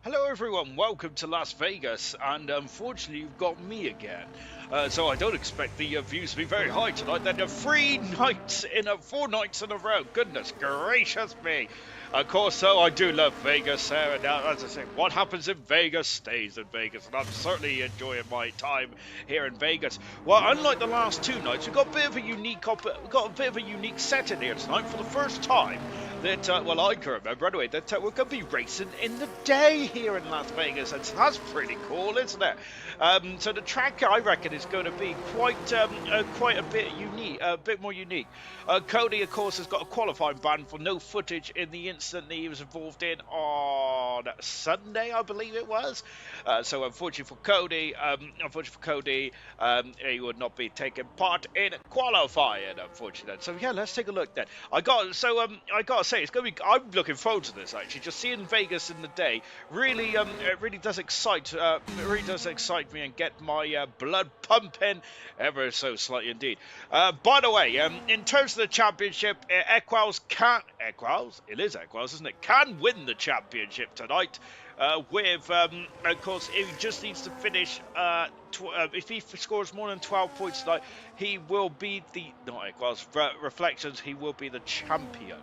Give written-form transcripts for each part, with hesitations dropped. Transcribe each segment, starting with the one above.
Hello everyone, welcome to Las Vegas, and unfortunately you've got me again. So I don't expect the views to be very high tonight. Then 4 nights in a row. Goodness gracious me! Of course, so I do love Vegas. And as I say, what happens in Vegas stays in Vegas, and I'm certainly enjoying my time here in Vegas. Well, unlike the last two nights, we've got a bit of a unique setting here tonight for the first time that, well, I can remember anyway, that we're going to be racing in the day here in Las Vegas, and so that's pretty cool, isn't it? So the track, I reckon, is going to be quite a bit unique, a bit more unique. Cody, of course, has got a qualifying ban for no footage in the incident that he was involved in on Sunday, I believe it was. So unfortunately for Cody, he would not be taking part in qualifying, unfortunately. So yeah, let's take a look then. I gotta say, it's gonna be. I'm looking forward to this actually. Just seeing Vegas in the day it really does excite me and get my blood pumping ever so slightly indeed. By the way, in terms of the championship, Equals, it is Equals, isn't it? Can win the championship tonight. Of course, he just needs to finish. If he scores more than 12 points tonight, he will be Reflections. He will be the champion,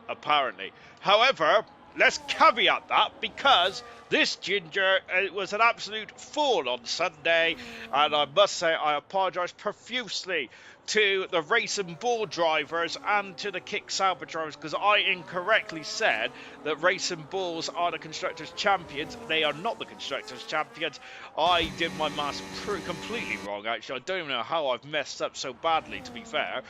apparently. However, let's caveat that because this ginger was an absolute fool on Sunday, and I must say I apologise profusely to the race and ball drivers and to the kick salvage drivers because I incorrectly said that race and balls are the constructors champions. They are not the constructors champions. I did my maths completely wrong actually. I don't even know how I've messed up so badly, to be fair,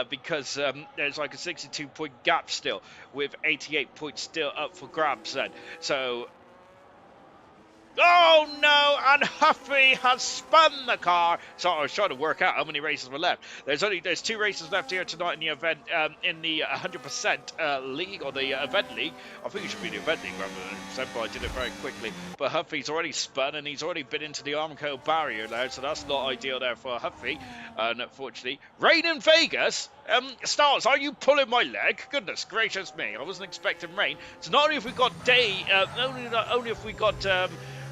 because there's like a 62 point gap still with 88 points still up for grabs then. So oh no, and Huffy has spun the car. So I was trying to work out how many races were left. There's 2 races left here tonight in the event, in the 100% league, or the event league. I think it should be the event league rather than 100%, but I did it very quickly. But Huffy's already spun and he's already been into the Armco barrier there, so that's not ideal there for Huffy. And unfortunately, rain in Vegas. Stars, are you pulling my leg? Goodness gracious me, I wasn't expecting rain. So not only have we got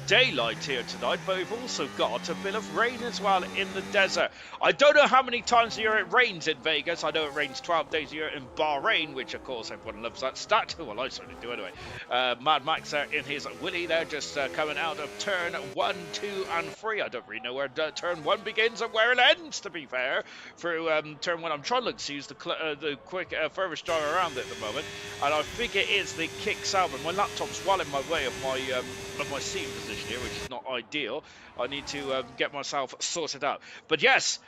daylight here tonight, but we've also got a bit of rain as well in the desert. I don't know how many times a year it rains in Vegas. I know it rains 12 days a year in Bahrain, which of course everyone loves that stat. Well, I certainly do anyway. Mad Max there in his Willy there, just coming out of turn 1, 2 and 3. I don't really know where turn 1 begins and where it ends, to be fair. Through turn 1, I'm trying to look to use the quick furthest drive around at the moment, and I think it is the kick salvage. My laptop's well in my way of my seating position here, which is not ideal. I need to get myself sorted out. But yes,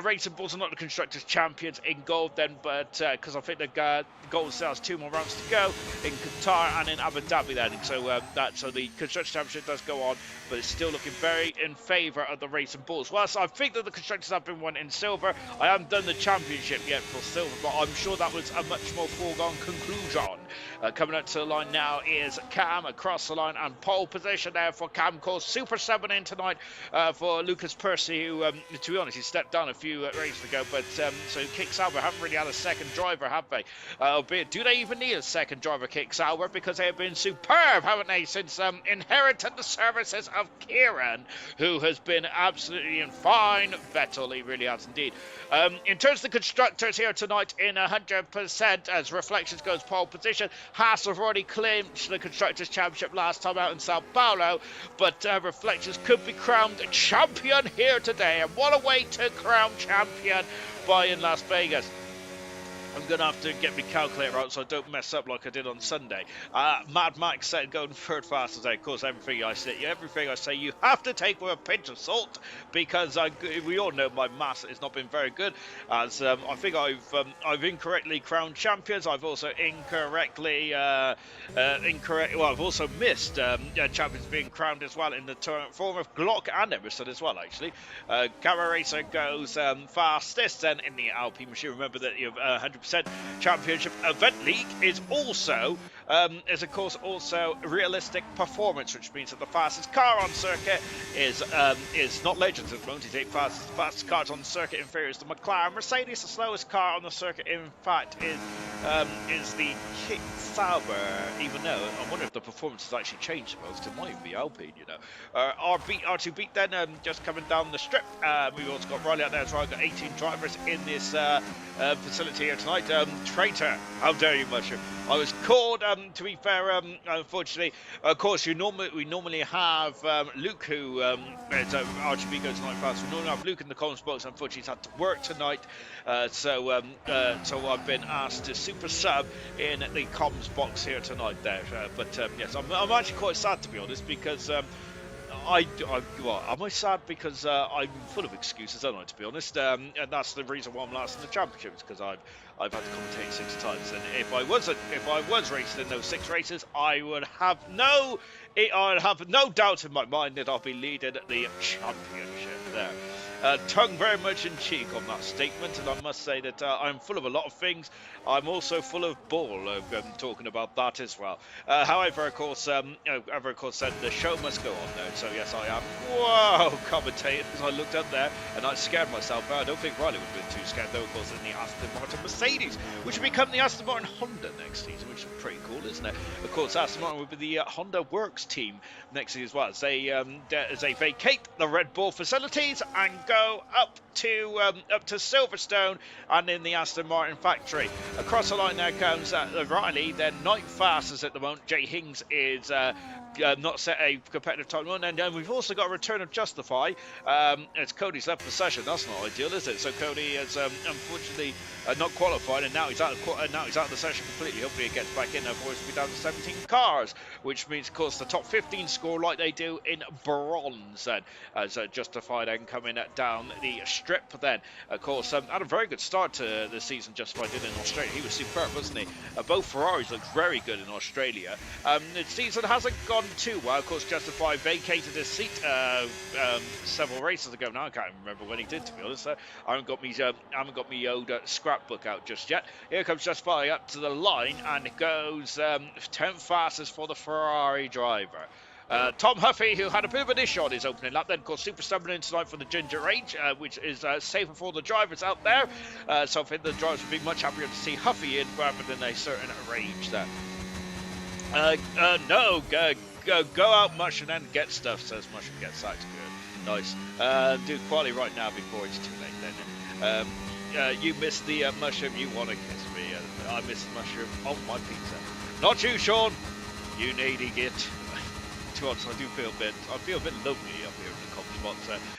Racing Bulls are not the Constructors Champions in gold then, but because I think the gold still has 2 more rounds to go in Qatar and in Abu Dhabi then. So the Constructors Championship does go on, but it's still looking very in favour of the Racing Bulls. Whilst I think that the Constructors have been won in silver, I haven't done the championship yet for silver, but I'm sure that was a much more foregone conclusion. Coming up to the line now is Cam across the line, and pole position there for Cam Cole. Super 7 in tonight for Lucas Percy, who, to be honest, he stepped down a few races ago, but so Kick Sauber haven't really had a second driver, have they? Albeit, do they even need a second driver, Kick Sauber? Because they have been superb, haven't they, since inherited the services of Kieran, who has been absolutely in fine battle. He really has indeed. In terms of the constructors here tonight in 100%, as Reflections goes pole position, Haas have already clinched the Constructors' Championship last time out in Sao Paulo, but Reflections could be crowned champion here today. And what a way to crown champion by in Las Vegas. I'm going to have to get my calculator out so I don't mess up like I did on Sunday. Mad Max said going third fastest today. Of course, everything I say you have to take with a pinch of salt, because we all know my maths has not been very good. As I think I've incorrectly crowned champions. I've also I've also missed champions being crowned as well in the form of Glock and Emerson as well, actually. Camera Racer goes fastest then in the Alpine machine. Remember that you have 100% Championship Event League is also is of course also realistic performance, which means that the fastest car on circuit is not Legends at the moment. It's the fastest cars on the circuit inferior is the McLaren. Mercedes, the slowest car on the circuit, in fact, is the Kit Sauber. Even though I wonder if the performance has actually changed most. It might even be Alpine, you know. R2 beat then, just coming down the strip. We've also got Riley out there as well. We've got 18 drivers in this facility here tonight. Traitor, how dare you, Mushroom? I was called, to be fair, unfortunately. Of course, we normally have Luke, who is RGB goes tonight fast. We normally have Luke in the comms box. Unfortunately, he's had to work tonight, so I've been asked to super sub in the comms box here tonight. There, but yes, I'm actually quite sad, to be honest, because. Am I sad because I'm full of excuses, aren't I, to be honest? And that's the reason why I'm last in the championships, because I've had to commentate 6 times. And if I was racing in those 6 races, I would have no doubt in my mind that I'll be leading the championship there. Tongue very much in cheek on that statement, and I must say that I'm full of a lot of things. I'm also full of ball, talking about that as well. However, of course, said the show must go on there. So yes, I am. Whoa, commentating as I looked up there, and I scared myself. But I don't think Riley would have been too scared, though. Of course, in the Aston Martin Mercedes, which will become the Aston Martin Honda next season, which is pretty cool, isn't it? Of course, Aston Martin will be the Honda Works team next season as well, as they vacate the Red Bull facilities and go up to Silverstone and in the Aston Martin factory. Across the line there comes Riley. They're night fastest at the moment. Jay Hings is not set a competitive time run, and we've also got a return of Justify. It's Cody's left the session. That's not ideal, is it? So Cody has unfortunately not qualified, and now he's out of the session completely. Hopefully he gets back in there for us to be down to 17 cars, which means, of course, the top 15 score like they do in bronze. Then as Justify then coming down the strip. Then, of course, had a very good start to the season. Justify did in Australia. He was superb, wasn't he? Both Ferraris looked very good in Australia. The season hasn't gone too well. Of course, Justify vacated his seat several races ago. Now I can't remember when he did, to be honest. I haven't got me old scrapbook out just yet. Here comes Justify up to the line, and it goes 10th fastest for the Ferrari driver. Tom Huffy, who had a bit of an issue on his opening lap, then of course super stubborn in tonight for the Ginger Age, which is safer for the drivers out there. So I think the drivers would be much happier to see Huffy in rather than a certain Rage there. No, go out, Mush, and then get stuff, says Mush, and get sacked. Good. Nice. Do quality right now before it's too late then. You missed the mushroom, you want to kiss me. I missed the mushroom on my pizza. Not you, Sean. You needy git. To be honest, I feel a bit lonely up here in the comms box,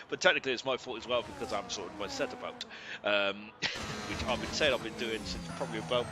but technically it's my fault as well, because I'm sorting my set about, which I've been saying I've been doing since probably about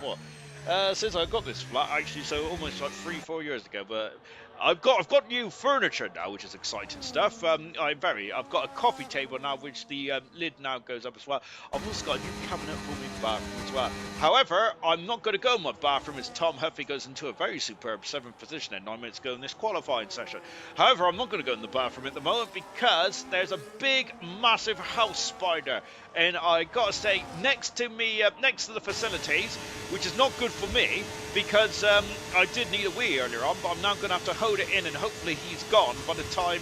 since I got this flat, actually, so almost like 3-4 years ago. But I've got new furniture now, which is exciting stuff. I've got a coffee table now, which the lid now goes up as well. I've also got a new cabinet for my bathroom as well. However, I'm not going to go in my bathroom, as Tom Huffy goes into a very superb 7th position at 9 minutes ago in this qualifying session. However, I'm not going to go in the bathroom at the moment, because there's a big, massive house spider, and I gotta say, next to me, next to the facilities, which is not good for me, because I did need a wee earlier on, but I'm now going to have to hold it in, and hopefully he's gone by the time.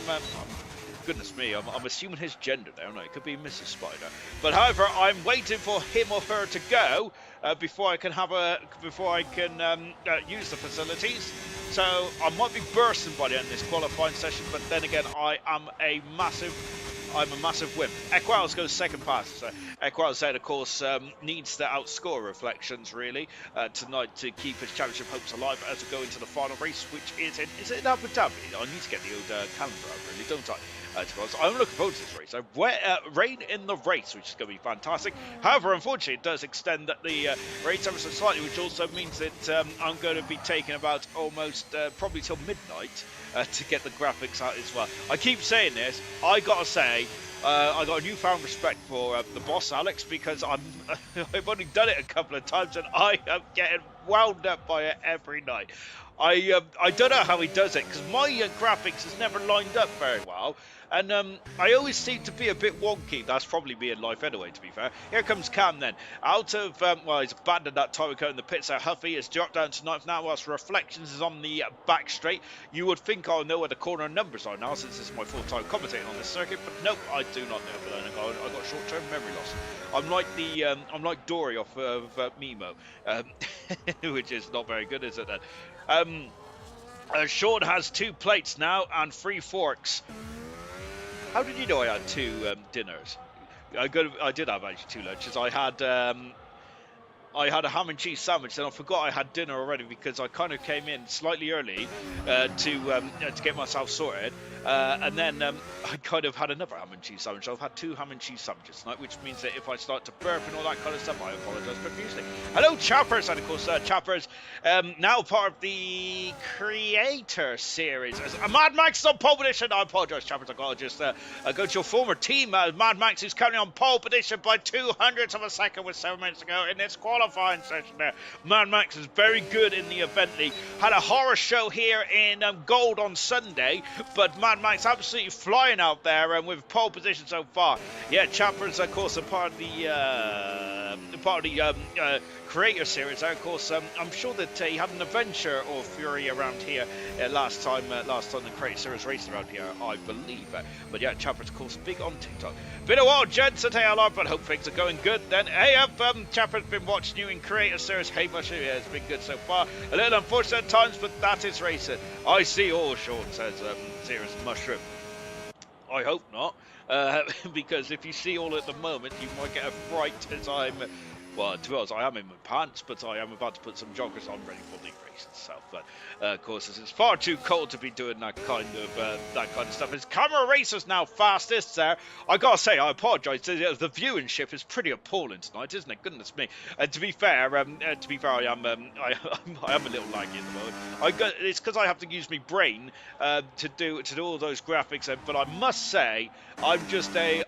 Goodness me, I'm assuming his gender there. No, it could be Mrs. Spider. But however, I'm waiting for him or her to go before I can use the facilities. So I might be bursting by the end of this qualifying session, but then again, I'm a massive wimp. Equals goes second pass. So Equals said, of course, needs to outscore Reflections really tonight to keep his championship hopes alive as we go into the final race, which is in Abu Dhabi. I need to get the old calendar out, really, don't I? I'm looking forward to this race. Rain in the race, which is going to be fantastic. However, unfortunately, it does extend the race ever so slightly, which also means that I'm going to be taking about almost probably till midnight to get the graphics out as well. I keep saying this. I got to say, I got a newfound respect for the boss, Alex, because I've only done it a couple of times, and I am getting wound up by it every night. I don't know how he does it because my graphics has never lined up very well, and I always seem to be a bit wonky. That's probably me in life anyway, to be fair. Here comes Cam then. Out of, well, he's abandoned that time ago in the pits. Huffy has dropped down to 9th now, whilst Reflections is on the back straight. You would think I'll know where the corner numbers are now, since this is my full-time commentating on this circuit, but nope, I do not know. But I got short-term memory loss. I'm like Dory off of Mimo, which is not very good, is it then? Sean has 2 plates now and 3 forks. How did you know I had 2 dinners? I did have actually 2 lunches. I had a ham and cheese sandwich, and I forgot I had dinner already because I kind of came in slightly early to get myself sorted, and then I kind of had another ham and cheese sandwich. I've had 2 ham and cheese sandwiches tonight, which means that if I start to burp and all that kind of stuff, I apologise profusely. Hello, Chappers, and of course, Chappers, now part of the Creator Series. Mad Max is on pole position. I apologise, Chappers. I got to just go to your former team, Mad Max, who's currently on pole position by 200ths of a second with 7 minutes to go in this qualifying session there. Mad Max is very good in the event league. Had a horror show here in Gold on Sunday, but Mad Max absolutely flying out there and with pole position so far. Yeah, Chappers, of course, are part of the Creator Series. Of course, I'm sure that he had an adventure or Fury around here last time the Creator Series raced around here, I believe. But yeah, Chappers, of course, big on TikTok. Been a while, gents, at ALR, but hope things are going good. Then, hey, Chappers been watching you in Creator Series. Hey, Mushroom, yeah, it's been good so far. A little unfortunate at times, but that is racing. I see all, Sean says, Serious Mushroom. I hope not, because if you see all at the moment, you might get a fright as I'm... Well, to be honest, I am in my pants, but I am about to put some joggers on ready for the race itself. But of course, it's far too cold to be doing that kind of stuff. It's Camera Racers now fastest there. I gotta say, I apologise. The viewership is pretty appalling tonight, isn't it? Goodness me. To be fair, I am a little laggy at the moment. It's because I have to use my brain to do all those graphics. But I must say, I'm just a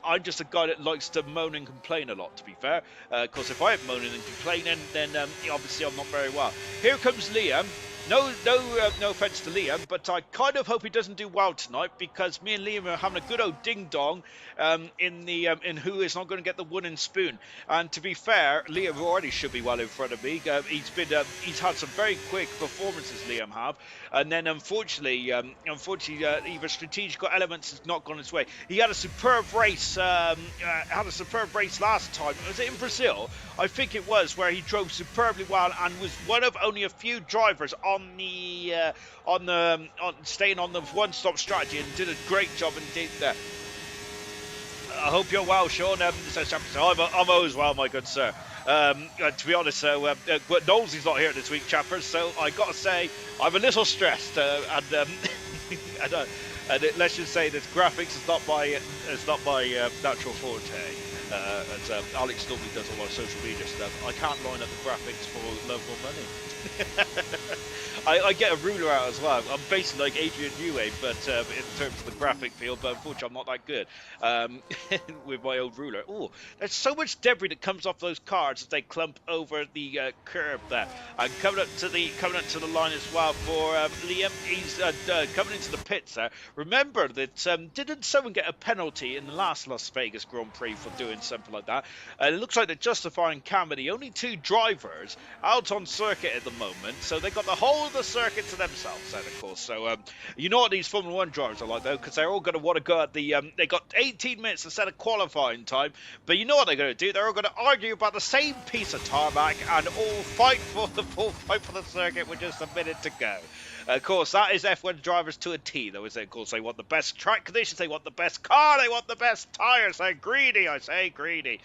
guy that likes to moan and complain a lot. To be fair, of course, if I am moaning and complaining, then obviously I'm not very well. Here comes Liam. No offense to Liam, but I kind of hope he doesn't do well tonight because me and Liam are having a good old ding dong in who is not going to get the wooden spoon. And to be fair, Liam already should be well in front of me. He's had some very quick performances, Liam have, and then unfortunately, either strategical elements has not gone his way. He had a superb race. Last time. Was it in Brazil? I think it was, where he drove superbly well and was one of only a few drivers staying on the one-stop strategy and did a great job indeed there. I hope you're well, Sean. I'm always well, my good sir. To be honest, Knowlesy's not here this week, Chappers, so I got to say I'm a little stressed, and let's just say that graphics is not my natural forte. As Alex normally does all our social media stuff, I can't line up the graphics for love or money. I get a ruler out as well. I'm basically like Adrian Newey, but in terms of the graphic field, but unfortunately I'm not that good with my old ruler. Oh, there's so much debris that comes off those cars as they clump over the curb there. And coming up to the line as well for Liam. He's coming into the pits there. Remember that didn't someone get a penalty in the last Las Vegas Grand Prix for doing something like that? It looks like they're justifying Cam, the only 2 drivers out on circuit at the moment, so they got the whole of the circuit to themselves then, of course. So you know what these Formula 1 drivers are like, though, because they're all going to want to go at the they got 18 minutes instead of qualifying time, but you know what they're going to do? They're all going to argue about the same piece of tarmac and all fight for the circuit with just a minute to go. Of course, that is F1 drivers to a T, though, is it? Of course, they want the best track conditions, they want the best car, they want the best tyres. They're greedy, I say, greedy.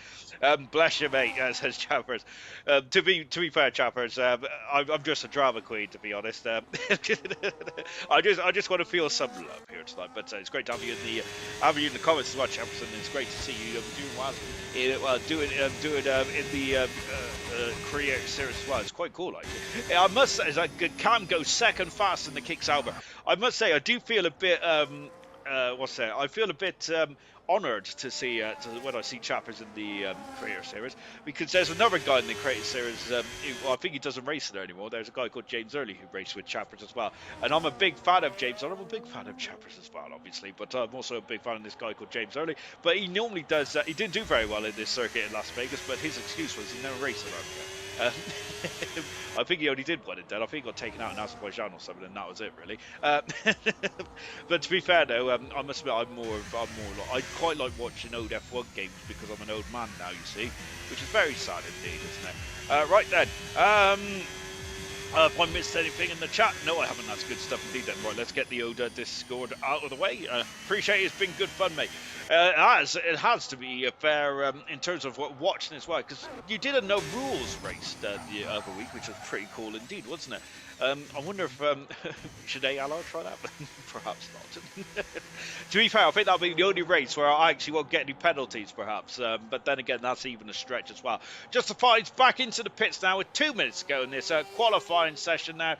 Bless you, mate, says Chappers. To be fair, Chappers, I'm just a drama queen, to be honest. I just want to feel some love here tonight. But it's great to have you in the comments as well, Chappers, and it's great to see you doing well, doing in the Creator Series as well. It's quite cool, actually. I must say, Cam goes second fast in the Kicks Albert. I must say, I do feel a bit what's that? I feel a bit honoured to see when I see Chappers in the Creator Series, because there's another guy in the Creator Series. I think he doesn't race there anymore. There's a guy called James Early who raced with Chappers as well, and I'm a big fan of James. I'm a big fan of Chappers as well, obviously, but I'm also a big fan of this guy called James Early. But he normally does. He didn't do very well in this circuit in Las Vegas, but his excuse was he never raced around here. I think he only did one in then. I think he got taken out in Azerbaijan or something, and that was it, really. But to be fair, though, I must admit, I quite like watching old F1 games because I'm an old man now, you see, which is very sad indeed, isn't it? Right then. Have I missed anything in the chat? No, I haven't. That's good stuff indeed then. Right, let's get the Oda Discord out of the way. Appreciate it. It's been good fun, mate. It has to be fair in terms of watching as well, because you did a no rules race the other week, which was pretty cool indeed, wasn't it? I wonder if should ALR try that? Perhaps not. To be fair, I think that'll be the only race where I actually won't get any penalties, perhaps. But then again, that's even a stretch as well. Justified's back into the pits now with 2 minutes to go in this qualifying session now.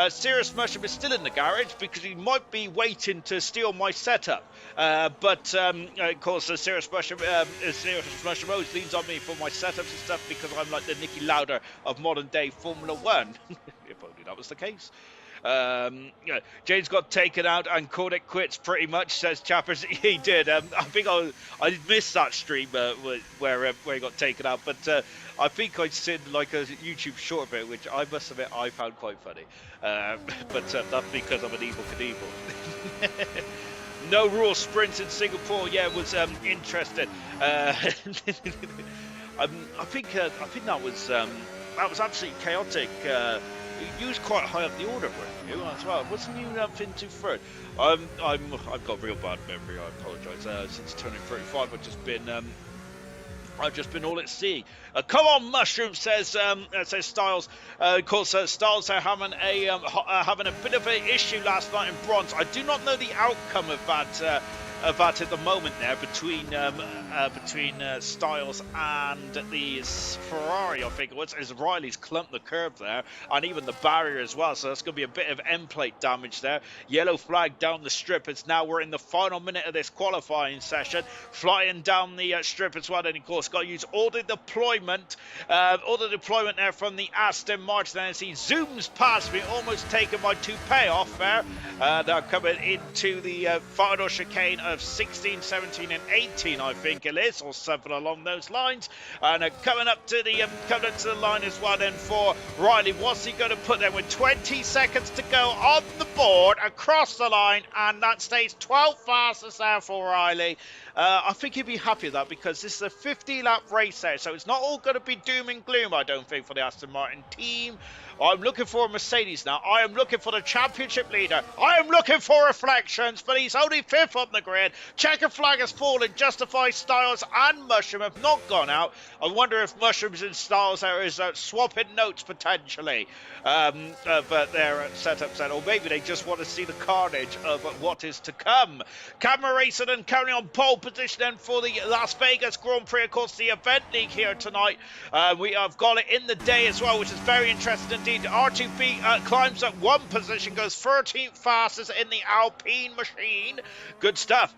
Serious Mushroom is still in the garage because he might be waiting to steal my setup. But of course, Serious Mushroom always leans on me for my setups and stuff because I'm like the Nicky Lauda of modern day Formula One. If only that was the case. Yeah, James got taken out and called it quits pretty much, says Chappers. He did. I think I missed that stream where he got taken out, but I think I'd seen like a YouTube short bit, which I must admit I found quite funny. But that's because I'm an evil Knievel. No rule sprints in Singapore. Yeah, was interesting. I think that was absolutely chaotic. You was quite high up the order, weren't you, as well? Wasn't you into third? I've got real bad memory. I apologise. Since turning 35, I've just been all at sea. Come on, Mushroom, says Styles. Of course, Styles are having a bit of an issue last night in bronze. I do not know the outcome of that at the moment there between Styles and the Ferrari, I think it was, as Riley's clumped the curb there, and even the barrier as well, so that's going to be a bit of end plate damage there. Yellow flag down the strip. It's now we're in the final minute of this qualifying session, flying down the strip as well, and of course got to use all the deployment there from the Aston Martin as he zooms past me, almost taking my toupee off there. Now coming into the final chicane of 16, 17 and 18, I think it is, or something along those lines, and coming up to the line as well then for Riley. What's he going to put there with 20 seconds to go on the board across the line, and that stays 12 fastest there for Riley. I think he'd be happy with that because this is a 50-lap race there, so it's not all going to be doom and gloom, I don't think, for the Aston Martin team. I'm looking for a Mercedes now. I am looking for the championship leader. I am looking for reflections, but he's only 5th on the grid. Checker flag has fallen. Justified, Styles and Mushroom have not gone out. I wonder if Mushrooms and Styles there is swapping notes potentially. But they're set up, or maybe they just want to see the carnage of what is to come. Camera racing and currently on pole position then for the Las Vegas Grand Prix, of course, the event league here tonight. We have got it in the day as well, which is very interesting indeed. R2B climbs up 1 position, goes 13th fastest in the Alpine machine. Good stuff.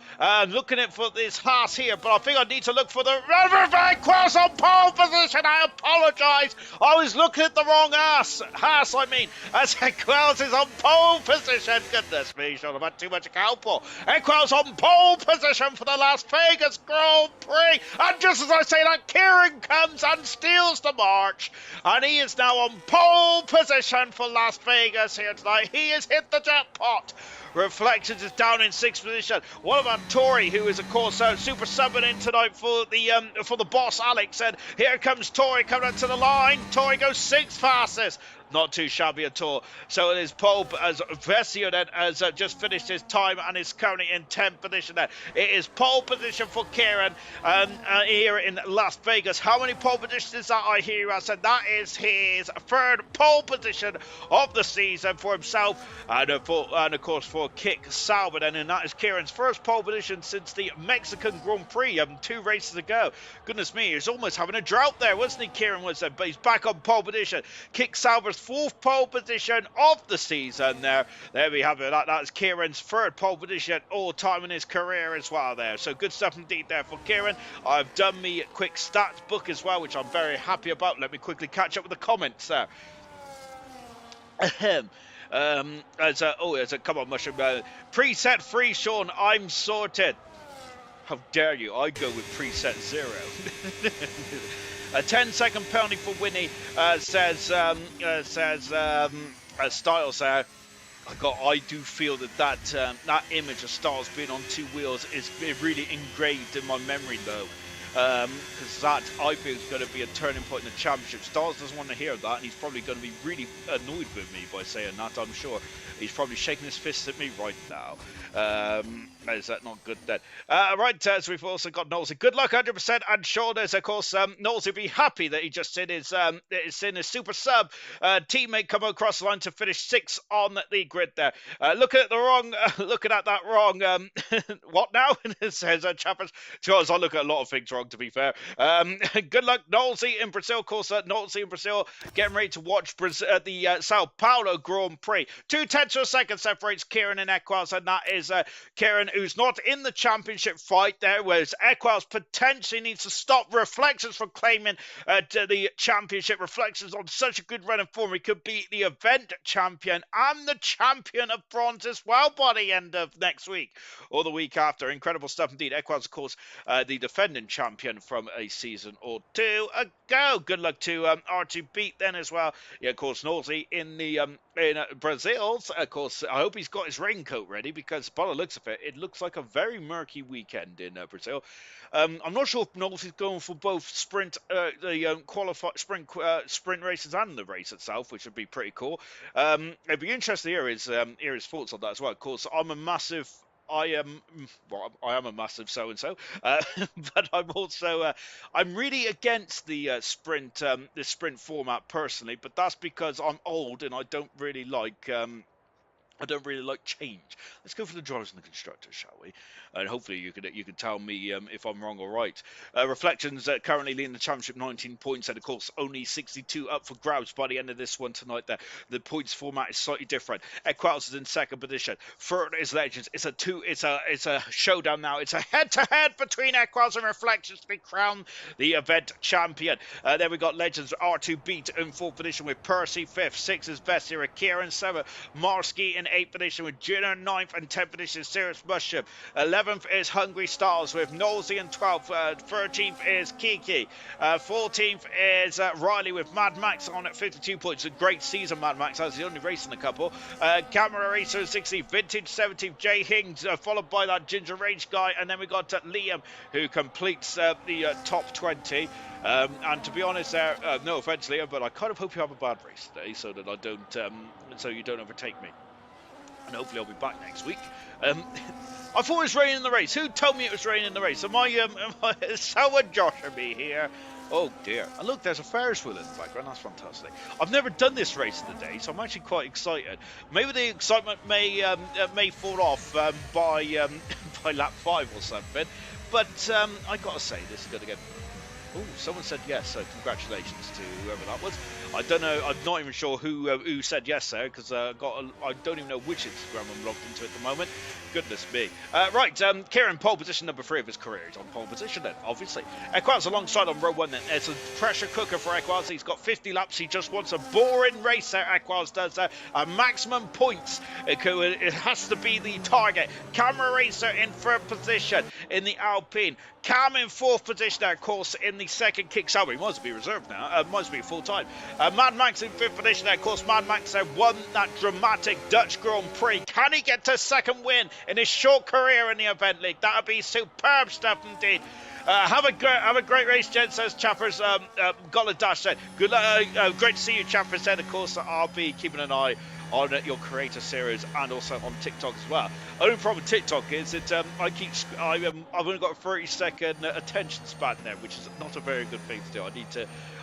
Looking at for this Haas here, but I think I need to look for the Van Quels on pole position. I apologise. I was looking at the wrong Haas, I mean. As Quels is on pole position. Goodness me, should have had too much account for. Quels on pole position for the Las Vegas Grand Prix. And just as I say that, Kieran comes and steals the march. And he is now on pole position for Las Vegas here tonight. He has hit the jackpot. Reflections is down in 6th position. What about Tori, who is of course super subbing in tonight for the boss Alex? And here comes Tori coming up to the line. Tori goes 6th fastest. Not too shabby at all. So it is pole as Vesio then has just finished his time and is currently in 10th position there. It is pole position for Kieran here in Las Vegas. How many pole positions is that, I hear you? I said that is his 3rd pole position of the season for himself and of course for Kick Sauber then, and that is Kieran's 1st pole position since the Mexican Grand Prix 2 races ago. Goodness me, he was almost having a drought there, wasn't he? Kieran was, but he's back on pole position. Kick Sauber's 4th pole position of the season there. There we have it. That's Kieran's 3rd pole position all time in his career as well there. So good stuff indeed there for Kieran. I've done me a quick stats book as well, which I'm very happy about. Let me quickly catch up with the comments there. Come on, Mushroom. Preset free, Sean. I'm sorted. How dare you? I go with preset 0. A 10-second penalty for Winnie, says Styles there. I do feel that image of Styles being on 2 wheels is really engraved in my memory though. Because that, I feel, is going to be a turning point in the championship. Styles doesn't want to hear that, and he's probably going to be really annoyed with me by saying that, I'm sure. He's probably shaking his fist at me right now. Is that not good then? Right, so we've also got Knowlesy. Good luck, 100%. And shoulders, of course, Knowlesy will be happy that he just seen his super sub teammate come across the line to finish 6th on the grid there. Looking at that wrong. What now? Says Chappers. Because I look at a lot of things wrong, to be fair. Good luck, Knowlesy in Brazil. Of course, Knowlesy in Brazil getting ready to watch the Sao Paulo Grand Prix. 0.2 of a second separates Kieran and Equals, and that is Kieran, who's not in the championship fight there, whereas Equals potentially needs to stop Reflections from claiming the championship. Reflections on such a good run of form, he could be the event champion and the champion of bronze as well by the end of next week or the week after. Incredible stuff indeed. Equals, of course, the defending champion from a season or 2 ago. Good luck to R2 Beat then as well. Yeah, of course, Nosey in the in Brazil's. Of course, I hope he's got his raincoat ready, because by the looks of it, it looks like a very murky weekend in Brazil. I'm not sure if Knowles is going for both sprint, sprint races and the race itself, which would be pretty cool. It'd be interesting to hear his thoughts on that as well. Of course, I am a massive so-and-so, but I'm also, I'm really against the sprint format personally, but that's because I'm old and I don't really like change. Let's go for the drivers and the constructors, shall we? And hopefully you can tell me if I'm wrong or right. Reflections currently leading the championship, 19 points, and of course only 62 up for grabs by the end of this one tonight. There, the points format is slightly different. Equals is in 2nd position. 3rd is Legends. It's a showdown now. It's a head-to-head between Equals and Reflections to be crowned the event champion. Then we got Legends, R2 Beat in 4th position with Percy 5th. 6th is Bessie, Kieran 7th, Marsky in 8th position with Junior 9th, and 10th position Serious Mushroom. 11th is Hungry Stars with Nosey in 12th. 13th is Kiki. 14th is Riley with Mad Max on at 52 points. A great season, Mad Max. That's the only race in the couple. Camera Racer 16th, Vintage 17th, Jay Hings, followed by that Ginger Rage guy, and then we got Liam, who completes the top 20. And to be honest, there, no offense, Liam, but I kind of hope you have a bad race today, so that I don't, so you don't overtake me. And hopefully I'll be back next week. I thought it was raining in the race. Who told me it was raining in the race? Is someone joshing me here? Oh dear. And look, there's a Ferris wheel in the background. That's fantastic. I've never done this race in the day, so I'm actually quite excited. Maybe the excitement may fall off by by lap 5 or something. But I gotta say, this is going to get... Oh, someone said yes, so congratulations to whoever that was. I don't know, I'm not even sure who said yes there, because I don't even know which Instagram I'm logged into at the moment. Goodness me. Right, Kieran, pole position number 3 of his career. He's on pole position then, obviously. Equals alongside on row 1 then. It's a pressure cooker for Equals. He's got 50 laps. He just wants a boring race there. Equals does maximum points. It has to be the target. Camera Racer in 3rd position in the Alpine. Cam in 4th position there, of course, in the 2nd kick salary. He must be reserved now. Must be full time. Mad Max in 5th position there. Of course, Mad Max won that dramatic Dutch Grand Prix. Can he get to 2nd win in his short career in the event league? That would be superb stuff indeed. Have a great race, Jen, says Chappers. Goladash said. Good luck. Great to see you, Chappers said. Of course, I'll be keeping an eye on your creator series and also on TikTok as well. Only problem with TikTok is that I've only got a 30-second attention span there, which is not a very good thing to do.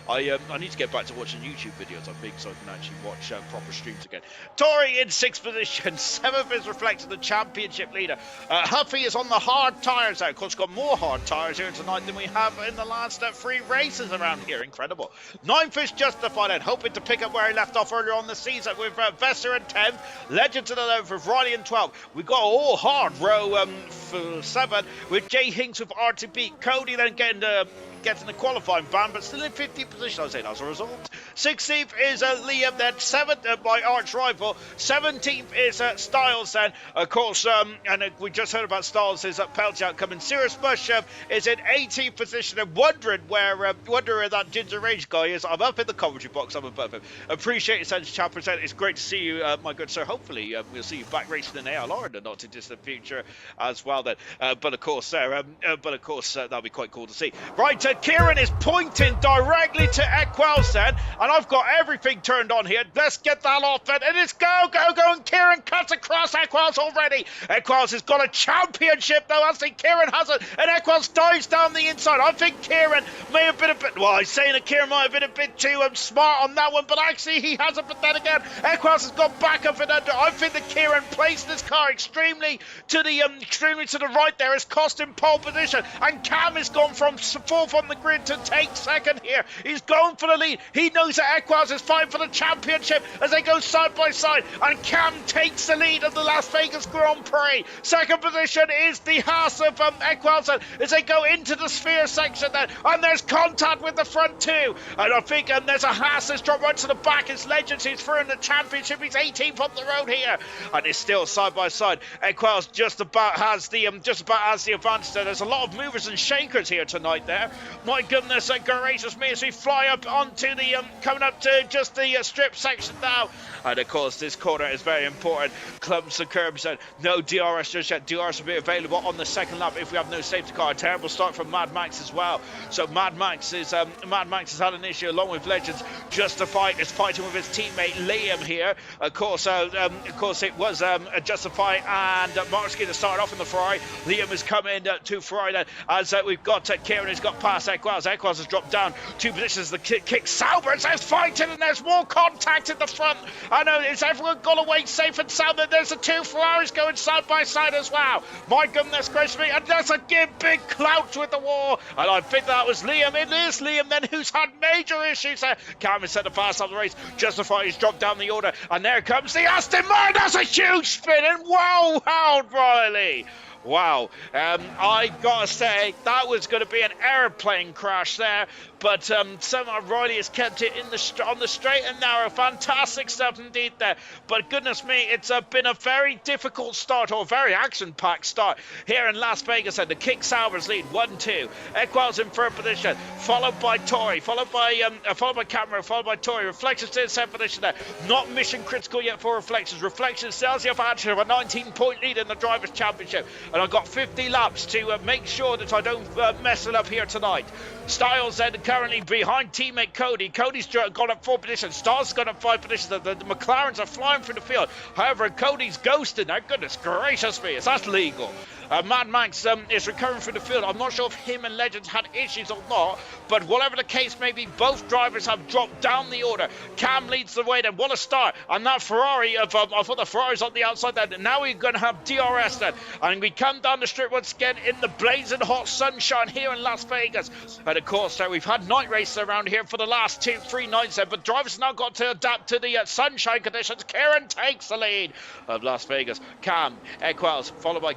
I need to get back to watching YouTube videos, I think, so I can actually watch proper streams again. Tori in 6th position, 7th is reflecting the championship leader. Huffy is on the hard tyres now. Of course, got more hard tyres here tonight than we have in the last 3 races around here. Incredible. 9th is Justified and hoping to pick up where he left off earlier on the season with Vesser in 10th, Legends in 11th with Riley in 12th. We got all hard row for 7 with Jay Hinks with RTB. Cody then getting the qualifying ban, but still in 15th position, I'd say, as a result. 16th is Liam, then 7th my arch rival. 17th is Styles, then, of course, and we just heard about Styles, is Peltier coming. Sirius Bush is in 18th position, and wondering where that Ginger Rage guy is. I'm up in the commentary box, I'm above him. Appreciate it, Sense Chat Present. It's great to see you, my good sir. Hopefully, we'll see you back racing in ALR in the not too distant future as well, then. But of course, that'll be quite cool to see. Right, Kieran is pointing directly to Equals then, and I've got everything turned on here. Let's get that off then, and it's go, and Kieran cuts across Equals already. Equals has got a championship though, I think Kieran has it, and Equals dives down the inside. I think Kieran may have been a bit, well, he's saying that Kieran might have been a bit too smart on that one, but actually he hasn't. But then again, Equals has got back up and under. I think that Kieran placed this car extremely to the right there, has cost him pole position, and Cam has gone from 4th on the grid to take 2nd here. He's going for the lead. He knows that Equals is fighting for the championship as they go side by side, and Cam takes the lead of the Las Vegas Grand Prix. 2nd position is the Haas of Equals as they go into the sphere section there, and there's contact with the front two, and I think there's a Haas that's dropped right to the back. It's Legends who's through in the championship. He's 18th on the road here, and it's still side by side. Equals just about has the advantage there. There's a lot of movers and shakers here tonight there. My goodness, gracious me, as we fly up onto the, coming up to just the strip section now. And of course, this corner is very important. Clumps and curbs, and no DRS just yet. DRS will be available on the 2nd lap if we have no safety car. A terrible start from Mad Max as well. So Mad Max has had an issue along with Legends. Justified is fighting with his teammate Liam here. Of course, it was Justified and Mark Skinner started off in the Ferrari. Liam has come in to Ferrari then, as we've got Kieran who's got past Equals. Equals has dropped down 2 positions. The kick Sauber, there's fighting, and there's more contact in the front. I know, is everyone got away safe and sound? There's the 2 Ferraris going side by side as well. My goodness gracious me, and there's a big clout with the wall, and I think that was Liam. It is Liam then who's had major issues there. Cameron set the fast of the race. Justified has dropped down the order, and there comes the Aston Martin. That's a huge spin, and wow, Howard Riley. Wow, I gotta say, that was going to be an airplane crash there, but somehow Riley has kept it on the straight and narrow. Fantastic stuff indeed there, but goodness me, it's been a very difficult start, or a very action-packed start here in Las Vegas, and the Kick Salvers lead 1-2. Equals in 3rd position, followed by Tori, followed by Cameron, followed by Tori. Reflections in 7th position there, not mission critical yet for Reflections. Reflections sells the advantage of a 19-point lead in the Drivers' Championship, and I've got 50 laps to make sure that I don't mess it up here tonight. Styles then currently behind teammate Cody. Cody's gone up 4 positions. Styles has gone up 5 positions. The McLarens are flying through the field. However, Cody's ghosting now. Goodness gracious me, is that legal? Mad Max is recovering through the field. I'm not sure if him and Legends had issues or not, but whatever the case may be, both drivers have dropped down the order. Cam leads the way then. What a start. And that Ferrari, I thought the Ferrari's on the outside there. Now we're going to have DRS then. And we come down the strip once again in the blazing hot sunshine here in Las Vegas. And of course, we've had night races around here for the last 2-3 nights there, but drivers now got to adapt to the sunshine conditions. Kieran takes the lead of Las Vegas. Cam, Equals, followed by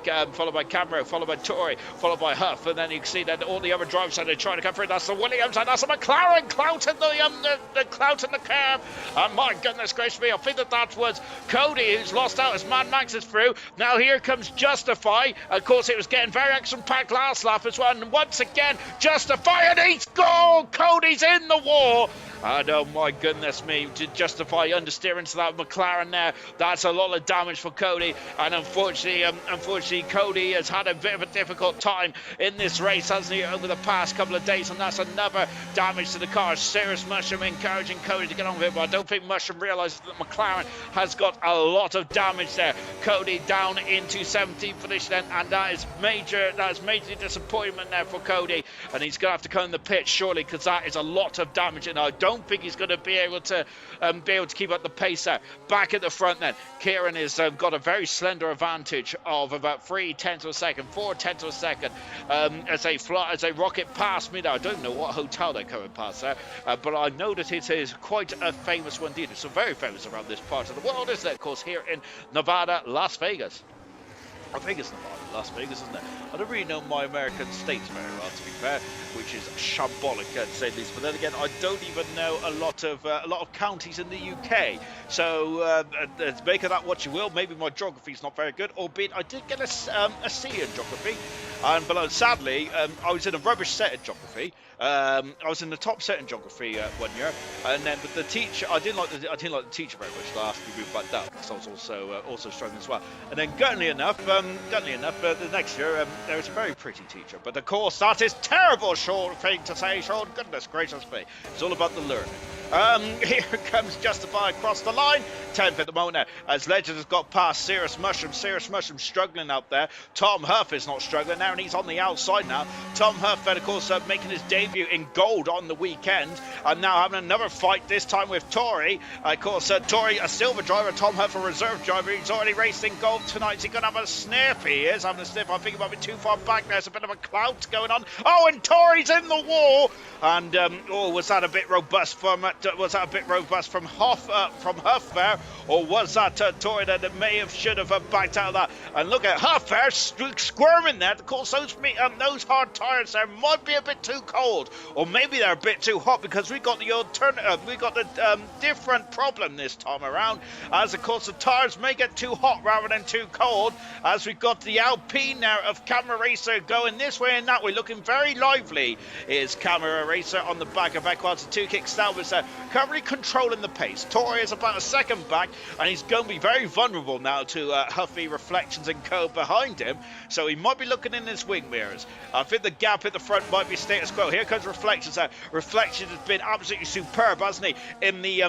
Camero, followed by Tori, followed by Huff, and then you can see that all the other drivers are trying to come through. That's the Williams, and that's the McLaren clouting the clout in the curb. And my goodness gracious me, I think that was Cody who's lost out as Mad Max is through. Now here comes Justify. Justify. Of course, it was getting very action-packed last lap as well. And once again, Justify, and he's gone. Cody's in the wall. And oh my goodness me, to Justify understeer into that McLaren there. That's a lot of damage for Cody. And unfortunately, Cody has had a bit of a difficult time in this race, hasn't he, over the past couple of days. And that's another damage to the car. Serious Mushroom encouraging Cody to get on with it, but I don't think Mushroom realises that McLaren has got a lot of damage there. Cody down into 17th position then, and that is major disappointment there for Cody. And he's going to have to come in the pit surely, because that is a lot of damage, and I don't think he's going to be able to keep up the pace there. Back at the front then, Kieran has got a very slender advantage of about 3/10 of a second, 4/10 of a second as they rocket past me there. I don't know what hotel they're coming past there, but I know that it is quite a famous one indeed. It's so very famous around this part of the world, isn't it? Of course, here in Nevada, Las Vegas. I think it's Nevada, Las Vegas, isn't it? I don't really know my American states very well, to be fair, which is shambolic to say this. But then again, I don't even know a lot of counties in the UK. So make of that what you will. Maybe my geography is not very good, albeit I did get a C in geography. But sadly, I was in a rubbish set in geography. I was in the top set in geography one year, and then but the teacher, I didn't like the teacher very much. So I asked to be moved back down because I was also struggling as well. And then gunnily enough, the next year there was a very pretty teacher. But of course, that is terrible short thing to say, Sean. Goodness gracious me, it's all about the learning. Here comes Justify across the line. 10th at the moment now, as Legend has got past Serious Mushroom. Serious Mushroom struggling out there. Tom Huff is not struggling now, and he's on the outside now. Tom Huff, of course, making his debut in gold on the weekend, and now having another fight, this time with Tori. Of course, Tori, a silver driver, Tom Huff, a reserve driver. He's already raced in gold tonight. Is he going to have a sniff? He is having a sniff. I think he might be too far back. There's a bit of a clout going on. Oh, and Tori's in the wall. And was that a bit robust from Huff there, or was that Tori that should have backed out of that? And look at Huff there squirming there. Of course, those hard tires there might be a bit too cold, or maybe they're a bit too hot, because we got the alternative. We got the different problem this time around, as of course the tires may get too hot rather than too cold. As we got the Alpine now of Camera Racer going this way and that way, looking very lively. Is Camera Racer on the back of Equals, the 2-kick Stalwarts currently controlling the pace. Tori is about a second back, and he's going to be very vulnerable now to Huffy, Reflections and Co behind him, so he might be looking in his wing mirrors. I think the gap at the front might be status quo. Here comes Reflections. Reflections has been absolutely superb, hasn't he, in the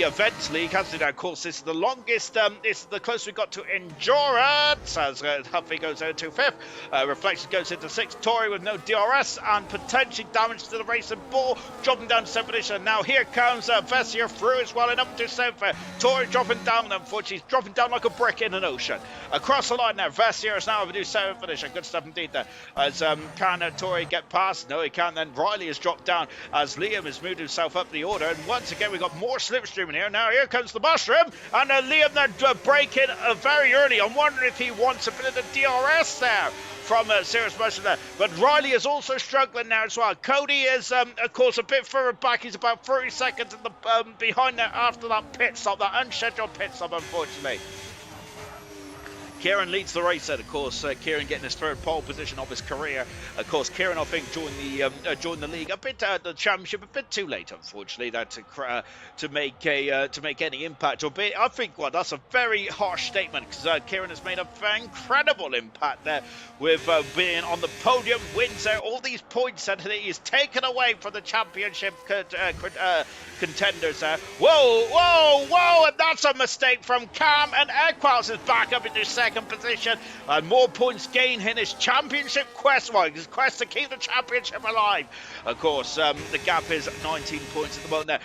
events league, hasn't he? Now, of course, this is the longest. This is the closest we got to endurance, as Huffy goes into 5th. Reflections goes into 6th. Tori with no DRS and potentially damage to the racing ball, dropping down to 7th position. Now here comes Vessier through as well, and up to 7th. Tori dropping down, unfortunately, he's dropping down like a brick in an ocean. Across the line now, Vessier is now over to 7th position. Good stuff indeed there. As can Tori get past? No, he can't. Then Riley has dropped down as Liam has moved himself up the order, and once again we've got more slipstream in here. Now here comes the Mushroom, and Liam then breaking very early. I'm wondering if he wants a bit of the DRS there from Serious Mushroom there. But Riley is also struggling now as well. Cody is, of course, a bit further back. He's about 30 seconds in the behind there after that pit stop, that unscheduled pit stop, unfortunately. Kieran leads the race then, of course. Kieran getting his 3rd pole position of his career. Of course, Kieran, I think, joined the league a bit, the championship a bit too late, unfortunately, to make any impact. Albeit, I think, well, that's a very harsh statement, because Kieran has made a very incredible impact there with being on the podium, wins there, all these points that he is taken away from the championship contenders there. Whoa, and that's a mistake from Cam, and Equals is back up into 2nd position, and more points gained in his championship quest, his quest to keep the championship alive. Of course, the gap is 19 points at the moment there.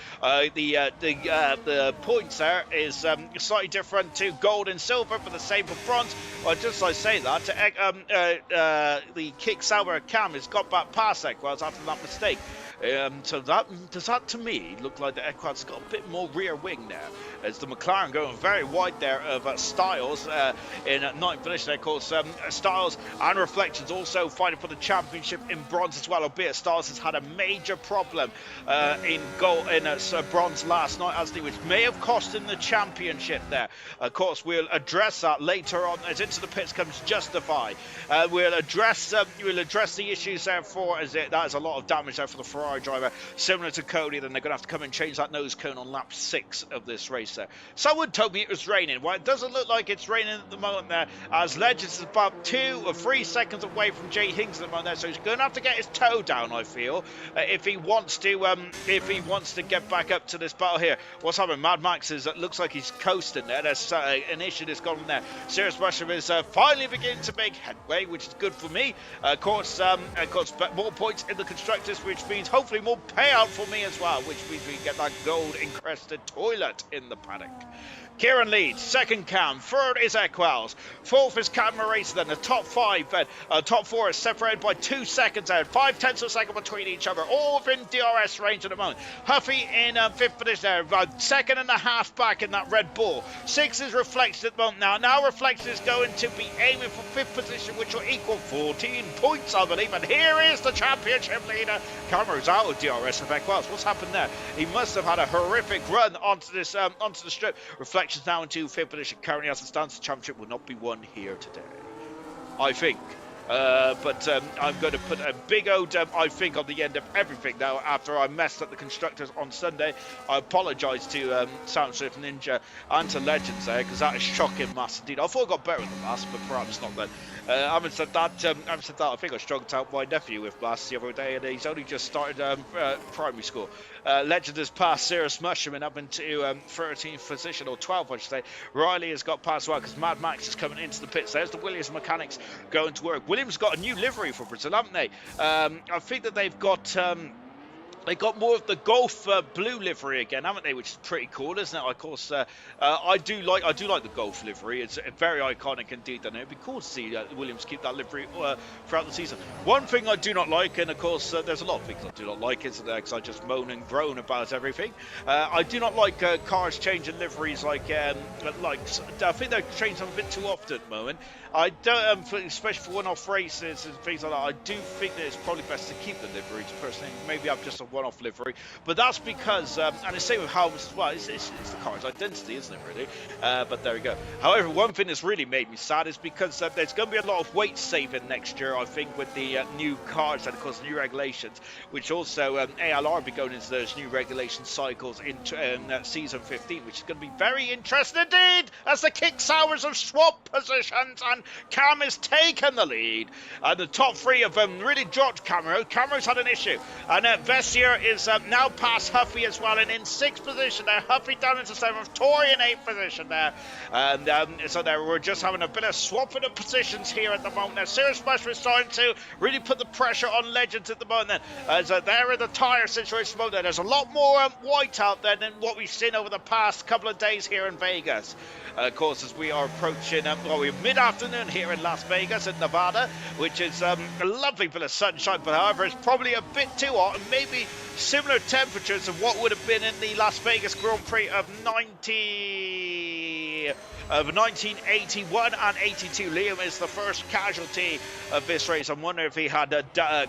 The points there is slightly different to gold and silver, but the same for bronze. Well, just as I say that, the kick Sauber Cam has got back past Equals after that mistake. So that does that to me look like the Equad's got a bit more rear wing there, as the McLaren going very wide there of Styles in ninth position. Of course, Styles and Reflections also fighting for the championship in bronze as well, albeit Styles has had a major problem in bronze last night, which may have cost him the championship there. Of course, we'll address that later on as Into the Pits comes Justify. We'll address the issues there that is a lot of damage there for the Ferrari driver, similar to Cody. Then they're going to have to come and change that nose cone on lap 6 of this race there. Someone told me it was raining. Well, it doesn't look like it's raining at the moment there, as Legends is about 2 or 3 seconds away from Jay Hings at the moment there, so he's going to have to get his toe down, I feel, if he wants to get back up to this battle here. What's happening? Mad Max looks like he's coasting there. There's an issue that's gone on there. Serious Mushroom is finally beginning to make headway, which is good for me. Of course, more points in the constructors, which means hopefully more payout for me as well, which means we can get that gold encrusted toilet in the paddock. Kieran leads, second Cam, third is Equals, fourth is Cam Racer, then the top 5, top 4 is separated by 2 seconds out, 5/10 of a second between each other, all within DRS range at the moment. Huffy in 5th position there, about 2.5 back in that Red Bull. 6 is Reflection at the moment now. Now Reflection is going to be aiming for 5th position, which will equal 14 points, I believe, and here is the championship leader. Cameron's out of DRS of Equals. What's happened there? He must have had a horrific run onto the strip. Reflection now into 5th position. Currently, as it stands, the championship will not be won here today, I think. But I'm going to put a big old I think on the end of everything now after I messed up the constructors on Sunday. I apologise to Sound Swift Ninja and to Legends there, because that is shocking mass indeed. I thought I got better than mass, but perhaps not then. Having said that, I think I struggled out my nephew with mass the other day, and he's only just started primary school. Legend has passed Cirrus Mushroom and up into 13th position, or 12th, I should say. Riley has got past well because Mad Max is coming into the pits. There's the Williams mechanics going to work. Williams got a new livery for Brazil, haven't they? I think that they've got more of the Golf blue livery again, haven't they? Which is pretty cool, isn't it? Of course, I do like the Golf livery. It's very iconic indeed. And it'd be cool to see Williams keep that livery throughout the season. One thing I do not like, and of course there's a lot of things I do not like, isn't there? Because I just moan and groan about everything. I do not like cars changing liveries like I think they're changing them a bit too often at the moment. I don't, especially for one-off races and things like that. I do think that it's probably best to keep the liveries personally. Maybe have just a one-off livery, but that's because, and the same with helmets as well. It's the car's identity, isn't it? Really. But there we go. However, one thing that's really made me sad is because there's going to be a lot of weight saving next year. I think with the new cars and of course new regulations, which also ALR will be going into those new regulation cycles in season 15, which is going to be very interesting indeed. As the kick hours of swap positions and Cam is taking the lead, and the top 3 of them really dropped Camaro. Camaro's had an issue, and Vessier is now past Huffy as well, and in 6th position there. Huffy down into 7th, Tory in 8th position there, and so there we're just having a bit of swapping of positions here at the moment. Now Serious Mushroom is starting to really put the pressure on Legends at the moment then, as they're in the tyre situation at the moment. There's a lot more white out there than what we've seen over the past couple of days here in Vegas. Of course, as we are approaching we're mid-afternoon here in Las Vegas in Nevada, which is a lovely bit of sunshine, but however it's probably a bit too hot, and maybe similar temperatures of what would have been in the Las Vegas Grand Prix of 1981 and 82. Liam is the first casualty of this race. I'm wondering if he had a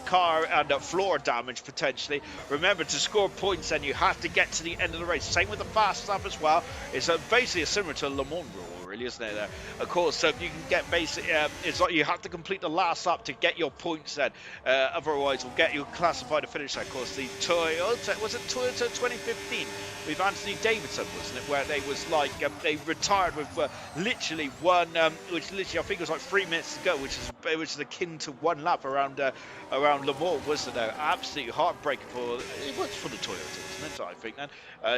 car and a floor damage potentially. Remember, to score points then you have to get to the end of the race. Same with the fast lap as well. It's basically similar to a Le Mans rule, really, isn't it? Of course, you can get basically it's like you have to complete the last lap to get your points then. Otherwise, we'll get you classified to finish. Of course, the Toyota, was it Toyota 2015 with Anthony Davidson, wasn't it? Where they was like they retired with literally one, which literally I think it was like 3 minutes to go, which is akin to one lap around Le Mans, wasn't it? Absolutely heartbreaking for the Toyota, wasn't it? So I think then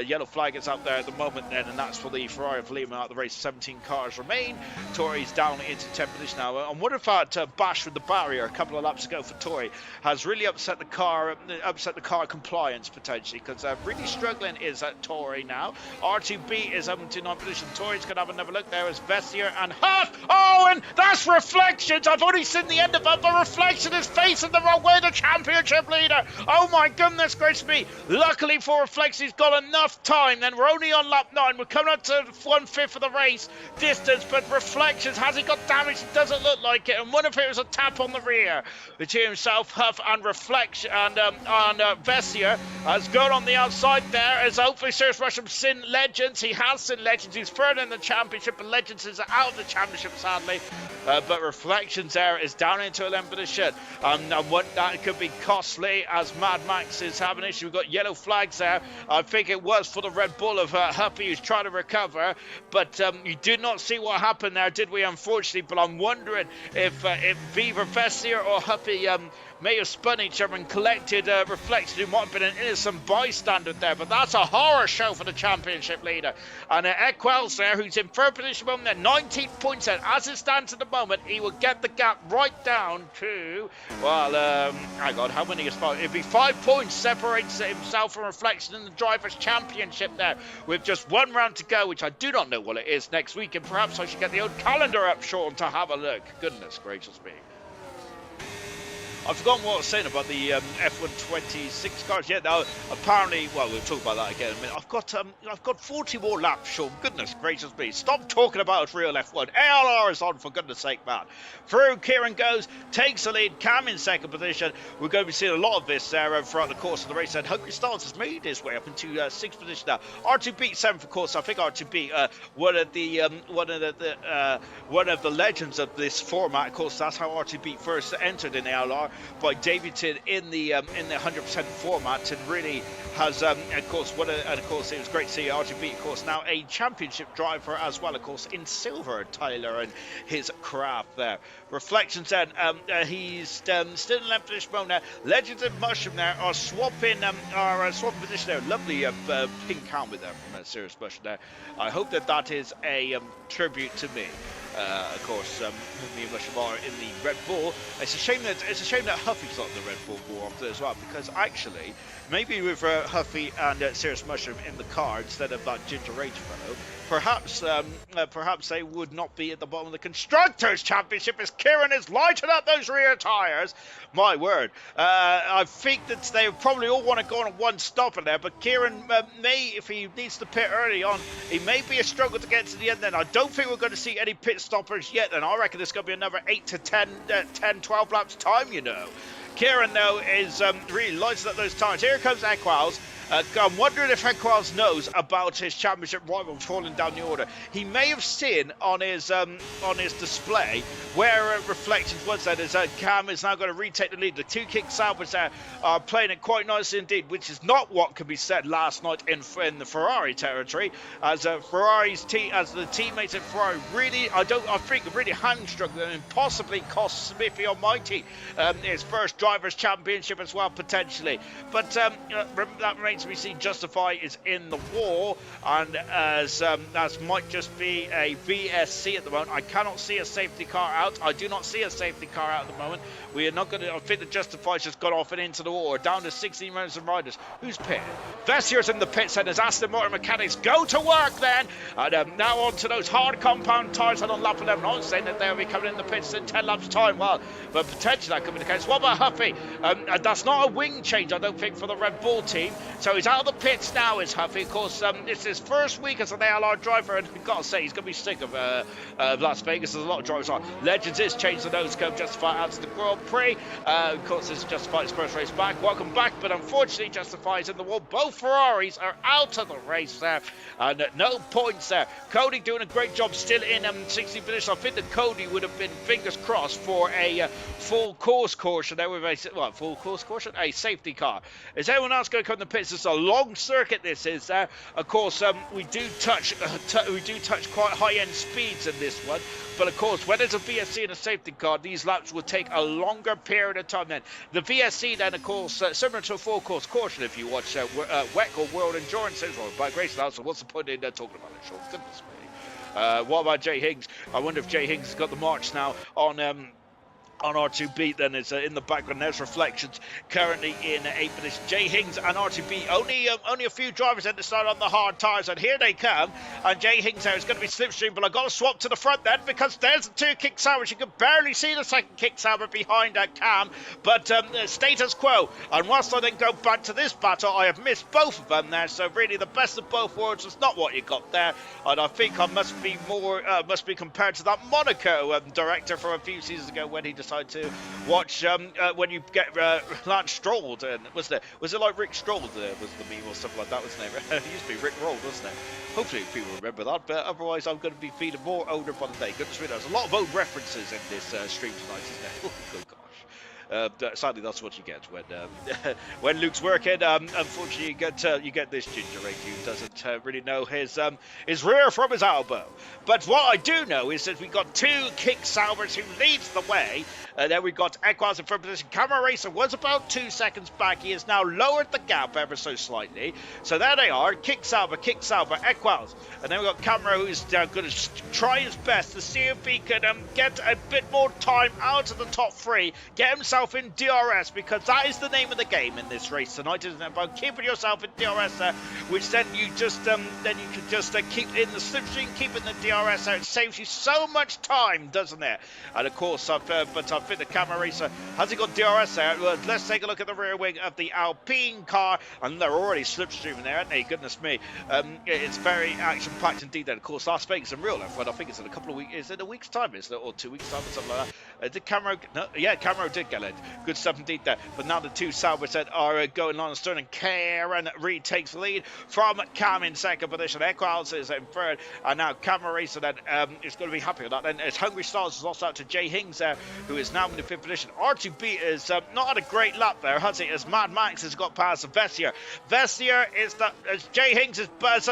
yellow flag is out there at the moment then, and that's for the Ferrari of Lima out the race 17 car. cars remain. Tori's down into 10th position now. I wonder if that bash with the barrier a couple of laps ago for Tori has really upset the car compliance potentially, because really struggling is at Tori now. R2B is up into 9th position. Tori's going to have another look there as Vestier and Huff. Oh, and that's Reflections. I've only seen the end of it, but Reflection is facing the wrong way, the championship leader. Oh my goodness gracious me. Luckily for Reflection, he's got enough time. Then we're only on lap 9. We're coming up to 1/5 of the race distance, but Reflections, has he got damage? It doesn't look like it. And what if it was a tap on the rear between himself, Huff, and Reflection, and Vestier has gone on the outside there as hopefully Serious Russian Sin Legends. He has Sin Legends. He's further in the championship, and Legends is out of the championship, sadly. But Reflections there is down into 11th position. And what that could be costly as Mad Max is having an issue. We've got yellow flags there. I think it was for the Red Bull of Huffy, who's trying to recover. But you did not see what happened there, did we, unfortunately? But I'm wondering if Viva Vestier or Huffy may have spun each other and collected Reflection, who might have been an innocent bystander there. But that's a horror show for the championship leader. And Equels there, who's in third position at the moment, 19 points there. As it stands at the moment, he will get the gap right down to, well, hang on, how many is 5? It'd be 5 points separates himself from Reflection in the Drivers' Championship there, with just one round to go, which I do not know what it is next week. And perhaps I should get the old calendar up, Sean, to have a look. Goodness gracious me. I've forgotten what I was saying about the F126 cars. Yeah, now apparently, well, we'll talk about that again in a minute. I've got 40 more laps, Sean. Goodness gracious me! Stop talking about real F1. ALR is on, for goodness sake, man. Through Kieran goes, takes the lead. Cam in second position. We're going to be seeing a lot of this throughout the course of the race. And Hungry Stars has made his way up into 6th position now. R2B 7th, of course. I think R2B one of the legends of this format. Of course, that's how R2B first entered in ALR, by debuted in the 100% format, and really has of course it was great to see R2B, of course, now a championship driver as well, of course, in silver. Tyler and his craft there. Reflections then, he's still in 11th position now. Legends and Mushroom there are swapping position there. Lovely pink helmet there from Serious Mushroom there. I hope that is a tribute to me. Of course, me and Mushroom are in the Red Bull. It's a shame that Huffy's not in the Red Bull more often as well, because actually, maybe with Huffy and Serious Mushroom in the car instead of that Ginger Rage fellow, perhaps they would not be at the bottom of the Constructors' Championship, as Kieran is lighting up those rear tyres. My word. I think that they probably all want to go on one stopper there, but Kieran may, if he needs to pit early on, he may be a struggle to get to the end then. I don't think we're going to see any pit stoppers yet, and I reckon there's going to be another 8 to 10, 12 laps time, you know. Kieran, though, is really lighting up those tyres. Here comes Equals. I'm wondering if Equals knows about his championship rival falling down the order. He may have seen on his display where Reflections was then, as Cam is now going to retake the lead. The two kick salvers there are playing it quite nicely indeed, which is not what could be said last night in the Ferrari territory, as the teammates at Ferrari really, I think really hamstrung them and possibly cost Smithy Almighty his first Drivers' Championship as well, potentially. But that remains to be seen. Justify is in the war, and as that might just be a VSC at the moment. I cannot see a safety car out. I do not see a safety car out at the moment. We are not going to. I think the Justify's just got off and into the war, down to 16 members and riders. Who's pitted? Vestier's in the pit centers. Aston Martin mechanics go to work then, and now on to those hard compound tyres and on lap 11. I'm saying that they'll be coming in the pits in 10 laps time. Well, but potentially that could be the case. What about Huffy? That's not a wing change, I don't think, for the Red Bull team. So he's out of the pits now, is Huffy. Of course, it's his first week as an ALR driver, and I've got to say, he's going to be sick of Las Vegas, as a lot of drivers are. Legends is changed the nose cone, Justify out to the Grand Prix. Of course, this is Justify's first race back. Welcome back, but unfortunately, Justify's in the wall. Both Ferraris are out of the race there, and no points there. Cody doing a great job, still in 16th position. I think that Cody would have been, fingers crossed, for a full course caution there with a safety car. Is anyone else going to come in the pits? It's a long circuit, this is. Of course, we do touch quite high-end speeds in this one, but of course, when there's a VSC and a safety car, these laps will take a longer period of time then. The VSC then, of course, similar to a full course caution if you watch WEC or World Endurance, or by Grace now, so what's the point in talking about it, Sean? Goodness me. What about Jay Higgs? I wonder if Jay Higgs has got the march now on R2B. Then is in the background. There's Reflections currently in 8th position. Jay Higgs and R2B only a few drivers at the start on the hard tyres, and here they come. And Jay Higgs there is going to be slipstream, but I've got to swap to the front then because there's the 2 kick salvers. You can barely see the second kick salver behind Cam, but status quo. And whilst I then go back to this battle, I have missed both of them there. So really, the best of both worlds was not what you got there, and I think I must be compared to that Monaco director from a few seasons ago when he decided to watch when you get Lance Stroll. Was it like Rick Stroll was the meme or something like that, wasn't it? It used to be Rick Roll, wasn't it? Hopefully people remember that, but otherwise I'm going to be feeling more older by the day. Goodness me, there's a lot of old references in this stream tonight, isn't there? Oh, good gosh. Sadly, that's what you get when when Luke's working. Unfortunately, you get this ginger egg who doesn't really know his rear from his elbow. But what I do know is that we got 2 kick salvers who leads the way. Then we got Equals in first position. Camera Racer was about 2 seconds back. He has now lowered the gap ever so slightly. So there they are. Kick salver, Equals. And then we got Camera, who's going to try his best to see if he can get a bit more time out of the top 3, get himself in DRS, because that is the name of the game in this race tonight, isn't it? About keeping yourself in DRS there, which then you just then you can just keep in the slipstream, keeping the DRS there. It saves you so much time, doesn't it? And of course, I think the Camera Racer hasn't got DRS there. Well, let's take a look at the rear wing of the Alpine car, and they're already slipstreaming there, aren't they? Goodness me, it's very action-packed indeed. Then of course, Las Vegas in real life, but I think it's in a couple of weeks. Is it a week's time? Is it, or 2 weeks time or something like that? Did Camera? No, yeah, Camera did get it. Good stuff indeed there. But now the 2 salvers that are going on stern, and Karen retakes the lead from Cam in second position. Equals is in third, and now Camera Racer then is going to be happy with that. And it's Hungry Stars has lost out to Jay Higgs there, who is now in the 5th position. R2B is not had a great lap there, has he? As Mad Max has got past Vessier. Vessier is that as Jay Higgs is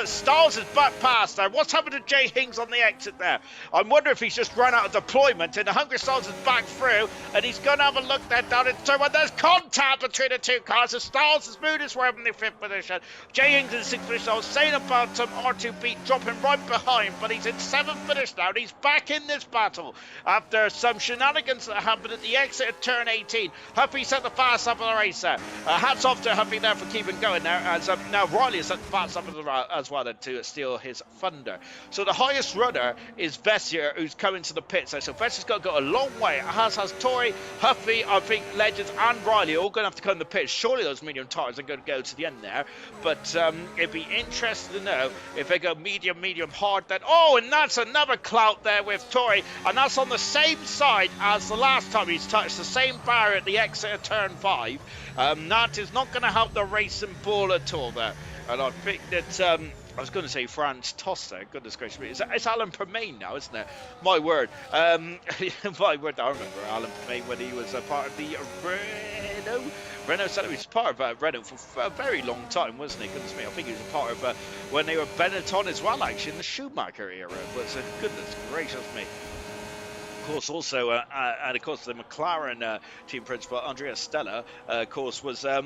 Stars is back past there. What's happened to Jay Higgs on the exit there? I wonder if he's just run out of deployment, and the Hungry Stars is back through, and he's going to have a look there down in turn one. There's contact between the 2 cars. The Stars has moved his way up in the 5th position. Jay Higgs in 6th position. I was saying about R2B dropping right behind, but he's in 7th position now, and he's back in this battle after some shenanigans that happened at the exit of turn 18. Huffy set the fast up of the race there. Hats off to Huffy there for keeping going there, as now Riley has set the fast up as well to steal his thunder. So the highest runner is Vessier, who's coming to the pits there. So Vessier's got to go a long way, as has Tori, Huffy, I think Legends and Riley are all going to have to come in the pits. Surely those medium tyres are going to go to the end there, but it'd be interesting to know if they go medium, hard then. Oh, and that's another clout there with Tori, and that's on the same side as the last time he's touched the same barrier at the exit of turn 5. That is not going to help the racing ball at all there, and I think that I was going to say France Toster. Goodness gracious me. It's Alan Permain now, isn't it? My word. My word. I remember Alan Permain when he was a part of the Renault said he was part of Renault for a very long time, wasn't he? Goodness me. I think he was a part of when they were Benetton as well, actually, in the Schumacher era. But goodness gracious me. Of course, also, and of course, the McLaren team principal Andrea Stella, of course, was of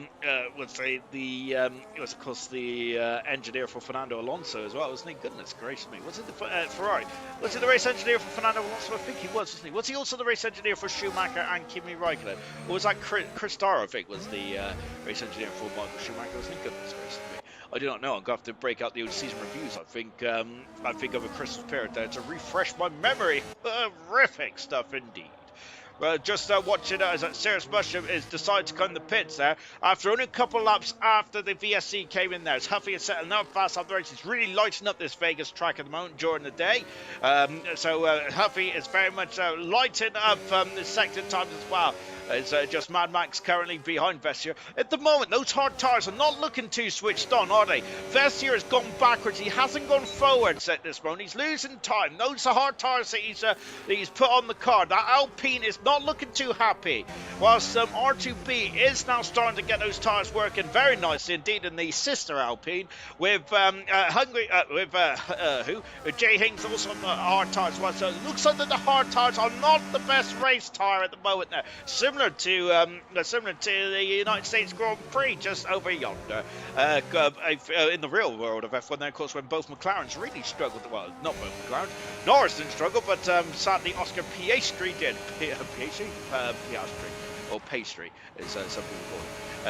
course the engineer for Fernando Alonso as well, wasn't he? Goodness gracious me, was it the Ferrari? Was he the race engineer for Fernando Alonso? I think he was, wasn't he? Was he also the race engineer for Schumacher and Kimi Raikkonen, or was that Chris Starr? I think was the race engineer for Michael Schumacher, wasn't he? Goodness gracious me. I do not know. I'm going to have to break out the old season reviews. I think of a Christmas period there to refresh my memory. Horrific stuff indeed. Well, just watching as Sarah's Mushroom is decided to come in the pits there after only a couple of laps after the VSC came in there. As Huffy is setting up fast up the race. He's really lighting up this Vegas track at the moment during the day. So Huffy is very much lighting up the sector times as well. It's just Mad Max currently behind Vessier. At the moment, those hard tyres are not looking too switched on, are they? Vessier has gone backwards. He hasn't gone forwards at this moment. He's losing time. Those are hard tyres that he's put on the car. That Alpine is not looking too happy. Whilst R2B is now starting to get those tyres working very nicely indeed in the sister Alpine with Jay Higgs also on the hard tyres. Well, so it looks like that the hard tyres are not the best race tyre at the moment there. similar to the United States Grand Prix just over yonder. In the real world of F1, there, of course, when both McLarens really struggled. Well, not both McLarens. Norris didn't struggle, but sadly Oscar Piastri did. Piastri, or Pastry, as some people call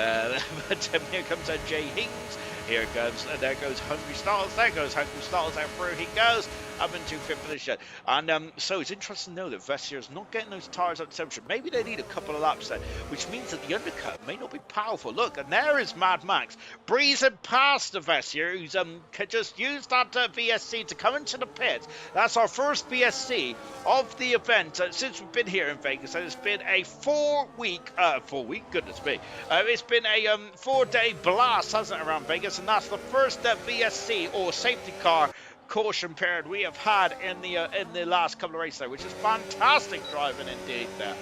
it. But here comes Jay Hings. Here goes, there goes Hungry Styles, there goes Hungry Styles, there through he goes, up into fifth position. And so it's interesting to know that Vestier's not getting those tyres up to temperature. Maybe they need a couple of laps there, which means that the undercut may not be powerful. Look, and there is Mad Max, breezing past the Vestier, who's just used that VSC to come into the pits. That's our first VSC of the event since we've been here in Vegas, and it's been a 4 week, goodness me, it's been a 4-day blast, hasn't it, around Vegas? And that's the first VSC or safety car caution period we have had in the last couple of races there, which is fantastic driving indeed there.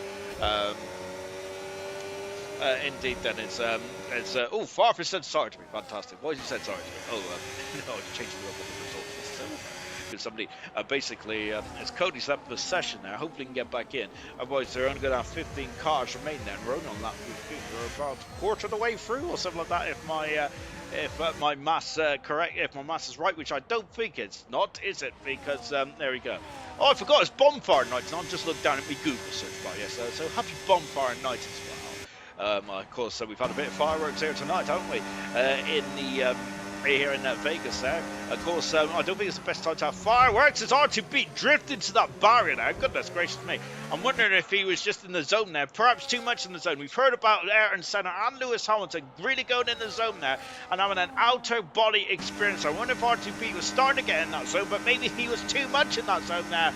Indeed then it's 5% sorry to me, fantastic. Why did you say sorry to me? No, I changed it up on the results. Because somebody basically as Cody's left the session now, hopefully he can get back in, otherwise they're only going to have 15 cars remaining there, and we're only on lap 15. We're about a quarter of the way through or something like that, if my maths correct, if my maths is right, which I don't think it's not, is it? Because there we go. Oh, I forgot it's bonfire night, and I've just looked down at my Google search bar. Yes, so happy bonfire night as well. Of course, we've had a bit of fireworks here tonight, haven't we? Here in Vegas there. Of course, I don't think it's the best time to have fireworks. It's R2B drifted to that barrier now. Goodness gracious me. I'm wondering if he was just in the zone there. Perhaps too much in the zone. We've heard about Ayrton Senna and Lewis Hamilton really going in the zone there and having an outer body experience. I wonder if R2B was starting to get in that zone, but maybe he was too much in that zone there.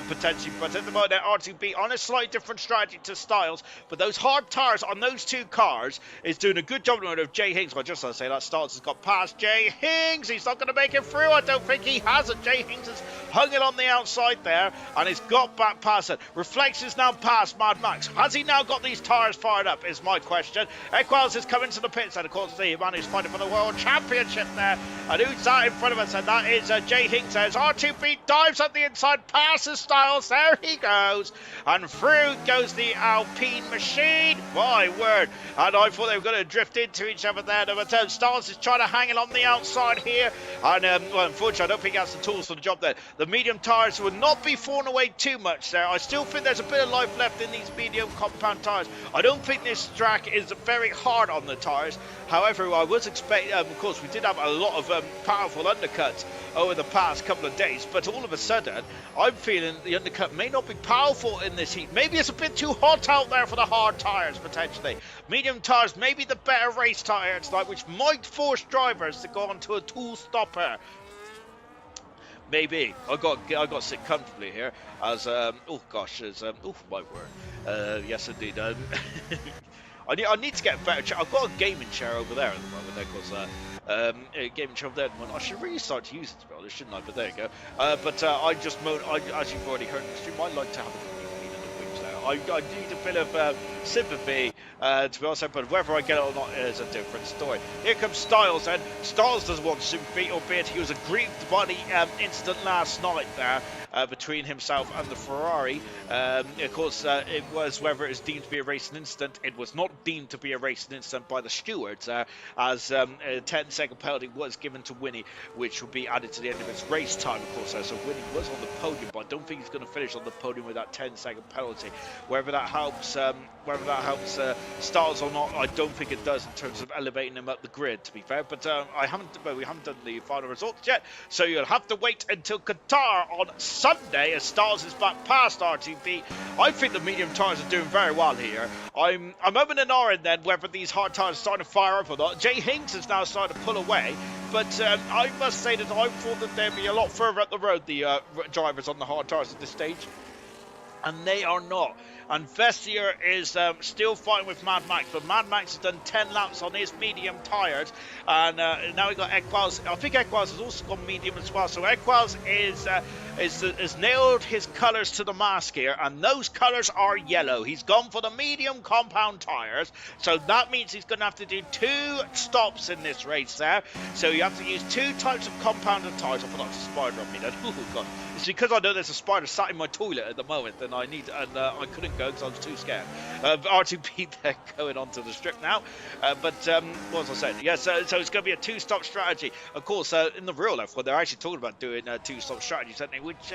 Potentially, but at the moment R2B on a slightly different strategy to Styles, but those hard tires on those two cars is doing a good job of Jay Hings. Well, just to say that Styles has got past Jay Hings. He's not going to make it through. I don't think he has it. Jay Hings has hung it on the outside there and he's got back past it. Reflex is now past Mad Max. Has he now got these tires fired up is my question. Equals is coming to the pits, and of course the man who's fighting for the world championship there, and who's that in front of us, and that is Jay Hings. As R2B dives up the inside, passes Styles, there he goes, and through goes the Alpine machine. My word. And I thought they were going to drift into each other there, but Styles is trying to hang it on the outside here, and well, unfortunately I don't think he has the tools for the job there. The medium tyres will not be falling away too much there. I still think there's a bit of life left in these medium compound tyres. I don't think this track is very hard on the tyres. However, I was expecting, of course, we did have a lot of powerful undercuts over the past couple of days, but all of a sudden, I'm feeling the undercut may not be powerful in this heat. Maybe it's a bit too hot out there for the hard tyres, potentially. Medium tyres may be the better race tyre tonight, which might force drivers to go onto a tool stopper. Maybe. I got to sit comfortably here as, oh gosh, as, oh my word. Yes, indeed. I need to get a better chair. I've got a gaming chair over there at the moment, because a gaming chair over there at the moment. I should really start to use it, to be honest, shouldn't I? But there you go. I just, as you've already heard in the stream, I like to have a clean in the wings there. I need a bit of sympathy, to be honest, but whether I get it or not is a different story. Here comes Styles, and Styles doesn't want sympathy, albeit he was aggrieved by the incident last night there. Between himself and the Ferrari. Of course, it was whether it was deemed to be a racing incident. It was not deemed to be a racing incident by the stewards, as a 10-second penalty was given to Winnie, which will be added to the end of his race time, of course. So Winnie was on the podium, but I don't think he's going to finish on the podium with that 10-second penalty. Whether that helps Styles or not, I don't think it does in terms of elevating him up the grid, to be fair. But we haven't done the final results yet, so you'll have to wait until Qatar on Sunday as Styles is back past R2B. I think the medium tyres are doing very well here. I'm over and on then whether these hard tyres are starting to fire up or not. Jay Hings is now starting to pull away, but I must say that I thought that they'd be a lot further up the road, the drivers on the hard tyres at this stage, and they are not. And Vestier is still fighting with Mad Max, but Mad Max has done 10 laps on his medium tyres, and now we got Equals. I think Equals has also gone medium as well, so Equals is nailed his colours to the mask here, and those colours are yellow. He's gone for the medium compound tyres, so that means he's going to have to do 2 stops in this race there. So you have to use 2 types of compounded tyres. I forgot to spider on me then. Oh god, it's because I know there's a spider sat in my toilet at the moment, and I couldn't going because I was too scared. R2P there going onto the strip now. But what was I saying? Yes, so it's going to be a two-stop strategy. Of course, in the real life, they're actually talking about doing two-stop strategies, aren't they? Which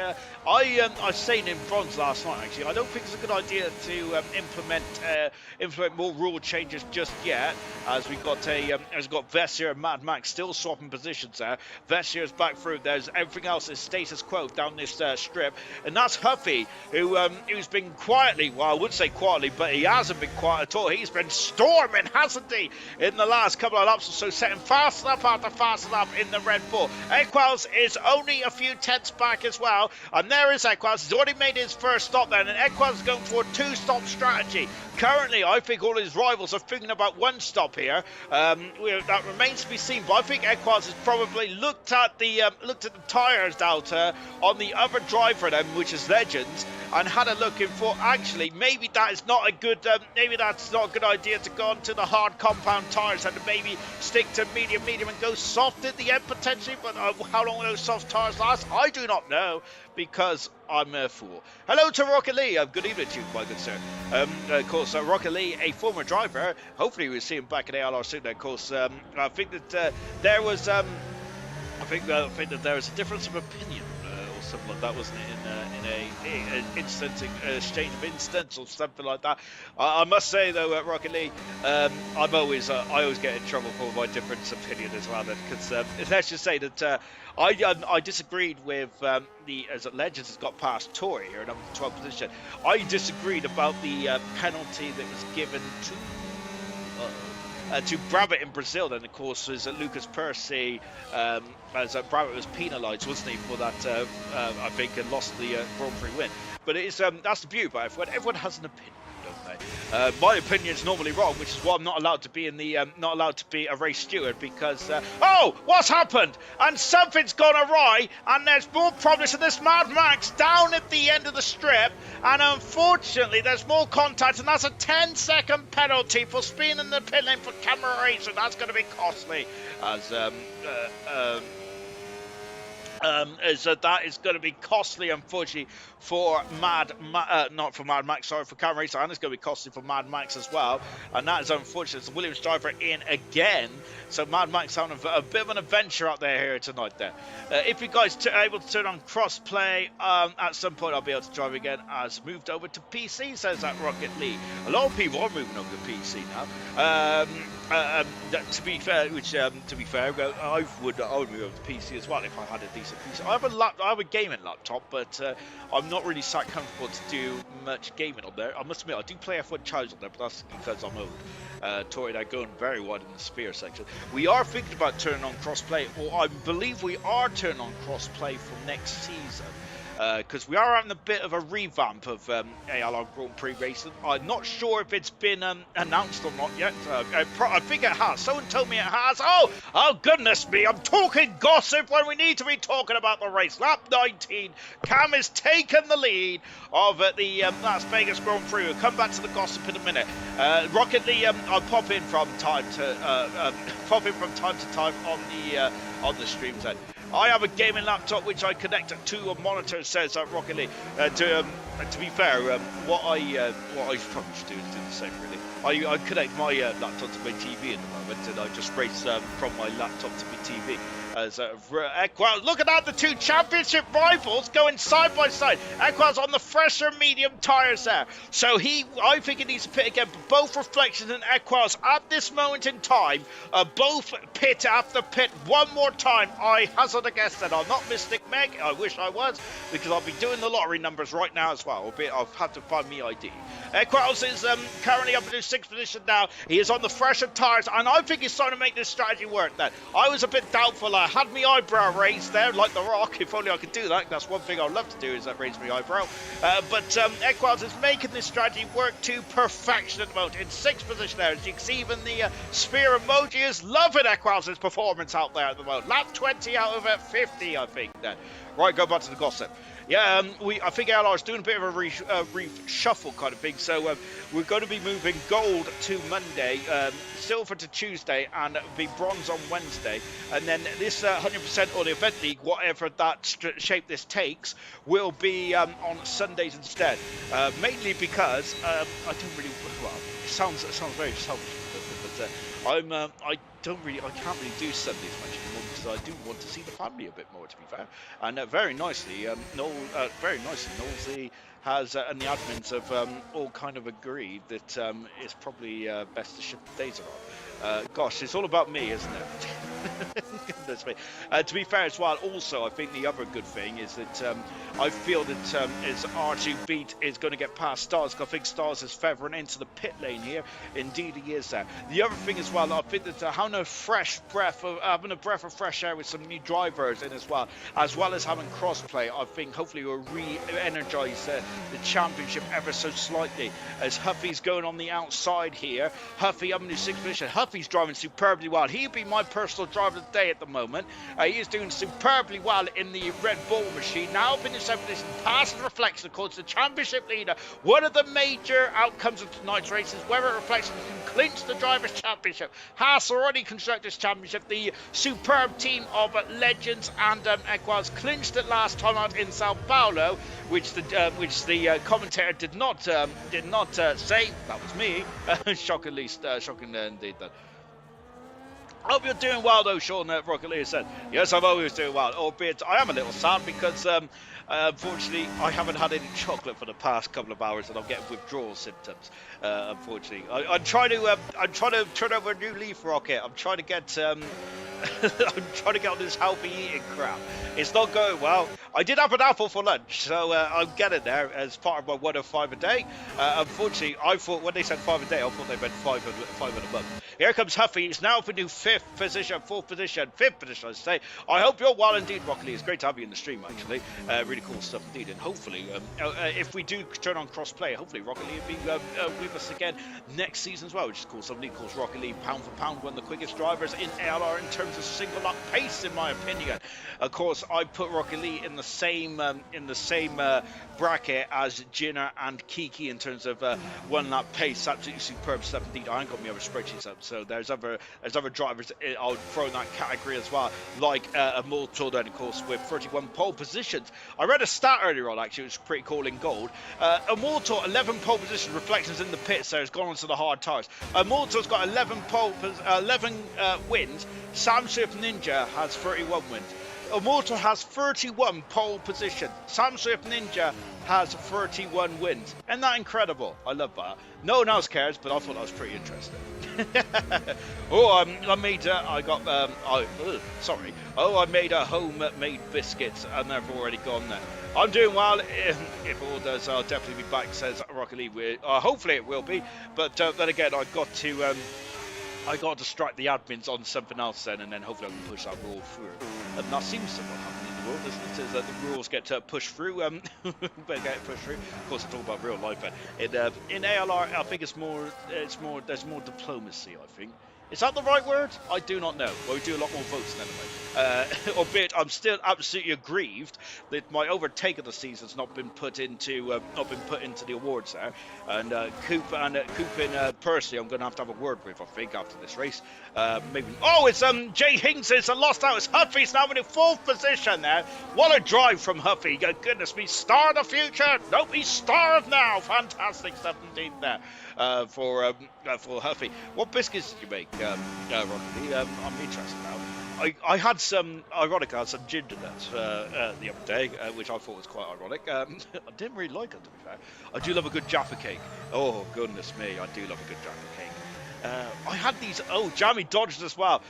I was saying in bronze last night. Actually, I don't think it's a good idea to implement more rule changes just yet, as we've got Vessier and Mad Max still swapping positions there. Vessier's back through. There's everything else is status quo down this strip, and that's Huffy, who's been quietly. Well, I would say quietly, but he hasn't been quiet at all. He's been storming, hasn't he, in the last couple of laps or so, setting fast up after fast up in the Red Bull. Equals is only a few tenths back as well, and there is Equals. He's already made his first stop then, and Equals is going for a two-stop strategy. Currently, I think all his rivals are thinking about one stop here. That remains to be seen, but I think Equals has probably looked at the tyres out on the other driver then, which is Legends, and had a look in for actually maybe that's not a good idea to go onto the hard compound tyres and to maybe stick to medium and go soft in the end potentially. But how long will those soft tyres last? I do not know, because I'm a fool. Hello to Rocket Lee. Good evening to you, my good sir. Of course, Rocket Lee, a former driver. Hopefully we'll see him back at ALR soon. Of course, I think that there was a difference of opinion or something like that, wasn't it, in an exchange of instants or something like that. I must say though, Rocket Lee, I always get in trouble for my difference of opinion as well, because let's just say that I disagreed with as Legends has got past Tory here in number 12 position. I disagreed about the penalty that was given to Brabant in Brazil. Then, of course, was Lucas Percy, as Brabant was penalised, wasn't he, for that, I think, and lost the Grand Prix win. But it's that's the beauty about it. Everyone has an opinion, don't they? My opinion's normally wrong, which is why I'm not allowed to be not allowed to be a race steward, because oh, what's happened? And something's gone awry, and there's more problems in this Mad Max down at the end of the strip, and unfortunately there's more contact, and that's a 10-second penalty for speeding in the pit lane for camera race, and that's going to be costly, as that is going to be costly, unfortunately, for not for Mad Max, sorry, for Camera Racer, and it's going to be costly for Mad Max as well, and that is unfortunate. It's the Williams driver in again, so Mad Max having a bit of an adventure out there here tonight there. If you guys are able to turn on cross-play, at some point I'll be able to drive again, as moved over to PC, says that Rocket Lee. A lot of people are moving over to PC now. To be fair, I would move over to PC as well if I had a decent PC. I have a gaming laptop, but I'm not really that comfortable to do much gaming on there. I must admit, I do play F1 Challenge on there, but that's because I'm old. Tory and I going very wide in the sphere section. We are thinking about turning on crossplay, or I believe we are turning on crossplay for next season. Because we are having a bit of a revamp of ALR Grand Prix racing. I'm not sure if it's been announced or not yet. I think it has. Someone told me it has. Oh goodness me! I'm talking gossip when we need to be talking about the race. Lap 19. Cam has taken the lead of the Las Vegas Grand Prix. We'll come back to the gossip in a minute. Rocket Lee, I'll pop in from time to time on the stream set. I have a gaming laptop which I connect to a monitor, says Rocket Lee. To be fair, what I probably should do is do the same, really. I connect my laptop to my TV at the moment, and I just race from my laptop to my TV. As Equals, look at that, the two championship rivals going side by side. Equals on the fresher medium tyres there. So I think he needs to pit again, but both Reflections and Equals at this moment in time, both pit after pit one more time. I hazard a guess that I'm not Mystic Meg. I wish I was, because I'll be doing the lottery numbers right now as well, albeit I've had to find me ID. Equals is currently up in his 6th position now. He is on the fresher tyres, and I think he's starting to make this strategy work then. I was a bit doubtful. I had my eyebrow raised there, like The Rock. If only I could do that. That's one thing I'd love to do, is raise my eyebrow. But Equals is making this strategy work to perfection at the moment. In 6th position there. As you can see, even the sphere emoji is loving Equals' performance out there at the moment. Lap 20 out of 50, I think, then. Right, go back to the gossip. Yeah, I think ALR is doing a bit of a reshuffle kind of thing. So we're going to be moving gold to Monday, silver to Tuesday, and it'll be bronze on Wednesday. And then this 100% on the event league, whatever that shape this takes, will be on Sundays instead. Mainly because I don't really. Well, it sounds very selfish, but I can't really do Sundays much anymore because I do want to see the family a bit more, to be fair. And very nicely, Knowlesy has and the admins have all kind of agreed that it's probably best to shift the days around. Gosh, it's all about me, isn't it? Goodness me. To be fair as well, also, I think the other good thing is that I feel that as R2 Beat is going to get past Stars, I think Stars is feathering into the pit lane here. Indeed, he is there. The other thing as well, I think that having a breath of fresh air with some new drivers in as well as having crossplay, I think hopefully will re-energise the championship ever so slightly. As Huffy's going on the outside here, Huffy up in the 6th position. Huffy's driving superbly well. He'll be my personal driver of the day at the moment. He is doing superbly well in the Red Bull machine. Now up in the 7th position, past the Reflection, of course, the championship leader. One of the major outcomes of tonight's race is whether Reflection can clinch the Drivers' Championship. Haas already constructed this championship. The superb team of Legends and Equals clinched it last time out in Sao Paulo, which the commentator did not say. That was me. Shocking indeed. That. Hope you're doing well though, Sean. Rocket League said. Yes, I'm always doing well. Albeit I am a little sad because unfortunately I haven't had any chocolate for the past couple of hours and I'm getting withdrawal symptoms. Unfortunately, I'm trying to turn over a new leaf, Rocket. I'm trying to get I'm trying to get on this healthy eating crap. It's not going well. I did have an apple for lunch, so I'm getting there as part of my 1 of 5 a day. Unfortunately, I thought when they said 5 a day, I thought they meant 5 in a month. Here comes Huffy. He's now up in new 4th position, 5th position, I say. I hope you're well indeed, Rocket League. It's great to have you in the stream, actually. Really cool stuff indeed. And hopefully, if we do turn on cross-play, hopefully Rocket League will be with us again next season as well, which is cool. Somebody calls Rocket League pound for pound one of the quickest drivers in ALR in terms of single lap pace, in my opinion. Of course, I put Rocket League in the same bracket as Jinner and Kiki in terms of one lap pace. Absolutely superb stuff indeed. I ain't got my other spreadsheets up, so there's other drivers I'll throw in that category as well, like Immortal, then of course with 31 pole positions. I read a stat earlier on, actually, it was pretty cool in gold. Immortal 11 pole positions, Reflections in the pits, so it's gone onto the hard tires. Immortal's got 11 wins. Sam Swift Ninja has 31 wins. Immortal has 31 pole positions. Sam Swift Ninja has 31 wins. Isn't that incredible? I love that. No one else cares, but I thought that was pretty interesting. I made homemade biscuits, and they've already gone there. I'm doing well. If all does, I'll definitely be back, says Rocket League. Hopefully it will be, but then again, I got to distract the admins on something else then, and then hopefully I can push that rule through. And that seems to what happened in the world, doesn't it? Is that the rules get pushed through. Get pushed through. Of course, I talk about real life, but in ALR, I think there's more diplomacy, I think. Is that the right word? I do not know. Well, we do a lot more votes anyway. Albeit, I'm still absolutely aggrieved that my overtake of the season's not been put into the awards there. And Coop and Percy, I'm going to have a word with, I think, after this race. Maybe. Oh, it's Jay Hinks. It's a lost out. It's Huffy's now in 4th position there. What a drive from Huffy. Goodness me, star of the future. Nope, he's star of now. Fantastic stuff indeed there. For Huffy. What biscuits did you make, Rocky? I'm interested now. I had some, ironically, I had some ginger nuts the other day, which I thought was quite ironic. I didn't really like it, to be fair. I do love a good Jaffa cake. Oh, goodness me, I do love a good Jaffa cake. I had these, jammy dodgers as well.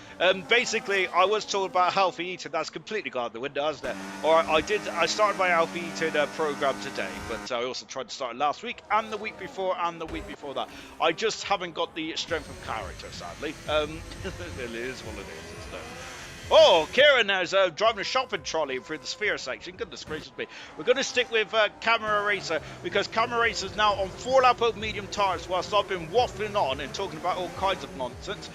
Basically, I was told about healthy eating. That's completely gone out the window, hasn't it? Or I started my healthy eating program today, but I also tried to start it last week and the week before and the week before that. I just haven't got the strength of character, sadly. It is what it is, isn't it? Oh, Kieran is driving a shopping trolley through the sphere section. Goodness gracious me. We're going to stick with Camera Racer because Camera Racer is now on 4-lap open medium tyres whilst I've been waffling on and talking about all kinds of nonsense.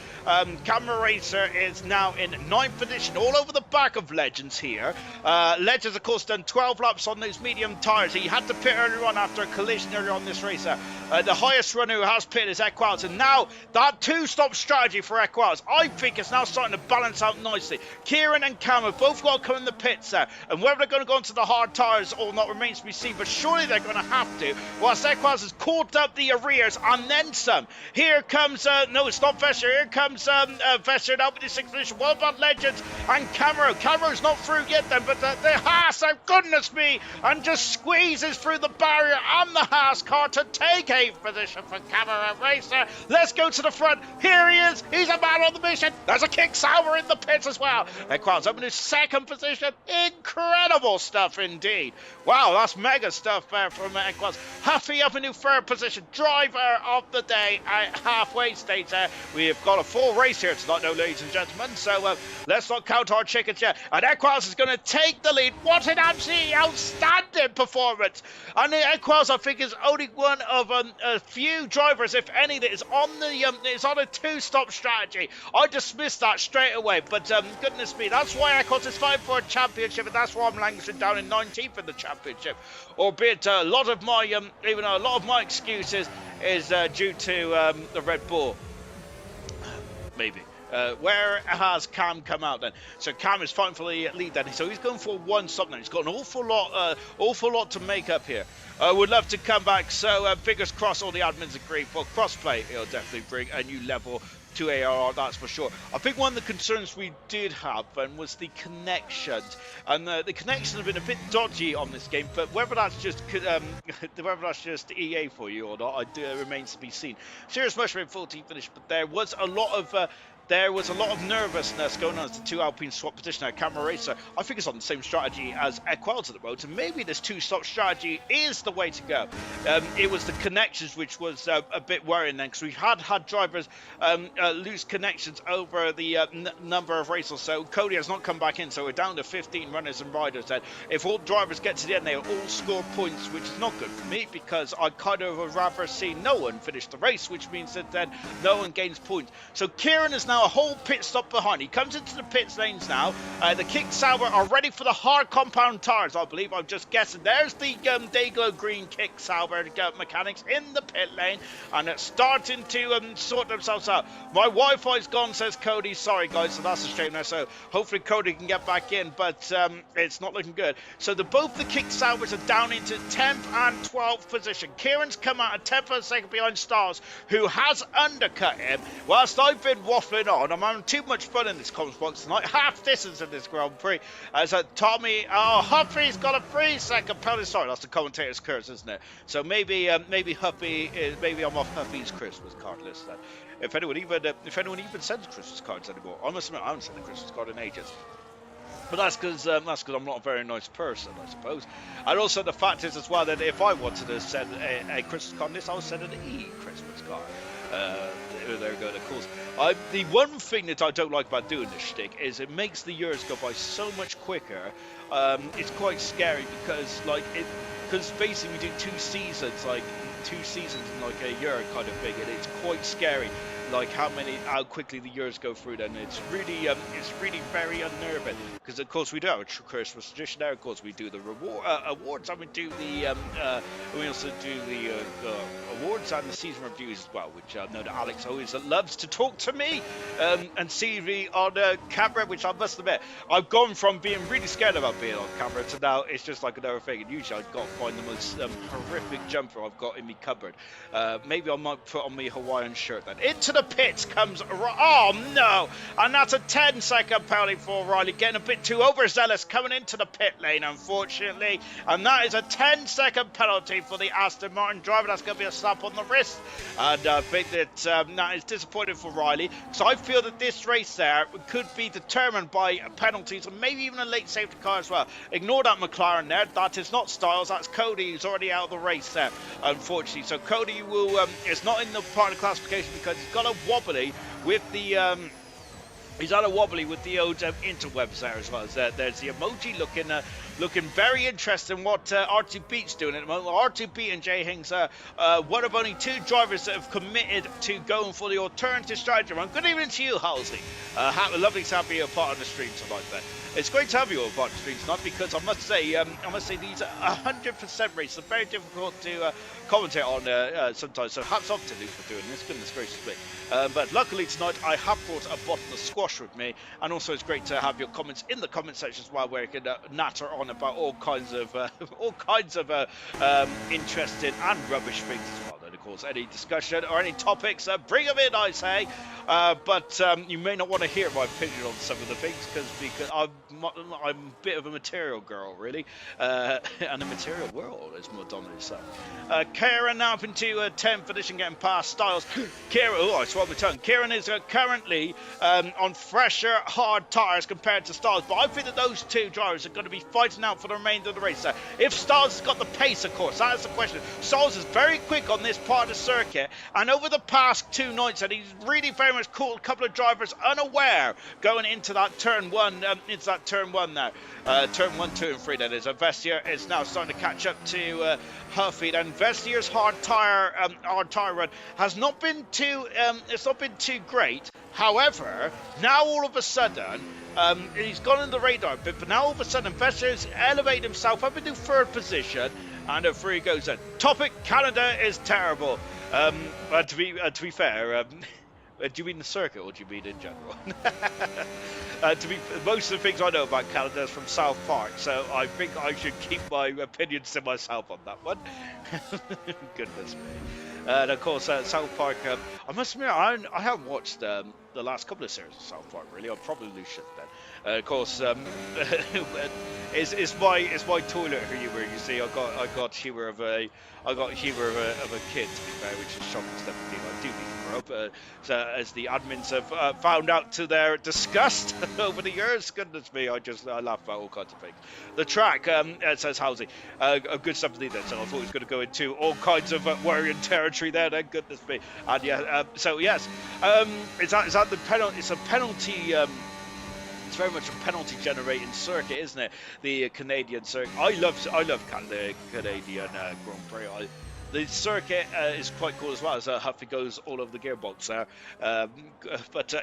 Camera Racer is now in 9th position all over the back of Legends here. Legends, of course, done 12 laps on those medium tyres. He had to pit earlier on after a collision earlier on this race. The highest runner who has pitted is Equals, and now that two-stop strategy for Equals, I think it's now starting to balance out nicely. Kieran and Cam have both got to come in the pits there, and whether they're going to go into the hard tyres or not remains to be seen, but surely they're going to have to, whilst Equals has caught up the arrears and then some. Here comes, no, it's not Vesser, here comes Vesser now with the 6th position. What about Legends and Camero? Camero's not through yet then, but the Haas, oh goodness me, and just squeezes through the barrier and the Haas car to take 8th position for Camera Racer. Let's go to the front. Here he is. He's a man on the mission. There's a kick Sauber in the pits as well. Equals up in his 2nd position. Incredible stuff indeed. Wow, that's mega stuff there from Equals. Huffy up in new 3rd position. Driver of the day at halfway stage there. We have got a full race here tonight, though, ladies and gentlemen. So let's not count our chickens yet. And Equals is going to take the lead. What an absolutely outstanding performance. And Equals, I think, is only one of a few drivers, if any, that is on the is on a two-stop strategy. I dismissed that straight away, but goodness me, that's why Equals is fighting for a championship, and that's why I'm languishing down in 19th in the championship. Albeit a lot of my even a lot of my excuses is due to the Red Bull. Maybe. Where has Cam come out then? So Cam is fighting for the lead then. So he's going for one stop now. He's got an awful lot to make up here. Would love to come back. So fingers crossed all the admins agree. For crossplay, it'll definitely bring a new level to ALR, that's for sure. I think one of the concerns we did have was the connections, and the connections have been a bit dodgy on this game. But whether that's just EA for you or not, it remains to be seen. Serious Mushroom 14 finish, but there was a lot of nervousness going on as the two Alpines swap position at Camera Racer. I think it's on the same strategy as Equals at the moment, and maybe this two-stop strategy is the way to go. It was the connections which was a bit worrying then, because we had drivers lose connections over the number of races. So Cody has not come back in, so we're down to 15 runners and riders then. If all drivers get to the end, they all score points, which is not good for me, because I kind of would rather see no one finish the race, which means that then no one gains points. So Kieran is now a whole pit stop behind. He comes into the pits lanes now. The Kick Sauber are ready for the hard compound tires, I believe. I'm just guessing. There's the Dayglow Green Kick Sauber mechanics in the pit lane, and it's starting to sort themselves out. My Wi-Fi's gone, says Cody. Sorry, guys, so that's a shame now. So hopefully Cody can get back in, but it's not looking good. So both the Kick Saubers are down into 10th and 12th position. Kieran's come out a 10th and 2nd behind Stars, who has undercut him. Whilst I've been waffling on, I'm having too much fun in this comms box tonight. Half distance in this Grand Prix. As Tommy, Huffy's got a 3-second penalty. Sorry, that's the commentator's curse, isn't it? So maybe Huffy is, maybe I'm off Huffy's Christmas card list then. If anyone even sends Christmas cards anymore. I must admit, I haven't sent a Christmas card in ages. But that's because I'm not a very nice person, I suppose. And also the fact is as well that if I wanted to send a Christmas card list, I would send an e-Christmas card. There we go, of course. The one thing that I don't like about doing this shtick is it makes the years go by so much quicker. It's quite scary because basically we do two seasons in like a year kind of thing, and it's quite scary. Like how quickly the years go through, then it's really very unnerving. Because of course we do have a Christmas tradition there. Of course we do the awards, and we also do the awards and the season reviews as well. Which I know that Alex always loves to talk to me and see me on camera. Which I must admit, I've gone from being really scared about being on camera to now it's just like another thing. And usually I've got to find the most horrific jumper I've got in my cupboard. Maybe I might put on my Hawaiian shirt then. Into the pits comes, oh no, and that's a 10-second penalty for Riley, getting a bit too overzealous coming into the pit lane, unfortunately, and that is a 10-second penalty for the Aston Martin driver. That's going to be a slap on the wrist, and I think that that is disappointing for Riley, so I feel that this race there could be determined by penalties and maybe even a late safety car as well. Ignore that McLaren there, that is not Styles, that's Cody, who's already out of the race there, unfortunately. So Cody is not in the part of the classification because he's got a wobbly with the He's on a wobbly with the old interwebs there as well. There's the emoji looking very interesting what R2 Beat's doing at the moment. R2 Beat and Jay Hings are one of only two drivers that have committed to going for the alternative strategy. Good evening to you, Halsey. Lovely to have you a part of the stream tonight, then. It's great to have you a part of the stream tonight because I must say these are 100% races are very difficult to commentate on sometimes. So hats off to you for doing this. Goodness gracious me. But luckily tonight I have brought a bottle of squash with me, and also it's great to have your comments in the comment section as well, where you can natter on about all kinds of interesting and rubbish things as well. And of course, any discussion or any topics, bring them in, I say. But you may not want to hear my opinion on some of the things because I'm a bit of a material girl, really, and the material world is more dominant. So, Kieran now up into 10th position, getting past Styles. Kieran, I swallowed my tongue. Kieran is currently on fresher, hard tyres compared to Styles, but I think that those two drivers are going to be fighting out for the remainder of the race. If Styles has got the pace, of course, that is the question. Styles is very quick on this part of the circuit, and over the past 2 nights, and he's really very much caught a couple of drivers unaware going into that turn one. Turn 1 now. Turn 1, 2, and 3. That is. Vestier is now starting to catch up to Huffy, and Vestier's hard tire run has not been too. It's not been too great. However, now all of a sudden. He's gone in the radar a bit, but now all of a sudden Vestier's elevated himself up into 3rd position, and through he goes then. Topic: Canada is terrible. To be fair, do you mean the circuit or do you mean in general? Most of the things I know about Canada is from South Park, so I think I should keep my opinions to myself on that one. Goodness me. And of course, South Park, I must admit, I haven't watched the last couple of series of South Park, really. I'll probably should then. Of course, it's my toilet humor. You see, I got humor of a kid, to be fair, which is shocking stuff. I do need to grow up. So as the admins have found out to their disgust over the years, goodness me, I laugh about all kinds of things. The track, says Halsey, good stuff indeed. Then, so I thought he was going to go into all kinds of worrying territory there. Then, goodness me, and yeah. So yes, is that the penalty? It's a penalty. It's very much a penalty generating circuit, isn't it? The Canadian circuit. I love Canadian Grand Prix. The circuit is quite cool as well, as Huffy goes all over the gearbox there.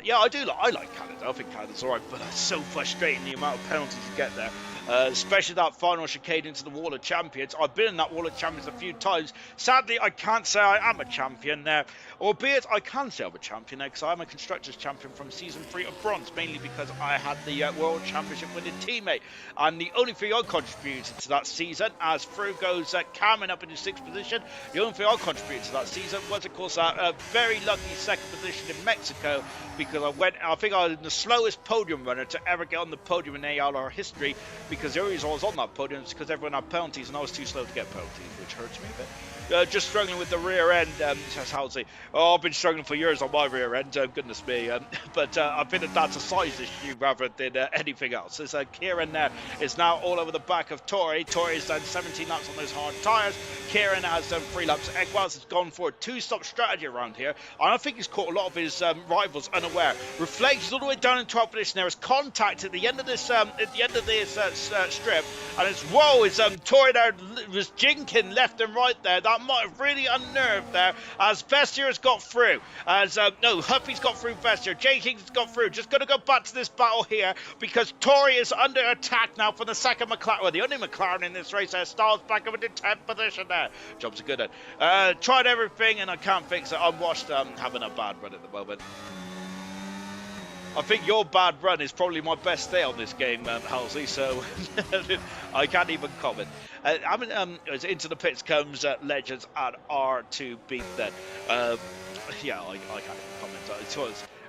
Yeah, I like Canada. I think Canada's alright, but it's so frustrating the amount of penalties you get there. Especially that final chicane into the Wall of Champions. I've been in that Wall of Champions a few times. Sadly, I can't say I am a champion there. Albeit, I can say I'm a champion there because I'm a Constructors Champion from Season 3 of Bronze, mainly because I had the World Championship with a teammate. And the only thing I contributed to that season, as through goes Cameron up into 6th position, the only thing I contributed to that season was, of course, a very lucky 2nd position in Mexico, because I think I was the slowest podium runner to ever get on the podium in ALR history, because the only reason I was on that podium is because everyone had penalties and I was too slow to get penalties, which hurts me a bit. Just struggling with the rear end, says Halsey. Oh, I've been struggling for years on my rear end, goodness me. But I think that's a size issue rather than anything else. As Kieran is now all over the back of Tori. Tori's done 17 laps on those hard tyres. Kieran has done 3 laps. Egwaz has gone for a 2-stop strategy around here. And I think he's caught a lot of his rivals unaware. Reflects all the way down in 12th position. There is contact at the end of this strip. And it's, whoa, it's Tori there was jinking left and right there. That might have really unnerved there, as Vestier has got through. Huffy's got through Vestier. Jay Kings has got through. Just going to go back to this battle here, because Tori is under attack now for the second McLaren. Well, the only McLaren in this race there. Styles back up into 10th position there. Jobs are good at. Tried everything and I can't fix it. I'm washed. Having a bad run at the moment. I think your bad run is probably my best day on this game, Halsey, so I can't even comment. Into the pits comes Legends at R2 Beat then. Yeah, I can't even comment.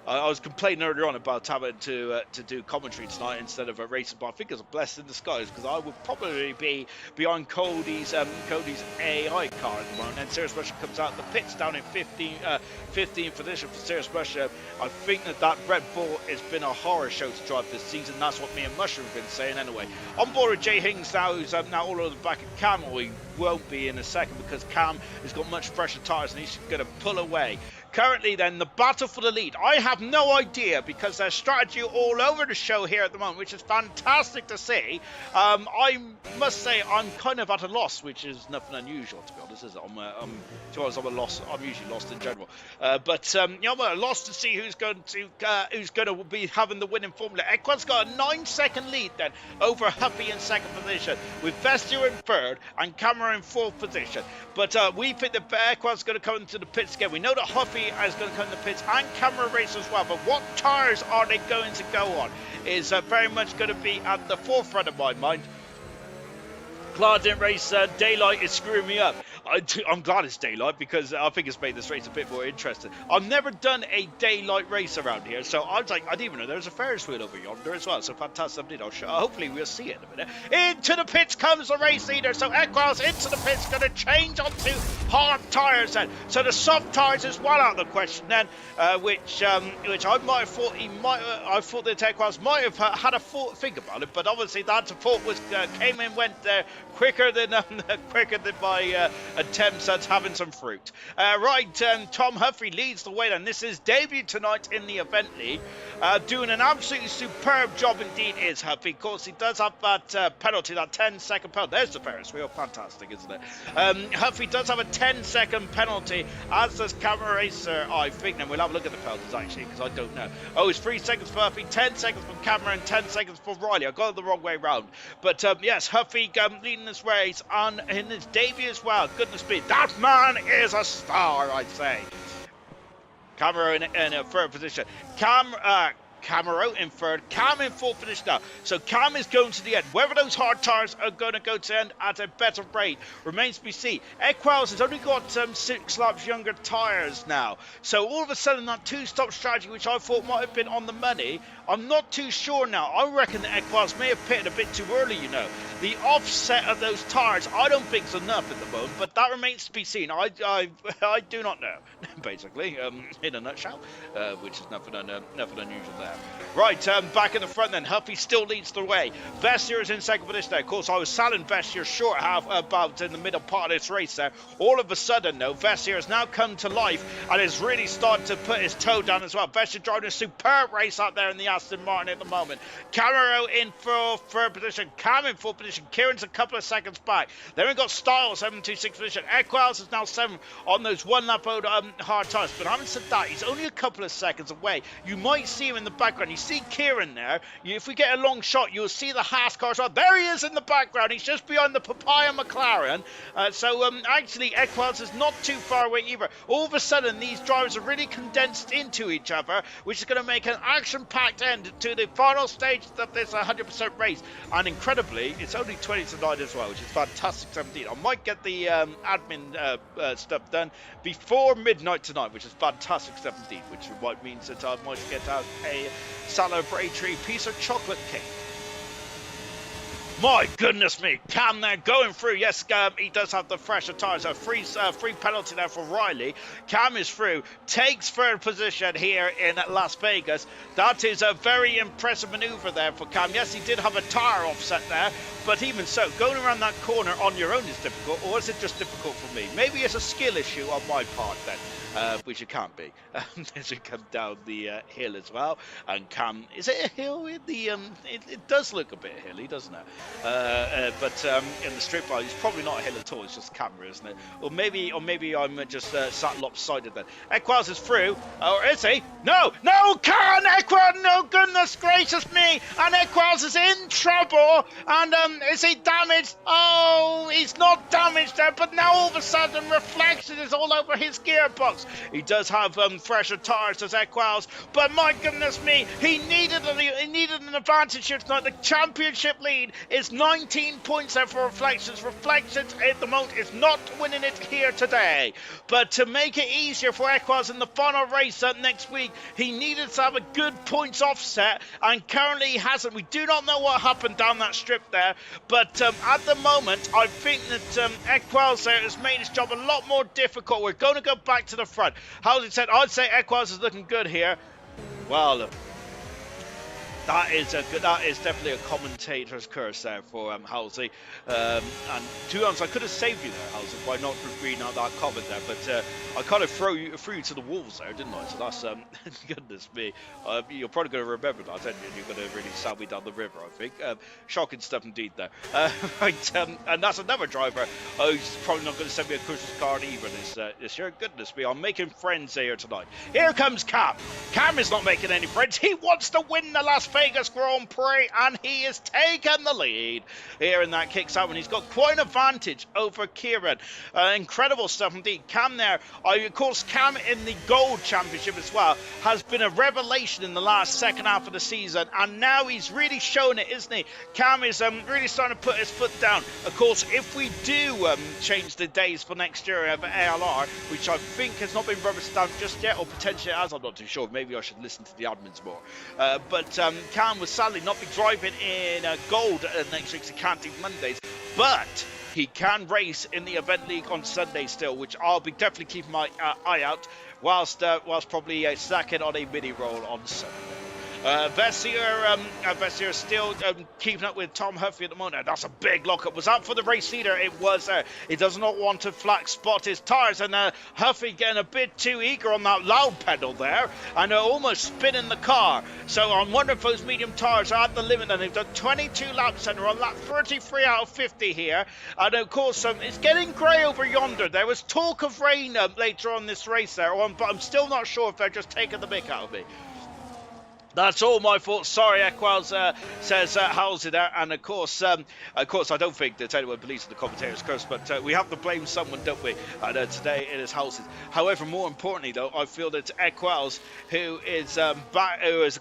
I was complaining earlier on about having to do commentary tonight instead of a racing, but I think it's a blessing in disguise, because I would probably be behind Cody's AI car at the moment. And Serious Russia comes out the pits down in 15th position for Serious Russia. I think that Red Bull has been a horror show to drive this season. That's what me and Mushroom have been saying anyway. On board with Jay Hings now, who's now all over the back of Camel. won't be in a second because Cam has got much fresher tyres and he's going to pull away. Currently then, the battle for the lead. I have no idea because there's strategy all over the show here at the moment, which is fantastic to see. I must say I'm kind of at a loss, which is nothing unusual, to be honest, is it? I'm usually lost in general. But I'm at a loss to see who's going to be having the winning formula. Equad's got a 9-second lead then over Huffy in second position, with Vestia in third and Cameron in fourth position. But we think that Equad's going to come into the pits again. We know that Huffy is going to come in the pits and camera race as well, but what tyres are they going to go on is very much going to be at the forefront of my mind. Glad didn't race daylight is screwing me up. I'm glad it's daylight because I think it's made this race a bit more interesting. I've never done a daylight race around here, so I was like, I didn't even know there was a Ferris wheel over yonder as well. So fantastic indeed. Hopefully we'll see it in a minute. Into the pits comes the race leader. So Equals into the pits, going to change onto hard tyres then. So the soft tyres is one out of the question then, which I might have thought I thought that Equals might have had a think about it, but obviously that thought was came in went quicker than my attempts at having some fruit. Tom Huffy leads the way, and this is debut tonight in the event league. Doing an absolutely superb job indeed is Huffy. Of course, he does have that penalty, that 10-second penalty. There's the Ferris wheel, fantastic, isn't it? Huffy does have a 10-second penalty, as does Camera Racer, I think. Then we'll have a look at the penalties actually, because I don't know. Oh, it's 3 seconds for Huffy, 10 seconds for Camera, and 10 seconds for Riley. I got it the wrong way round. But yes, Huffy leading this race and in his debut as well. Goodness me, that man is a star, I'd say. Camero in a third position. Camero in third, Cam in fourth position now. So Cam is going to the end. Whether those hard tyres are going to go to end at a better rate remains to be seen. Equals has only got 6 laps younger tyres now. So all of a sudden that 2-stop strategy, which I thought might have been on the money, I'm not too sure now. I reckon that Equals may have pitted a bit too early, you know. The offset of those tyres, I don't think is enough at the moment, but that remains to be seen. I do not know, basically, in a nutshell, which is nothing unusual there. Right, back in the front then, Huffy still leads the way. Vestier is in second position there. Of course, I was selling Vestier short half about in the middle part of this race there. All of a sudden, though, Vestier has now come to life and is really starting to put his toe down as well. Vestier driving a superb race out there in the Aston Martin at the moment. Camaro in third position, Cam in fourth position, Kieran's a couple of seconds back. Then we've got Styles 7-2-6 position. Equals is now 7 on those 1 lap old hard tyres. But having said that, he's only a couple of seconds away. You might see him in the background. You see Kieran there. If we get a long shot, you'll see the Haas car as well. There he is in the background. He's just behind the Papaya McLaren. Actually, Equals is not too far away either. All of a sudden, these drivers are really condensed into each other, which is going to make an action-packed end to the final stage of this 100% race. And incredibly, it's only 20 to 9 as well, which is fantastic. 17. I might get the admin stuff done before midnight tonight, which is fantastic. 17, which might mean that I might get out a celebratory piece of chocolate cake. My goodness me, Cam there going through. Yes, he does have the fresher tyres. A free penalty there for Riley. Cam is through, takes third position here in Las Vegas. That is a very impressive manoeuvre there for Cam. Yes, he did have a tyre offset there, but even so, going around that corner on your own is difficult, or is it just difficult for me? Maybe it's a skill issue on my part then. Which it can't be. As we come down the hill as well, and Cam, is it a hill? It does look a bit hilly, doesn't it? But in the strip bar, it's probably not a hill at all. It's just camera, isn't it? Or maybe I'm just sat lopsided then. Equals is through, or is he? No, Karen Equals! No, goodness gracious me! And Equals is in trouble. And is he damaged? Oh, he's not damaged there, but now all of a sudden reflection is all over his gearbox. He does have fresher tyres as Equals, but my goodness me, he needed an advantage here tonight. The championship lead is 19 points there for Reflections. Reflections at the moment is not winning it here today, but to make it easier for Equals in the final race next week, he needed to have a good points offset, and currently he hasn't. We do not know what happened down that strip there, but at the moment, I think that Equals there has made his job a lot more difficult. We're going to go back to the front. How's it said? I'd say Equals is looking good here. Well, That is definitely a commentator's curse there for Halsey. And to be honest, I could have saved you there, Halsey, by not reading out that comment there. But I kind of threw you to the wolves there, didn't I? So that's goodness me. You're probably going to remember that, aren't you? You're going to really sell me down the river, I think. Shocking stuff indeed there. Right, and that's another driver who's probably not going to send me a Christmas card either this year. Goodness me, I'm making friends here tonight. Here comes Cam. Cam is not making any friends. He wants to win the Las Vegas Grand Prix, and he has taken the lead here in that kicks out, and he's got quite an advantage over Kieran. Incredible stuff indeed. Cam there, of course, Cam in the Gold Championship as well has been a revelation in the last second half of the season, and now he's really shown it, isn't he? Cam is really starting to put his foot down. Of course, if we do change the days for next year of ALR, which I think has not been rubber stamped just yet, or potentially it has, I'm not too sure. Maybe I should listen to the admins more. But Cam will sadly not be driving in Gold next week, so he can't do Mondays. But he can race in the event league on Sunday still, which I'll be definitely keeping my eye out, whilst probably snacking on a mini roll on Sunday. Vessier still keeping up with Tom Huffy at the moment. That's a big lockup. Was that for the race leader? It was. He does not want to flat spot his tyres, and Huffy getting a bit too eager on that loud pedal there, and almost spinning the car. So on one of those medium tyres are at the limit, and they've done 22 laps, and they're on lap 33 out of 50 here. And of course, it's getting grey over yonder. There was talk of rain later on this race there, but I'm still not sure if they're just taking the mick out of me. That's all my fault. Sorry, Equals, says Halsey there. And of course, I don't think that anyone believes in the commentator's curse, but we have to blame someone, don't we? And today it is Halsey. However, more importantly, though, I feel that Equals, who is of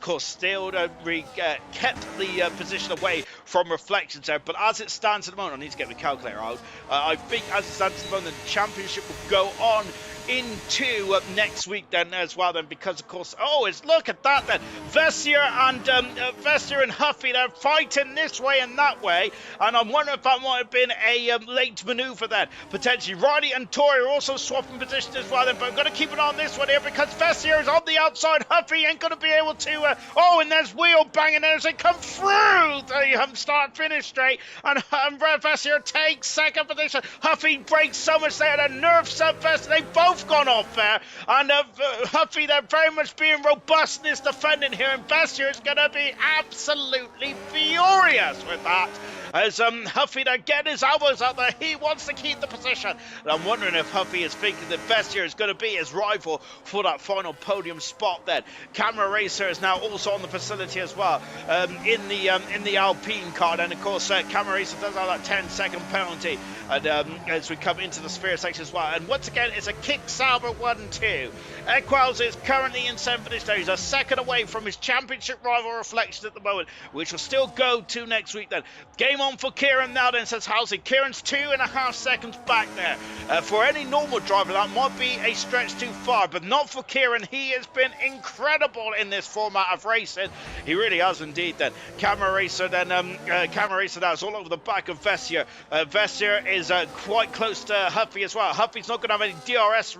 course still kept the position away from reflections there. But as it stands at the moment, I need to get the calculator out. I think as it stands at the moment, the championship will go on into next week then as well, then, because of course, look at that then, Vessier and Huffy, they're fighting this way and that way, and I'm wondering if that might have been a late manoeuvre then, potentially. Riley and Tori are also swapping positions as well then, but I'm going to keep an eye on this one here, because Vessier is on the outside. Huffy ain't going to be able to, and there's wheel banging there as they come through the start-finish straight, and Vessier takes second position. Huffy breaks so much there, the nerves up Vessier, they both gone off there, and Huffy, they're very much being robust in this defending here, and Vessier is going to be absolutely furious with that, as Huffy, they're getting his elbows out there. He wants to keep the position, and I'm wondering if Huffy is thinking that Vessier is going to be his rival for that final podium spot then. Camera Racer is now also on the facility as well, in the Alpine car, and of course Camera Racer does have that 10-second penalty, and as we come into the sphere section as well, and once again it's a kick Sauber 1-2. Equals is currently in 7th position. He's a second away from his championship rival Reflection at the moment, which will still go to next week then. Game on for Kieran now then, says Halsey. Kieran's 2.5 seconds back there. For any normal driver, that might be a stretch too far, but not for Kieran. He has been incredible in this format of racing. He really has indeed then. Camera Racer then, Camera Racer now is all over the back of Vessier. Vessier is quite close to Huffy as well. Huffy's not going to have any DRS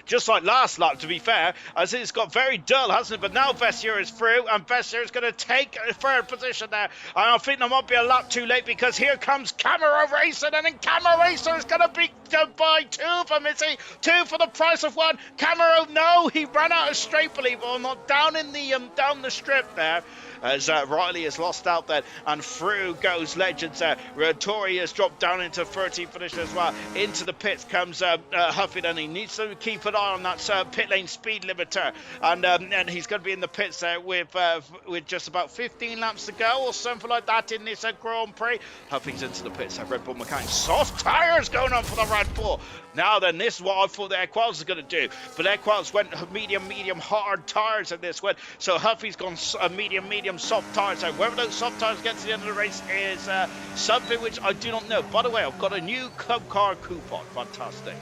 just like last lap, to be fair, as it's got very dull, hasn't it? But now Vessier is through, and Vessier is going to take a third position there. And I think there might be a lap too late, because here comes Camera Racer, and then Camera Racer is going to be by 2 of them, is he? 2 for the price of 1. Camera, no, he ran out of straight, believe it or not, down in the down the strip there, as Riley is lost out there, and through goes Legends there. Tori has dropped down into 13th position as well. Into the pits comes Huffy, and he needs to keep an eye on that pit lane speed limiter, and he's going to be in the pits there with just about 15 laps to go or something like that in this Grand Prix. Huffy's into the pits. Red Bull mechanic, soft tires going on for the Red Bull. Now then, this is what I thought the Equals was going to do, but Equals went medium hard tires in this one, so Huffy's gone medium soft tires. So whether those soft tires get to the end of the race is something which I do not know. By the way, I've got a new Club Car coupon. Fantastic.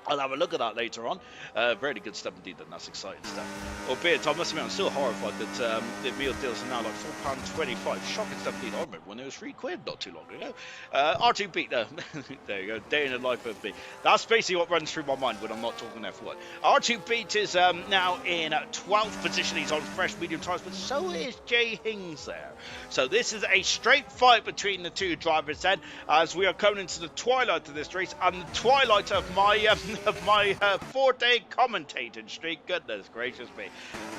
I'll have a look at that later on. Very good stuff indeed, and that's exciting stuff. Albeit, I must admit, I'm still horrified that the meal deals are now like £4.25. Shocking stuff indeed. I remember when it was £3 not too long ago. R2 beat, there you go, day in the life of me. That's basically what runs through my mind when I'm not talking F1. R2 beat is now in 12th position. He's on fresh medium tyres, but so is Jay Hings there. So this is a straight fight between the two drivers then, as we are coming into the twilight of this race, and the twilight of my 4-day commentating streak. Goodness gracious me.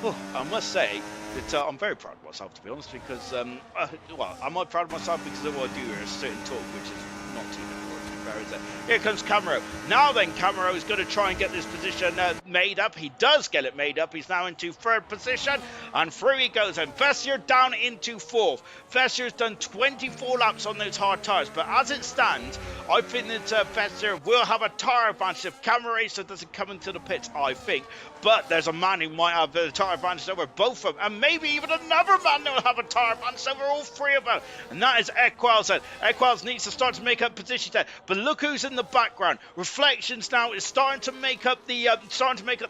Oh, I must say that I'm very proud of myself, to be honest, because, well, am I proud of myself because of what I do here is sit and talk, which is not too difficult, to be fair, is it? Here comes Camaro. Now then, Camaro is going to try and get this position made up. He does get it made up. He's now into 3rd position, and through he goes. And Vessier down into 4th. Vessier's done 24 laps on those hard tyres, but as it stands, I think that Vessier will have a tyre advantage if Camaracer doesn't come into the pits, I think. But there's a man who might have the tyre advantage over both of them, and maybe even another man that will have a tyre advantage over all 3 of them, and that is Equals. Equals needs to start to make up positions there, but look who's in the background. Reflections now is starting to make up the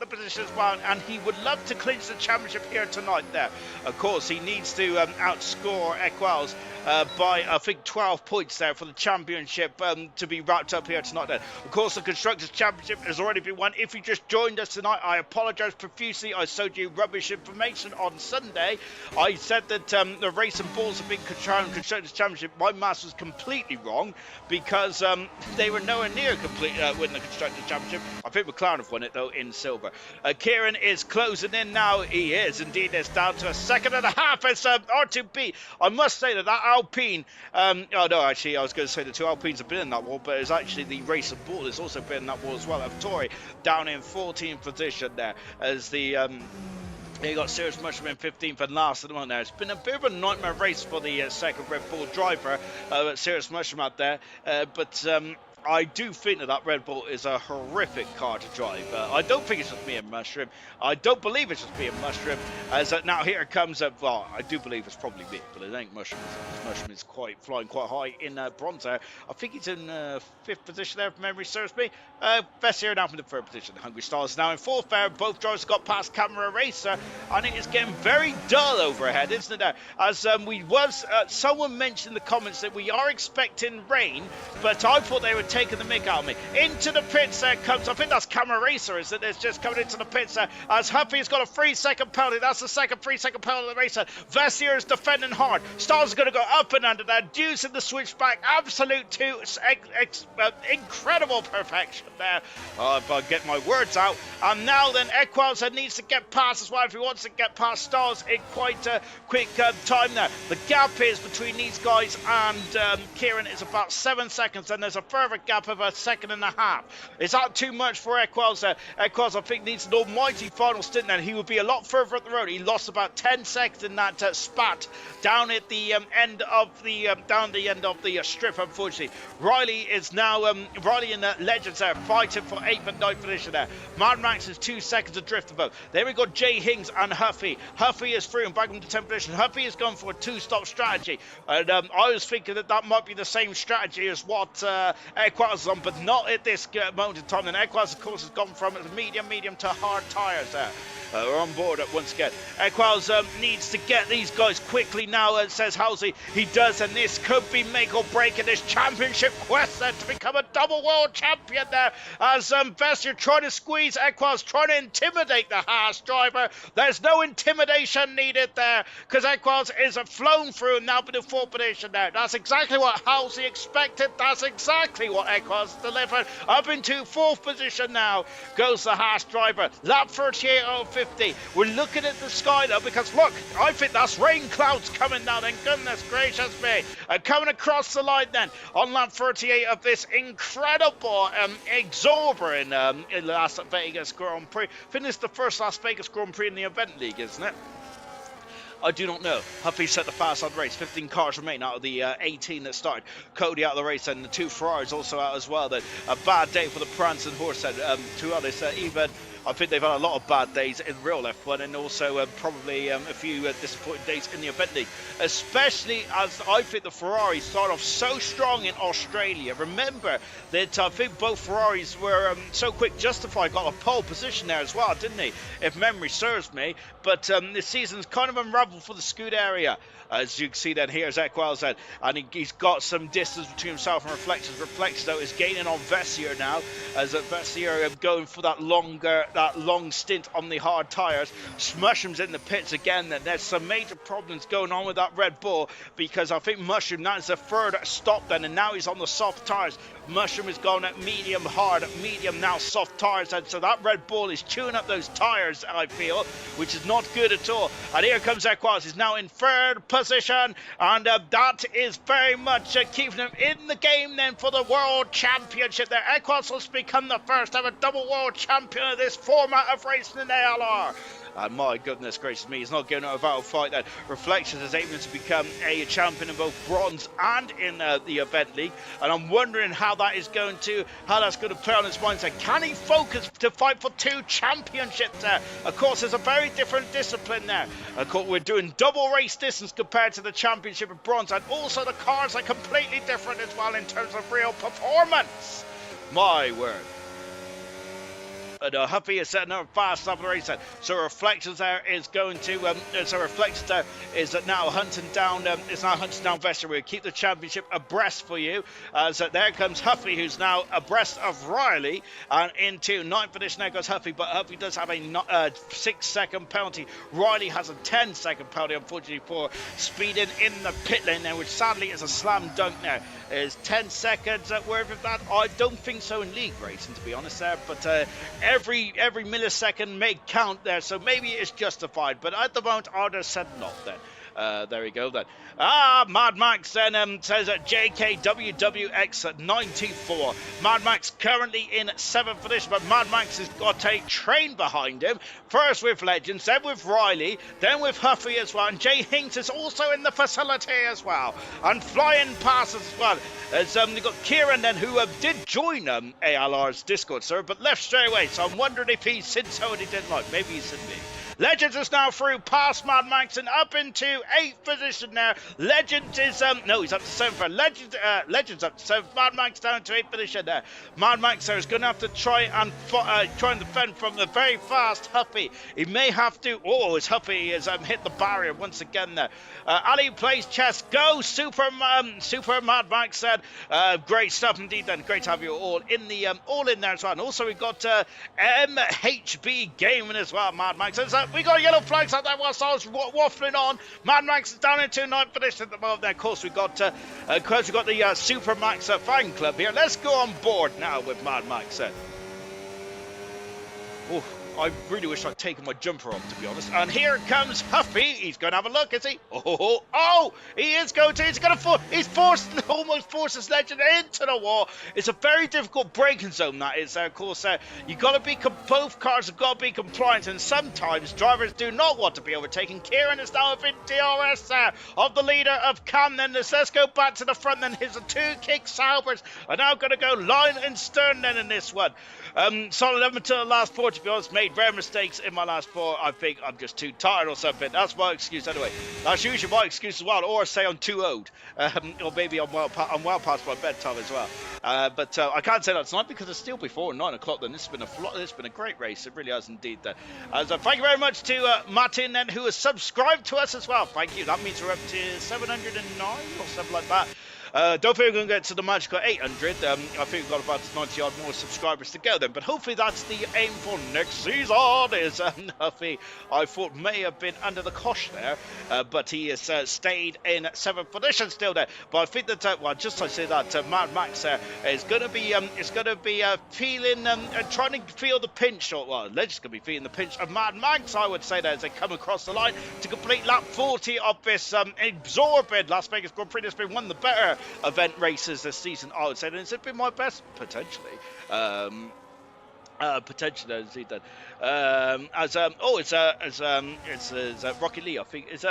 position as well, and he would love to clinch the championship here tonight there. Of course, he needs to outscore Equals by, I think, 12 points there for the championship to be wrapped up here tonight then. Of course, the Constructors' Championship has already been won. If you just joined us tonight, I apologise profusely. I showed you rubbish information on Sunday. I said that the Race and Balls have been Constructors' Championship. My maths was completely wrong because they were nowhere near complete winning the Constructors' Championship. I think McLaren have won it, though, in silver. Kieran is closing in now. He is, indeed. It's down to a second and a half. It's R2B. I must say that Alpine, oh no, actually, I was going to say the 2 Alpines have been in that war, but it's actually the Race and Ball has also been in that war as well. Tory down in 14th position there as the you got Serious Mushroom in 15th and last at the moment there. It's been a bit of a nightmare race for the second Red Bull driver, Serious Mushroom out there, but I do think that Red Bull is a horrific car to drive. I don't think it's just me and Mushroom. I don't believe it's just me and Mushroom. As now here it comes. Well, I do believe it's probably me, but it ain't Mushroom. Mushroom is flying quite high in bronze there. I think he's in 5th position there, if memory serves me. Vessier now from the 3rd position. Hungry Stars now in 4th there. Both drivers got past Camera Racer, and it is getting very dull overhead, isn't it? There, as someone mentioned in the comments that we are expecting rain, but I thought they were taking the mick out of me. Into the pits there comes, I think that's Camera Racer, is it? It's just coming into the pits there as Huffy's got a 3-second penalty. That's the second 3-second penalty of the race. Vessier is defending hard. Stars are going to go up and under there. Deuce in the switchback. Absolute incredible perfection there. If I get my words out. And now then, Equals needs to get past as well if he wants to get past Stars in quite a quick time there. The gap is between these guys and Kieran is about 7 seconds, and there's a further gap of a second and a half. Is that too much for Equals there? Equals, I think, needs an almighty final stint then. He would be a lot further up the road. He lost about 10 seconds in that spat down at the end of the strip, unfortunately. Riley is now Riley and the Legends there fighting for 8th and 9th position there. Mad Max is 2 seconds adrift of both. Then we got Jay Hings and Huffy. Huffy is through and back into 10th position. Huffy has gone for a 2-stop strategy, and I was thinking that might be the same strategy as what Equals is on, but not at this moment in time. And Equals, of course, has gone from medium to hard tyres there. We're on board once again. Equals needs to get these guys quickly now, says Halsey. He does, and this could be make or break in this championship quest to become a double world champion there. As Vessier trying to squeeze Equals, trying to intimidate the Haas driver. There's no intimidation needed there because Equals is flown through and now been in 4th position there. That's exactly what Halsey expected. That's exactly what Equals delivered. Up into 4th position now goes the Haas driver. Lap 38 out of 50. We're looking at the sky though, because look, I think that's rain clouds coming now then. Goodness gracious me. Coming across the line then on lap 38 of this incredible exorbitant Las Vegas Grand Prix. I think this is the first Las Vegas Grand Prix in the event league, isn't it? I do not know. Huffy set the fast on the race. 15 cars remain out of the 18 that started. Cody out of the race, and the 2 Ferraris also out as well. Then a bad day for the Prancing Horse. To others, even I think they've had a lot of bad days in real F1 and also probably a few disappointing days in the event league, especially as I think the Ferraris started off so strong in Australia. Remember that I think both Ferraris were so quick. Justified got a pole position there as well, didn't he? If memory serves me. But this season's kind of unraveled for the Scuderia. As you can see then, here's Equals then, and he's got some distance between himself and Reflections. Reflections, though, is gaining on Vessier now, as Vessier going for that long stint on the hard tyres. Mushroom's in the pits again then. There's some major problems going on with that Red Bull, because I think Mushroom, that is the third stop then, and now he's on the soft tyres. Mushroom has gone at medium hard, at medium now soft tyres, and so that Red Bull is chewing up those tyres, I feel, which is not good at all. And here comes Equals, he's now in third position, and that is very much keeping him in the game then for the World Championship there. Equals has become the first ever double World Champion of this format of racing in ALR. And my goodness gracious me, he's not giving it a battle fight then. Reflections is aiming to become a champion in both bronze and in the event league, and I'm wondering how that's going to play on his mindset. Can he focus to fight for 2 championships there? Of course, there's a very different discipline there. Of course, we're doing double race distance compared to the championship of bronze, and also the cars are completely different as well in terms of real performance. My word. And Huffy is setting up fast up the race then. So Reflections there is going to Reflections there is now hunting down Vester. We'll keep the championship abreast for you. So there comes Huffy, who's now abreast of Riley, and into 9th position there goes Huffy, but Huffy does have a 6-second penalty. Riley has a 10-second penalty, unfortunately, for speeding in the pit lane there, which sadly is a slam dunk now. Is 10 seconds worth of that? I don't think so in league racing, to be honest there, but every millisecond may count there, so maybe it's justified, but at the moment I'll just said not then. There we go then. Mad Max then says that JKWWX at 94. Mad Max currently in 7th position, but Mad Max has got a train behind him. First with Legends, then with Riley, then with Huffy as well, and Jay Hinks is also in the facility as well, and flying past as well. As they've got Kieran then, who did join ALR's Discord server, but left straight away, so I'm wondering if he's seen someone he didn't like. Maybe he's seen me. Legends is now through past Mad Max and up into 8th position now. Legends is no, he's up to 7th. Legends up to 7th. Mad Max down to 8th position there. Mad Max there is going to have to try and defend from the very fast Huffy. He may have to. Oh, his Huffy has hit the barrier once again there. Ali plays chess. Go Super Mad Max said. Great stuff indeed. Then great to have you all in there as well. And also we've got MHB Gaming as well. Mad Max says we got yellow flags out there whilst I was waffling on. Mad Max is down into 9th position at the moment. Then, of course, we've got the Super Max fan club here. Let's go on board now with Mad Max. Oh, I really wish I'd taken my jumper off, to be honest. And here comes Huffy. He's going to have a look, is he? Oh, he is going to. Almost forced his Legend into the wall. It's a very difficult braking zone, that is. Of course, both cars have got to be compliant, and sometimes drivers do not want to be overtaken. Kieran is now in DRS of the leader of Cam. Then let's go back to the front. Then here's the 2 kick Saubers are now going to go line and stern then in this one. Solid up until the last 4, to be honest. Made rare mistakes in my last 4. I think I'm just too tired or something. That's my excuse anyway. That's usually my excuse as well. Or say I'm too old. Or maybe I'm well past my bedtime as well. But I can't say that tonight because it's still before 9 o'clock. Then this has been a great race. It really has indeed. So thank you very much to Martin then, who has subscribed to us as well. Thank you. That means we're up to 709 or something like that. Don't think we're going to get to the magical 800. I think we've got about 90 odd more subscribers to go then, but hopefully that's the aim for next season. Is Huffy, I thought, may have been under the cosh there, but he has stayed in 7th position still there. But I think that just I say that Mad Max is going to be feeling trying to feel the pinch, Legend's going to be feeling the pinch of Mad Max, I would say, there as they come across the line to complete lap 40 of this absorbing Las Vegas Grand Prix. That's been one of the better event races this season, I would say, and it's been my best potentially. Potentially, as he did. It's Rocket Lee. I think is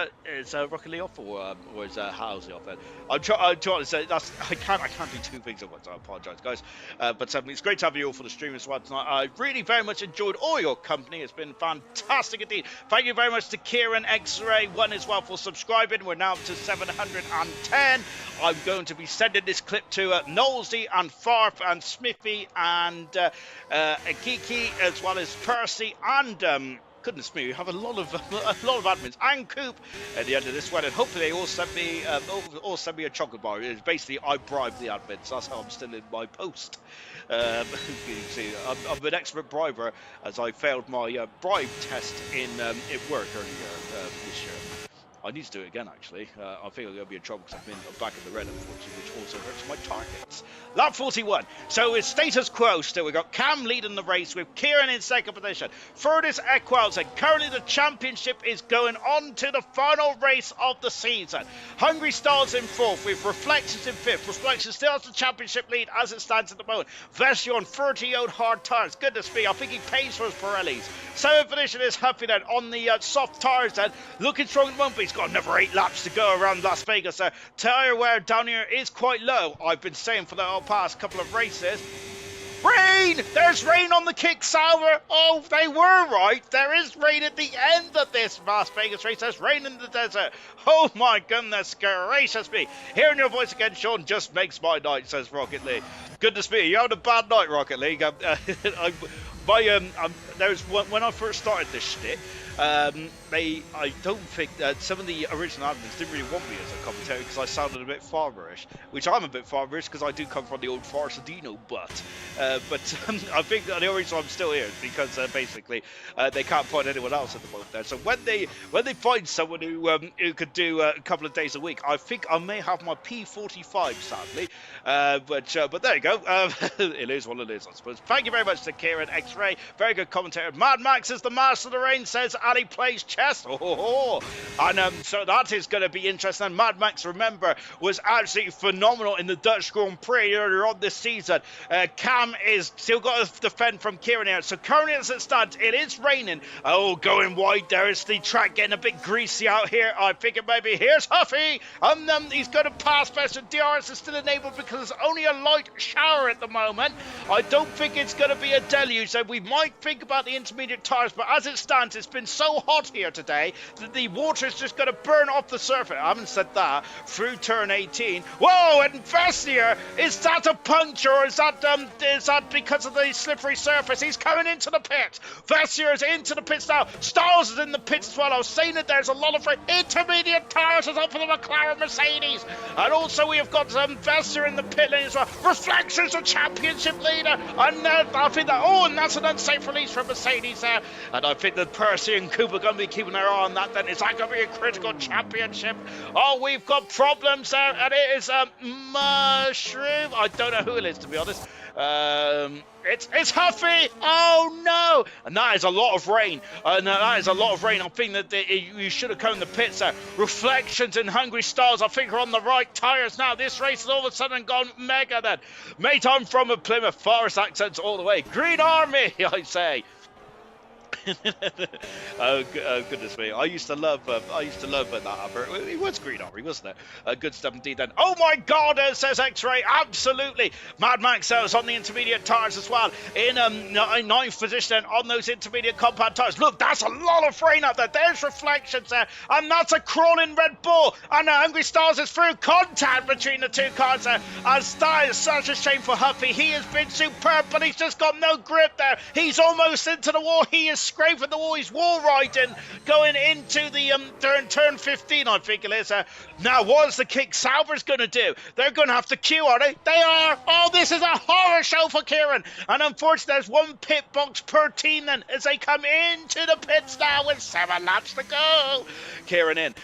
Rocket Lee off or is Halsey off it? I'm trying to say I can't do two things at once. I apologise, guys. But it's great to have you all for the stream as well tonight. I really very much enjoyed all your company. It's been fantastic indeed. Thank you very much to Kieran X-Ray 1 as well for subscribing. We're now up to 710. I'm going to be sending this clip to Knowlesy and Farf and Smithy and Kiki, as well as Percy and goodness me, we have a lot of admins and Coop at the end of this one, and hopefully they all send me a chocolate bar. It's basically I bribed the admins. That's how I'm still in my post. You can see I'm an expert briber, as I failed my bribe test in work earlier this year. I need to do it again, actually. I think I'm going to be in trouble because I've been back in the red, unfortunately, which also hurts my targets. Lap 41. So it's status quo still. We've got Cam leading the race with Kieran in second position. Furthest Equals, and currently the championship is going on to the final race of the season. Hungry Stars in fourth with Reflections in fifth. Reflections still has the championship lead as it stands at the moment. Vesio on 30-odd hard tyres. Goodness me, I think he pays for his Pirellis. Seventh position is Huffy then on the soft tyres then. Looking strong at the moment, but he's got another 8 laps to go around Las Vegas. Tyre wear down here is quite low. I've been saying for the past couple of races. Rain! There's rain on the kick salver. Oh, they were right. There is rain at the end of this Las Vegas race. There's rain in the desert. Oh my goodness gracious me. Hearing your voice again, Sean, just makes my night, says Rocket League. Goodness me, you had a bad night, Rocket League. There's when I first started this shtick, I don't think some of the original admins didn't really want me as a commentator because I sounded a bit farmerish, which I'm a bit farmerish because I do come from the old Farsadino butt. But I think the only reason I'm still here is because basically they can't find anyone else at the moment there. So when they find someone who could do a couple of days a week, I think I may have my P45 sadly. But there you go. It is what it is, I suppose. Thank you very much to Kieran X-Ray. Very good commentator. Mad Max is the master of the rain, says Ali plays chess. And so that is going to be interesting. And Mad Max, remember, was absolutely phenomenal in the Dutch Grand Prix earlier on this season. Cam is still got to defend from Kieran here. So currently as it stands, it is raining. Oh, going wide there is the track getting a bit greasy out here. I think it maybe here's Huffy. He's going to pass Best. DRS is still enabled because it's only a light shower at the moment. I don't think it's going to be a deluge. So we might think about the intermediate tyres, but as it stands, it's been so hot here today that the water's just going to burn off the surface. I haven't said that. Through turn 18. Whoa, and Vestier, is that a puncture or is that because of the slippery surface? He's coming into the pit. Vestier is into the pits now. Stiles is in the pits as well. I was saying that there's a lot of intermediate tyres is up for the McLaren Mercedes. And also we have got Vestier in the pit lane as well. Reflections, the championship leader. And I think that, and that's an unsafe release from Mercedes there. And I think that Percy and Cooper are going to be keeping their eye on that. Then is that going to be a critical championship? Oh, we've got problems there, and it is a Mushroom. I don't know who it is, to be honest. It's Huffy. Oh no! And that is a lot of rain. I think that you should have come in the pits there. Reflections and Hungry Stars, I think, are on the right tyres now. This race has all of a sudden gone mega then. Mate, I'm from a Plymouth. Forest accents all the way. Green Army, I say. Oh goodness me! I used to love that advert. It was Green Army, wasn't it? Good stuff indeed. Then, oh my God, says X-Ray. Absolutely, Mad Max was on the intermediate tyres as well in ninth position on those intermediate compact tyres. Look, that's a lot of rain up there. There's Reflections there, and that's a crawling Red Bull. And Hungry Stars is through contact between the two cars there. As that is such a shame for Huffy. He has been superb, but he's just got no grip there. He's almost into the wall. He is scraping the wall. He's wall riding going into the turn 15, I think it is. Now, what is the kick salvers going to do? They're going to have to queue, are they? They are. Oh, this is a horror show for Kieran. And unfortunately, there's one pit box per team then as they come into the pits now with 7 laps to go. Kieran in.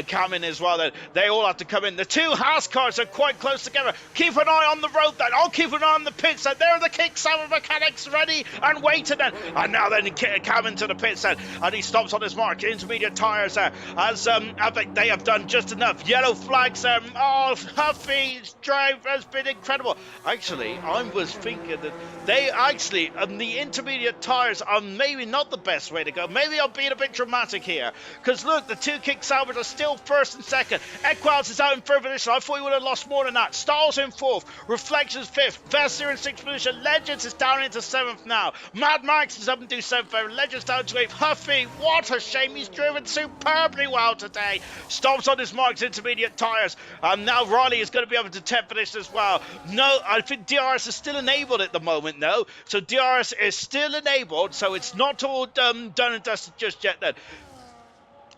Cam in as well then. They all have to come in. The two Haas cars are quite close together. Keep an eye on the road then. I'll keep an eye on the pits then. There are the kick salver mechanics ready and waiting then. And now then Cam come into the pit set, and he stops on his mark. Intermediate tyres there, as I think they have done just enough. Yellow flags there. Oh, Huffy's drive has been incredible. Actually, I was thinking that they actually, the intermediate tyres are maybe not the best way to go. Maybe I'm being a bit dramatic here, because look, the two kick salvers are still first and second. Equals is out in third position. I thought he would have lost more than that. Styles in fourth, Reflections fifth, Vesser in sixth position, Legends is down into seventh now. Mad Max is up into seventh, Legends down to eighth. Huffy, what a shame, he's driven superbly well today. Stops on his marks, intermediate tyres, and now Riley is going to be able to 10th position as well. No, I think DRS is still enabled at the moment, no. So DRS is still enabled, so it's not all done and dusted just yet then.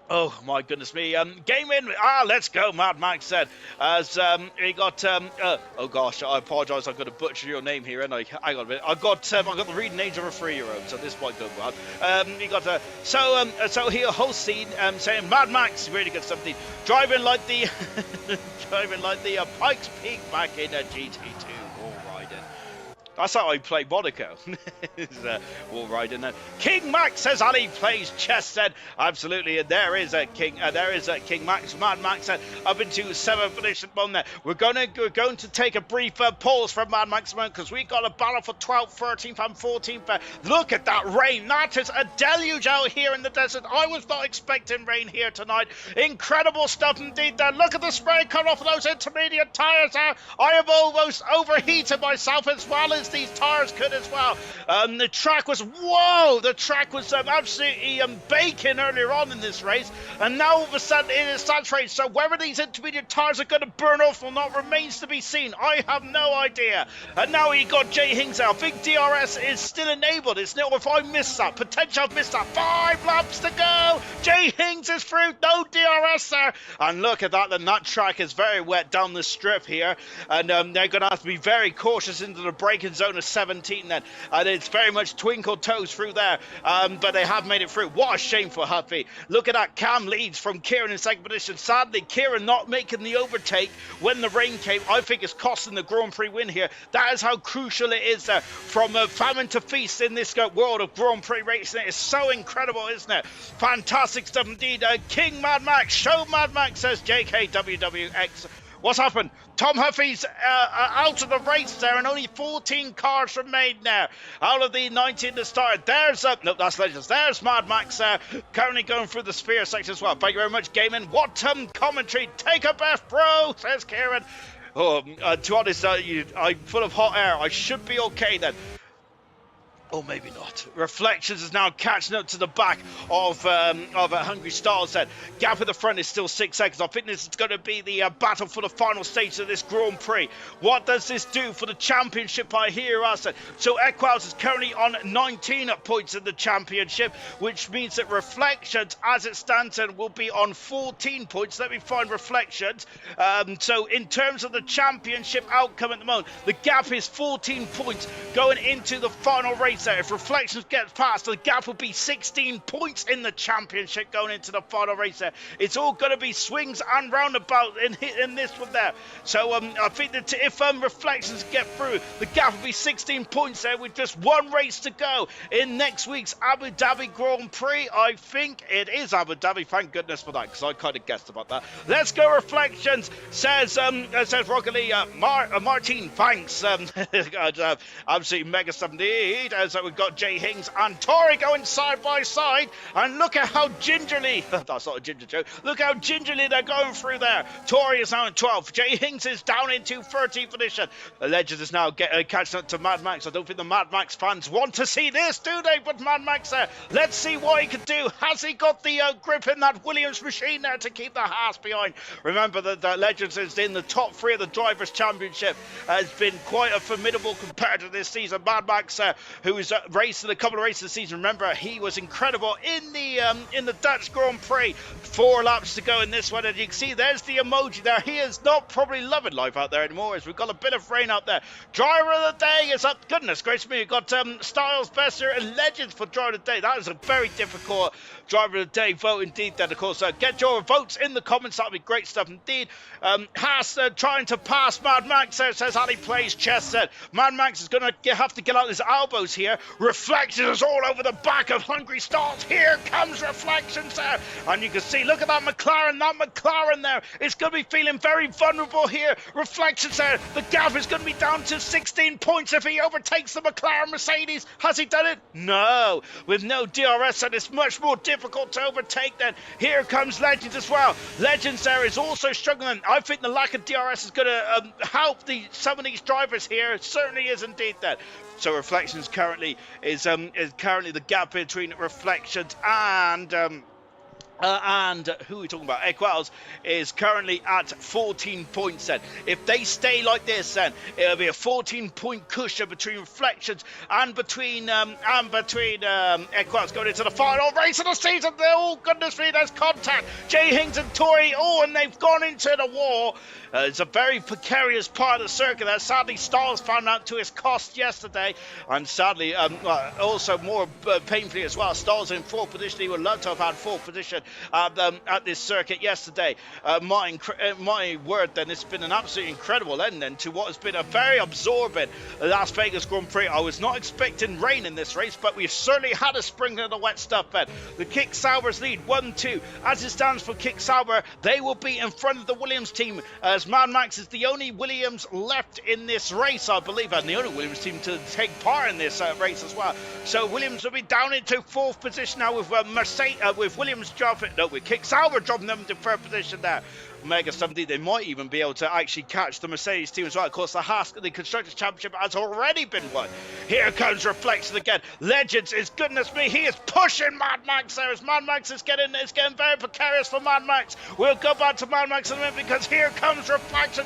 Oh my goodness me! Game in. Let's go. Mad Max said as he got. Oh gosh, I apologise. I'm going to butcher your name here, and hang on a minute. I got the reading age of a 3-year-old, so this might go well. He got so here host scene saying Mad Max really good something. Driving like the Pikes Peak back in GT2. That's how I play Monaco. Wall riding there. King Max says Ali plays chess. Said absolutely, and there is a King. King Max. Mad Max said up into 7th position on there. We're going to take a brief pause from Mad Max because we got a battle for 12th, 13th, and 14th. Look at that rain. That is a deluge out here in the desert. I was not expecting rain here tonight. Incredible stuff indeed. There. Look at the spray cut off of those intermediate tyres there. I have almost overheated myself as well as these tyres could as well. The track was absolutely baking earlier on in this race, and now all of a sudden it is saturated. So whether these intermediate tyres are going to burn off or not remains to be seen. I have no idea. And now he got Jay Hings out. Big DRS is still enabled. It's not if I miss that. Potential I've missed that. 5 laps to go. Jay Hings is through. No DRS there. And look at that. Then that track is very wet down the strip here, and they're going to have to be very cautious into the braking zone of 17 then, and it's very much twinkle toes through there, but they have made it through. What a shame for Huffy. Look at that. Cam leads from Kieran in second position. Sadly, Kieran not making the overtake when the rain came. I think it's costing the Grand Prix win here. That is how crucial it is from famine to feast in this world of Grand Prix racing. It is so incredible, isn't it? Fantastic stuff indeed. King Mad Max, show Mad Max, says JKWWX. What's happened? Tom Huffy's out of the race there, and only 14 cars remain there out of the 19 to start. There's no, that's Legends. There's Mad Max currently going through the sphere section as well. Thank you very much, Gaming. What commentary? Take a breath, bro, says Kieran. Oh, to be honest, I'm full of hot air. I should be okay then. Or maybe not. Reflections is now catching up to the back of Hungry Stars. Then gap at the front is still 6 seconds. I think this is going to be the battle for the final stage of this Grand Prix. What does this do for the championship? I hear us. So Equals is currently on 19 points in the championship, which means that Reflections, as it stands, will be on 14 points. Let me find Reflections. So in terms of the championship outcome at the moment, the gap is 14 points going into the final race. There. If Reflections gets past, the gap will be 16 points in the championship going into the final race there. It's all going to be swings and roundabout in this one there. So I think that if Reflections get through, the gap will be 16 points there with just one race to go in next week's Abu Dhabi Grand Prix. I think it is Abu Dhabi. Thank goodness for that, because I kind of guessed about that. Let's go Reflections, says Rocket Lee. Martin, thanks. Absolutely mega stuff indeed. So we've got Jay Hings and Tori going side by side, and look at how gingerly, that's not a ginger joke, look how gingerly they're going through there. Tori is now in 12th, Jay Hings is down into 13th position. The Legends is now catching up to Mad Max. I don't think the Mad Max fans want to see this, do they? But Mad Max there, let's see what he can do. Has he got the grip in that Williams machine there to keep the Haas behind? Remember that the Legends is in the top 3 of the Drivers' Championship, has been quite a formidable competitor this season. Mad Max, who is racing a couple of races this season. Remember, he was incredible in the Dutch Grand Prix. 4 laps to go in this one, and you can see there's the emoji there. He is not probably loving life out there anymore, as we've got a bit of rain out there. Driver of the day is up. Goodness gracious me, we've got Styles, Besser, and Legends for driver of the day. That is a very difficult driver of the day vote indeed. Then of course, get your votes in the comments. That'll be great stuff indeed. Haas trying to pass Mad Max, says Ali plays chess. Mad Max is going to have to get out his elbows here here. Reflections all over the back of Hungry Stars. Here comes Reflections there. And you can see, look at that McLaren there. It's going to be feeling very vulnerable here. Reflections there. The gap is going to be down to 16 points if he overtakes the McLaren Mercedes. Has he done it? No. With no DRS, and it's much more difficult to overtake then. Here comes Legends as well. Legends there is also struggling. I think the lack of DRS is going to help some of these drivers here. It certainly is indeed that. So Reflections currently is currently the gap between Reflections and who are we talking about? Equals is currently at 14 points then. If they stay like this, then it'll be a 14-point cushion between Reflections and between Equals going into the final race of the season. Oh, goodness me, there's contact. Jay Hings and Tori, and they've gone into the wall. It's a very precarious part of the circuit that sadly Stars found out to his cost yesterday, and sadly also more painfully as well, Stars in 4th position. He would love to have had 4th position at this circuit yesterday. My word, then, it's been an absolutely incredible end then to what has been a very absorbent Las Vegas Grand Prix. I was not expecting rain in this race, but we've certainly had a sprinkling of the wet stuff then. The Kick Saubers lead 1-2. As it stands for Kick Sauber, they will be in front of the Williams team, as Mad Max is the only Williams left in this race, I believe, and the only Williams team to take part in this race as well. So Williams will be down into 4th position now with with Williams with Kick Sauber dropping them to 3rd position there. Mega 17, they might even be able to actually catch the Mercedes team as well. Of course, the Constructors' Championship has already been won. Here comes Reflection again. Legends, is goodness me, he is pushing Mad Max there. As Mad Max is getting very precarious for Mad Max. We'll go back to Mad Max in a minute because here comes Reflection.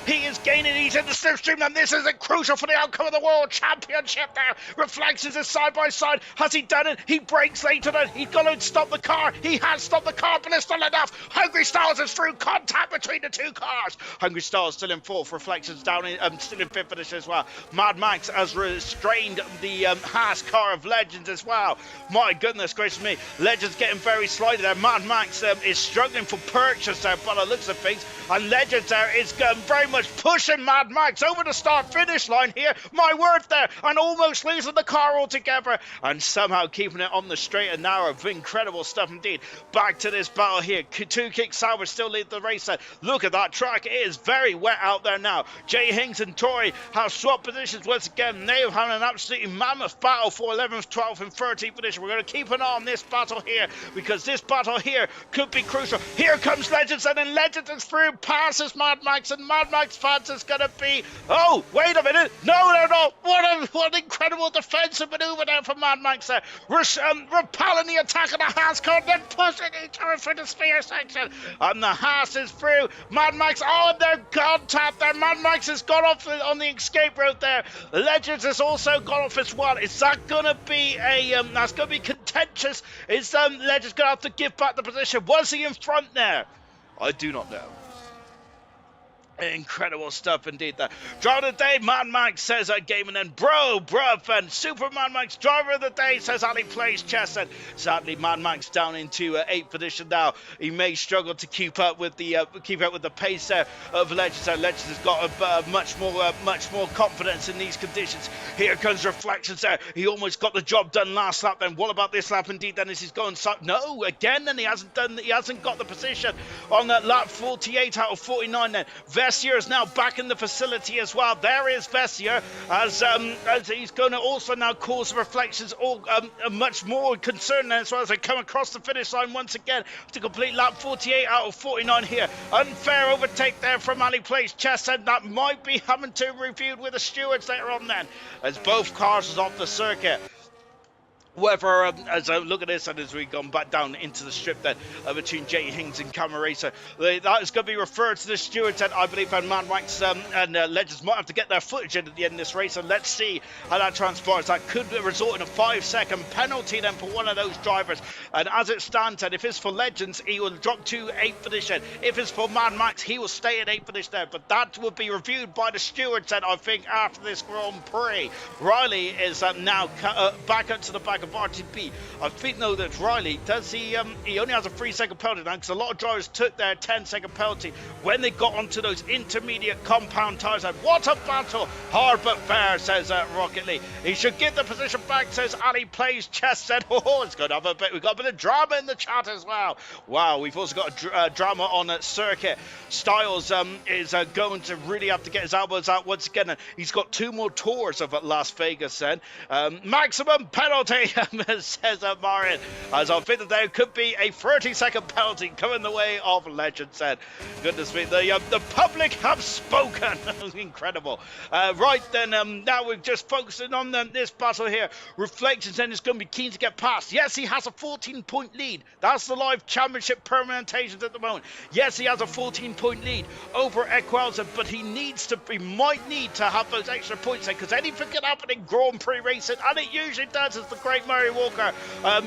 He is gaining, he's in the slipstream, and this is crucial for the outcome of the World Championship there. Reflections is side by side. Has he done it? He breaks later then. He's got to stop the car. He has stopped the car, but it's not enough. Hungry Stars is through contact between the two cars. Hungry Stars still in 4th, Reflections down in still in 5th position as well. Mad Max has restrained the Haas car of Legends as well. My goodness gracious me, Legends getting very slidey there. Mad Max is struggling for purchase there by the looks of things, and Legends there is very much pushing Mad Max over the start finish line here. My word there, and almost losing the car altogether, and somehow keeping it on the straight and narrow. Incredible stuff indeed. Back to this battle here. 2 Kick Sauber still lead the race. Look at that track. It is very wet out there now. Jay Hings and Tori have swapped positions once again. They have had an absolutely mammoth battle for 11th, 12th and 13th position. We're going to keep an eye on this battle here because this battle here could be crucial. Here comes Legends, and then Legends is through, passes Mad Max, and Mad Max fans is going to be... Oh, wait a minute. No, they're not. What an incredible defensive maneuver there from Mad Max there. Repelling the attack of the Haas car, then pushing each other for the sphere section. And the Haas is through. Mad Max, they're contact there. Mad Max has gone off on the escape route there. Legends has also gone off as well. Is that going to be that's going to be contentious? Is Legends going to have to give back the position? Was he in front there? I do not know. Incredible stuff indeed there. Driver of the day, Mad Max says Gaming, and bruv, and Super Mad Max driver of the day says Ali plays chess. And sadly, Mad Max down into 8th position now. He may struggle to keep up with the pace there of Legends. Legends has got much more confidence in these conditions. Here comes Reflections there. He almost got the job done last lap. Then what about this lap indeed? Then as he's going no again, then he hasn't got the position on that lap 48 out of 49. Then Vessier is now back in the facility as well. There is Vessier as he's going to also now cause Reflections much more concern as well as they come across the finish line once again to complete lap 48 out of 49 here. Unfair overtake there from Ali Plays Chess, and that might be having to be reviewed with the stewards later on then as both cars are off the circuit. Whether, as I look at this and as we've gone back down into the strip then between Jay Hings and Camera Racer, that is going to be referred to the stewards, and I believe Mad Max and Legends might have to get their footage in at the end of this race, and let's see how that transpires. That could result in a 5-second penalty then for one of those drivers, and as it stands, and if it's for Legends, he will drop to 8th position. If it's for Mad Max, he will stay at 8th position there, but that will be reviewed by the stewards then, I think, after this Grand Prix. Riley is now back up to the back of RTP. I think though that Riley does he only has a 3-second penalty now, because a lot of drivers took their 10-second penalty when they got onto those intermediate compound tyres. And what a battle! Hard but fair, says Rocket Lee. He should give the position back, says Ali Plays Chess. Said, oh, it's going to have a bit. We've got a bit of drama in the chat as well. Wow, we've also got drama on circuit. Styles is going to really have to get his elbows out once again. He's got 2 more tours of Las Vegas then. Maximum penalty, says Marion. As I think that there could be a 30-second penalty coming the way of Legend said. Goodness me, the public have spoken. Incredible. Right then, now we're just focusing on this battle here. Reflections then is going to be keen to get past. Yes, he has a 14-point lead. That's the live championship permutations at the moment. Yes, he has a 14-point lead over Equelson, but he might need to have those extra points there, because anything can happen in Grand Prix racing, and it usually does, as the great Murray Walker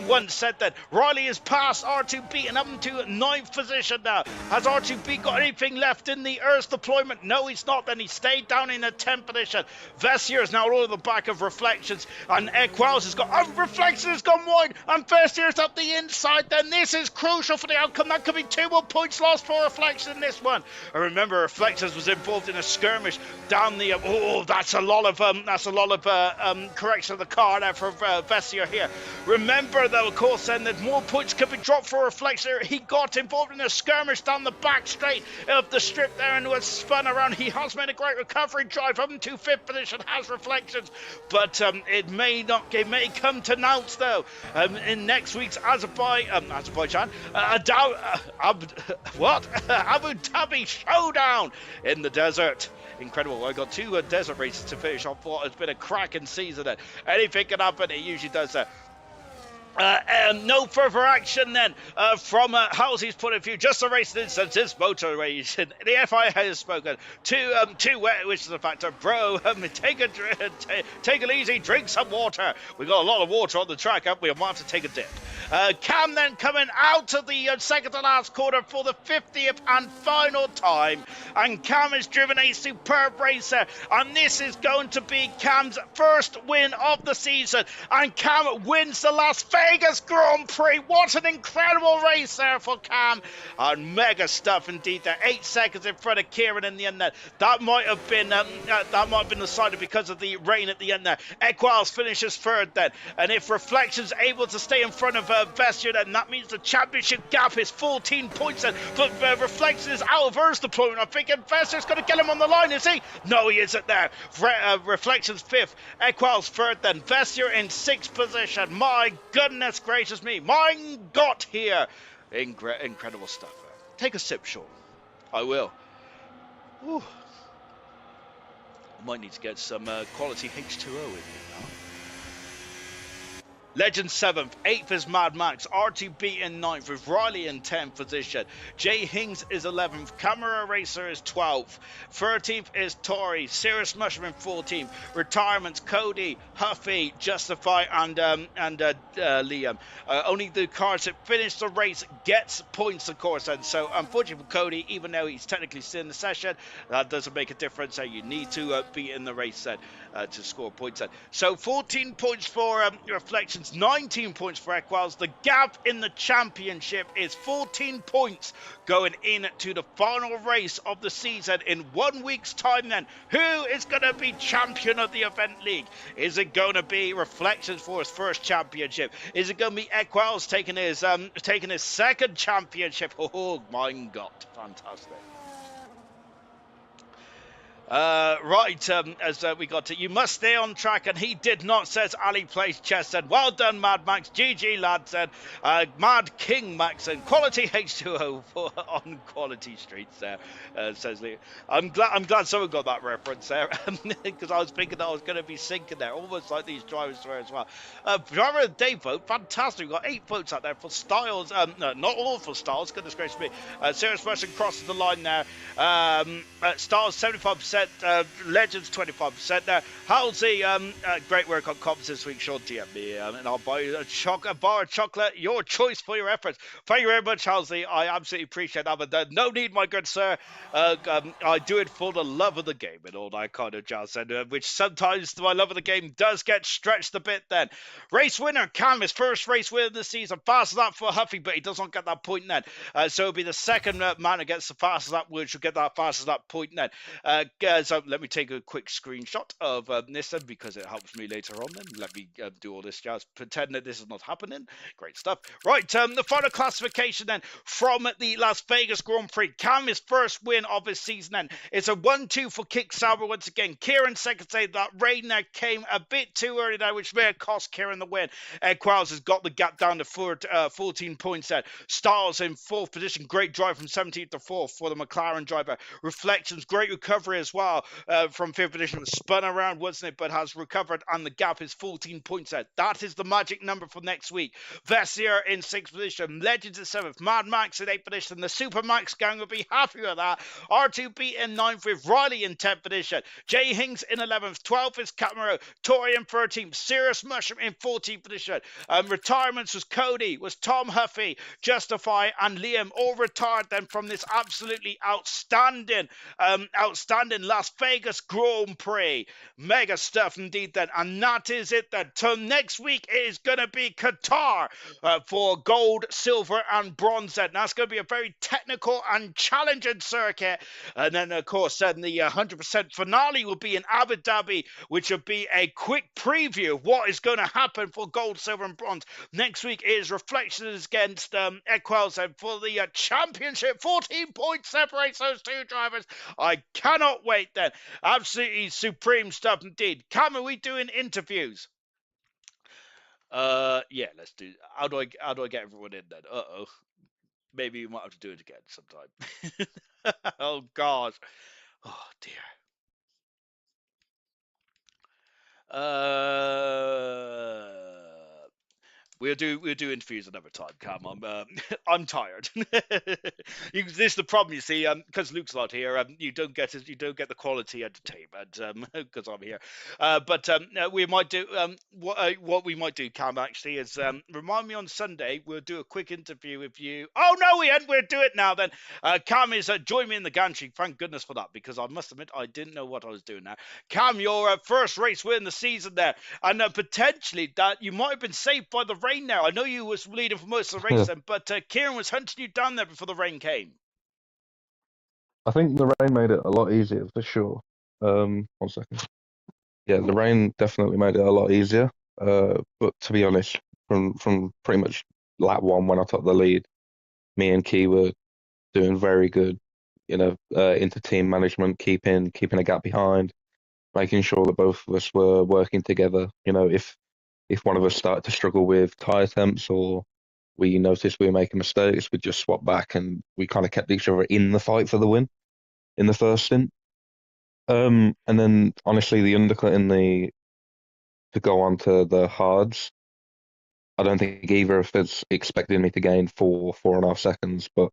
once said that. Riley is past R2B and up to 9th position now. Has R2B got anything left in the Earth deployment? No, he's not. Then he stayed down in the 10th position. Vessier is now all in the back of Reflections, and Equels has got Reflections has gone wide, and Vessier's up the inside. Then this is crucial for the outcome. That could be 2 more points lost for Reflections in this one. I remember Reflections was involved in a skirmish down the that's a lot of correction of the car there for Vessier here. Remember though, of course, then that more points could be dropped for Reflections. He got involved in a skirmish down the back straight of the strip there and was spun around. He has made a great recovery drive up into 5th position, has Reflections, but it may come to nouns though in next week's Azerbaijan Abu Dhabi showdown in the desert. Incredible. I got 2 desert races to finish off what has been a cracking season there. Anything can happen, it usually does that. No further action then from Halsey's point of view. Just a race instance, this motor race. The FIA has spoken. Too wet, which is a factor. Bro, take it easy, drink some water. We got a lot of water on the track, haven't we? I might have to take a dip. Cam then coming out of the second to last quarter for the 50th and final time. And Cam has driven a superb race there. And this is going to be Cam's first win of the season. And Cam wins the Las Vegas Grand Prix. What an incredible race there for Cam. And mega stuff indeed there. 8 seconds in front of Kieran in the end there. That might have been decided because of the rain at the end there. Equals finishes third then. And if Reflections able to stay in front of Vessier, then that means the championship gap is 14 points then. But Reflections is out of Earth's deployment. I'm thinking Vessier's going to get him on the line, is he? No, he isn't there. Reflections 5th. Equals 3rd then. Vessier in 6th position. My goodness gracious me. Mine got here. Incredible stuff. Take a sip, Sean. I will. Whew. I might need to get some quality H2O in here now. Legend 7th, 8th is Mad Max, R2B in 9th with Riley in 10th position. Jay Hings is 11th, Camera Racer is 12th, 13th is Tori, Cirrus Mushroom in 14th, Retirements Cody, Huffy, Justify and Liam. Only the cars that finish the race gets points, of course, and so unfortunately for Cody, even though he's technically still in the session, that doesn't make a difference. So you need to be in the race then to score points then. So 14 points for Reflections, 19 points for Equals. The gap in the championship is 14 points going into the final race of the season in 1 week's time then. Who is going to be champion of the event league? Is it going to be Reflections for his first championship? Is it going to be Equals taking his second championship? Oh my God, fantastic. As we got to, you must stay on track, and he did not, says Ali Plays Chess. Said, well done, Mad Max. GG, lad. Said, Mad King Max, and quality H2O on quality streets there, says Lee. I'm glad someone got that reference there, because I was thinking that I was going to be sinking there, almost like these drivers were as well. Driver of the day vote, fantastic. We've got 8 votes out there for Styles. No, not all for Styles, goodness gracious me. Serious Russian crosses the line there. Styles 75%. 25%, Legends 25% there. Halsey, great work on comms this week. Sean DM me, and I'll buy you a bar of chocolate. Your choice for your efforts. Thank you very much, Halsey. I absolutely appreciate that. But no need, my good sir. I do it for the love of the game and all that kind of jazz, and which sometimes my love of the game does get stretched a bit. Then race winner Cam, his first race win of the season. Fast as that for Huffy, but he does not get that point then. So it'll be the second man against the fastest that which will get that fastest that point then. So let me take a quick screenshot of this then, because it helps me later on then. Let me do all this jazz, pretend that this is not happening. Great stuff. Right, the final classification then from the Las Vegas Grand Prix. Cam, his first win of his season then. It's a 1-2 for Kick Sauber once again. Kieran second say that rain there came a bit too early there, which may have cost Kieran the win. Ed Quiles has got the gap down to 14 points there. Styles in fourth position. Great drive from 17th to 4th for the McLaren driver. Reflections, great recovery as well from fifth position. Spun around, wasn't it? But has recovered, and the gap is 14 points there. That is the magic number for next week. Vessier in sixth position. Legends in seventh. Mad Max in eighth position. The Super Max gang will be happy with that. R2B in ninth with Riley in 10th position. Jay Hings in 11th. 12th is Camaro. Tori in 13th. Sirius Mushroom in 14th position. Retirements was Cody, was Tom Huffy, Justify, and Liam, all retired then from this absolutely outstanding Las Vegas Grand Prix. Mega stuff indeed then. And that is it then. Till next week, it is going to be Qatar for gold, silver, and bronze then. That's going to be a very technical and challenging circuit. And then, of course, then the 100% finale will be in Abu Dhabi, which will be a quick preview of what is going to happen for gold, silver, and bronze. Next week is Reflections against Equels, and for the championship. 14 points separates those two drivers. I cannot wait then. Absolutely supreme stuff indeed. Cam, are we doing interviews? Yeah, let's do. How do I get everyone in then? Uh-oh. Maybe we might have to do it again sometime. Oh God. Oh dear. We'll do interviews another time, Cam. I'm tired. This is the problem, you see, because Luke's not here. You don't get the quality entertainment because I'm here. But we might do what we might do, Cam. Actually, is remind me on Sunday. We'll do a quick interview with you. Oh no, we ain't. We'll do it now then. Cam is join me in the gantry. Thank goodness for that, because I must admit I didn't know what I was doing now. Cam, your first race win the season there, and potentially that you might have been saved by the rain now. I know you was leading for most of the race then, but Kieran was hunting you down there before the rain came. I think the rain made it a lot easier for sure. 1 second. Yeah, the rain definitely made it a lot easier. But to be honest, from pretty much lap one when I took the lead, me and Key were doing very good, into team management, keeping a gap behind, making sure that both of us were working together. If one of us started to struggle with tyre temps, or we noticed we were making mistakes, we'd just swap back, and we kind of kept each other in the fight for the win in the first stint. And then honestly, the undercut to go on to the hards, I don't think either of us expected me to gain 4.5 seconds. But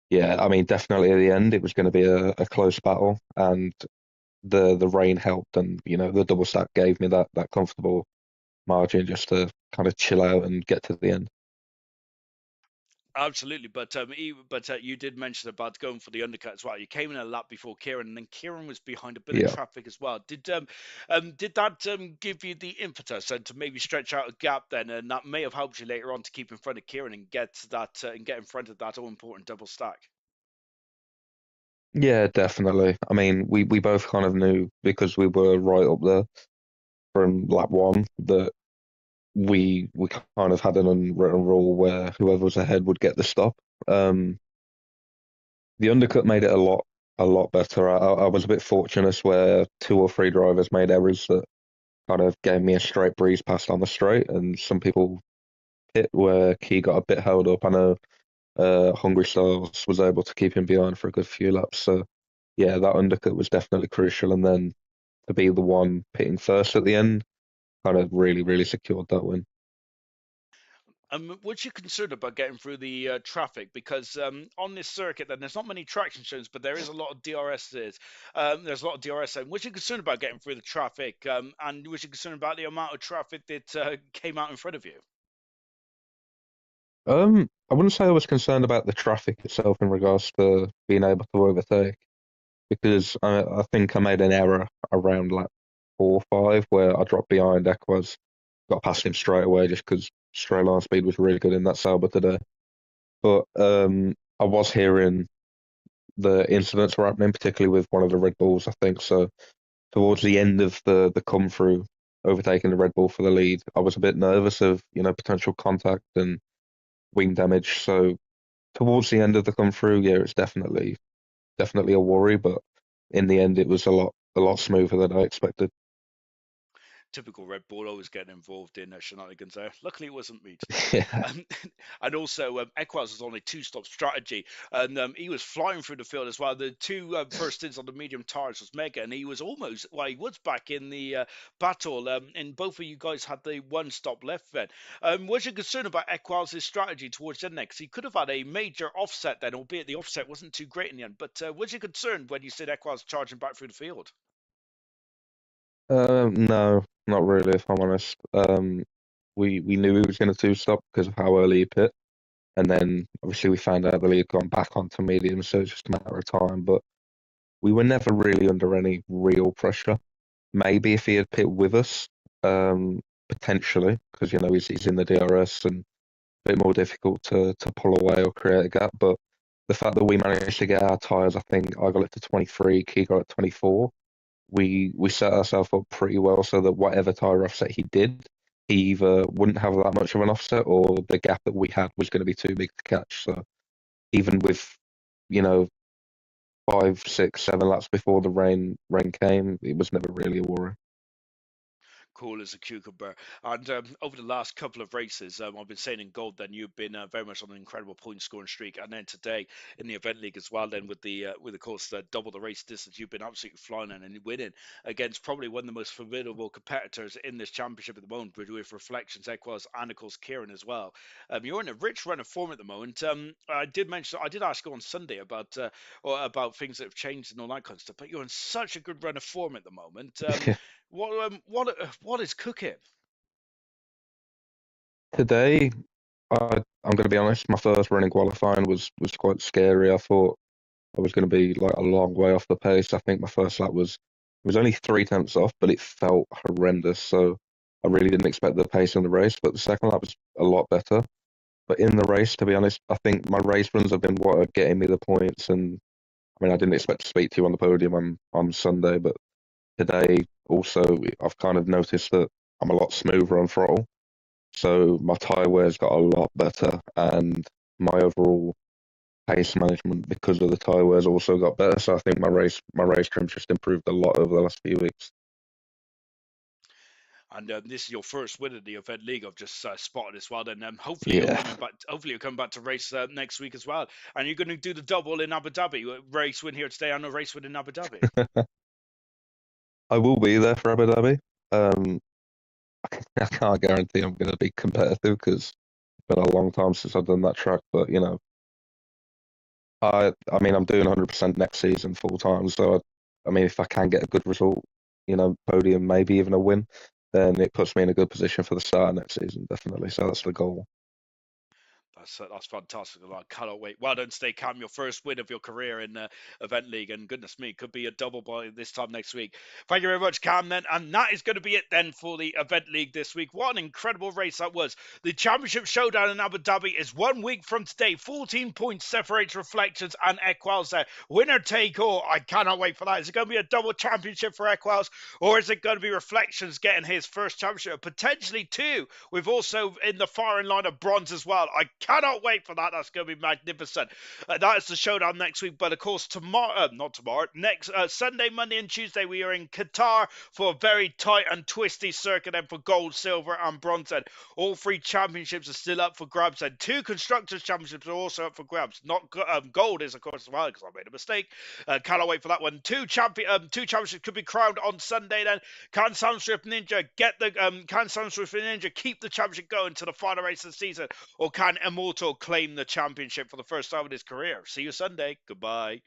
yeah, I mean, definitely at the end, it was going to be a close battle, and the rain helped, and the double stack gave me that comfortable margin just to kind of chill out and get to the end. Absolutely, but you did mention about going for the undercut as well. You came in a lap before Kieran, and then Kieran was behind a bit of traffic as well. Did that give you the impetus and to maybe stretch out a gap then, and that may have helped you later on to keep in front of Kieran and get in front of that all important double stack? Yeah, definitely. I mean, we both kind of knew, because we were right up there from lap one, that we kind of had an unwritten rule where whoever was ahead would get the stop. The undercut made it a lot better. I was a bit fortunate where 2 or 3 drivers made errors that kind of gave me a straight breeze past on the straight, and some people hit where Key got a bit held up. I know Hungry Styles was able to keep him behind for a good few laps. So yeah, that undercut was definitely crucial, and then to be the one pitting first at the end kind of really, really secured that win. Was you concerned about getting through the traffic? Because on this circuit, then there's not many traction zones, but there is a lot of DRSs. There's a lot of DRS. Was you concerned about getting through the traffic? And was you concerned about the amount of traffic that came out in front of you? I wouldn't say I was concerned about the traffic itself in regards to being able to overtake, because I think I made an error around like 4 or 5 where I dropped behind Equaz, got past him straight away just because straight line speed was really good in that Sauber today. But I was hearing the incidents were happening, particularly with one of the Red Bulls, I think. So towards the end of the come through, overtaking the Red Bull for the lead, I was a bit nervous of potential contact and wing damage. So towards the end of the come through, yeah, it's definitely a worry, but in the end, it was a lot smoother than I expected. Typical Red Bull, always getting involved in shenanigans there. Luckily, it wasn't me today. Yeah, Um, and also, Equaz was on a two-stop strategy, and he was flying through the field as well. The two first stints on the medium tires was mega, and he was almost, well, he was back in the battle, and both of you guys had the one-stop left then. Was you concerned about Equaz's strategy towards the end? Because he could have had a major offset then, albeit the offset wasn't too great in the end. But was you concerned when you said Equaz charging back through the field? no, not really, if I'm honest. We knew he was going to two-stop because of how early he pit, and then obviously we found out that he had gone back onto medium, so it's just a matter of time. But we were never really under any real pressure. Maybe if he had pit with us, potentially, because he's in the DRS and a bit more difficult to pull away or create a gap. But the fact that we managed to get our tyres, I think I got it to 23, Key got it 24. We set ourselves up pretty well so that whatever tyre offset he did, he either wouldn't have that much of an offset or the gap that we had was going to be too big to catch. So even with, you know, 5, 6, 7 laps before the rain came, it was never really a worry. Cool as a cucumber. And over the last couple of races, I've been saying in gold, then you've been very much on an incredible point scoring streak. And then today in the event league as well, then with of course double the race distance, you've been absolutely flying and winning against probably one of the most formidable competitors in this championship at the moment, with Reflections, Equals, and of course Kieran as well. You're in a rich run of form at the moment. I did ask you on Sunday about things that have changed and all that kind of stuff, but you're in such a good run of form at the moment. What is cooking? Today, I'm going to be honest, my first running qualifying was quite scary. I thought I was going to be like a long way off the pace. I think my first lap was only 3 tenths off, but it felt horrendous. So I really didn't expect the pace in the race. But the second lap was a lot better. But in the race, to be honest, I think my race runs have been what are getting me the points. And I mean, I didn't expect to speak to you on the podium on Sunday, but today also I've kind of noticed that I'm a lot smoother on throttle. So my tyre wear's got a lot better, and my overall pace management because of the tyre wear's also got better. So I think my race trim's just improved a lot over the last few weeks. And this is your first win in the event league. I've just spotted as well. Then hopefully you're Yeah, coming back. Hopefully you're coming back to race next week as well. And you're going to do the double in Abu Dhabi. Race win here today and a race win in Abu Dhabi. I will be there for Abu Dhabi. Um, I can't guarantee I'm going to be competitive because it's been a long time since I've done that track. But I mean, I'm doing 100% next season full time. So I mean, if I can get a good result, podium, maybe even a win, then it puts me in a good position for the start of next season, definitely. So that's the goal. That's fantastic. I cannot wait. Well done, stay calm. Your first win of your career in event league, and goodness me, could be a double by this time next week. Thank you very much, Cam. Then, and that is going to be it then for the event league this week. What an incredible race that was! The championship showdown in Abu Dhabi is 1 week from today. 14 points separates Reflections and Equals there. Winner take all. I cannot wait for that. Is it going to be a double championship for Equals, or is it going to be Reflections getting his first championship, potentially two? We've also in the firing line of bronze as well. I Cannot wait for that. That's going to be magnificent. That is the showdown next week. But of course, not tomorrow, next Sunday, Monday, and Tuesday, we are in Qatar for a very tight and twisty circuit and for gold, silver, and bronze. And all three championships are still up for grabs. And two constructors championships are also up for grabs. Not gold is, of course, as well, because I made a mistake. Cannot wait for that one. Two championships could be crowned on Sunday. Then can Sunswift Ninja keep the championship going to the final race of the season, or can Immortal claim the championship for the first time in his career? See you Sunday. Goodbye.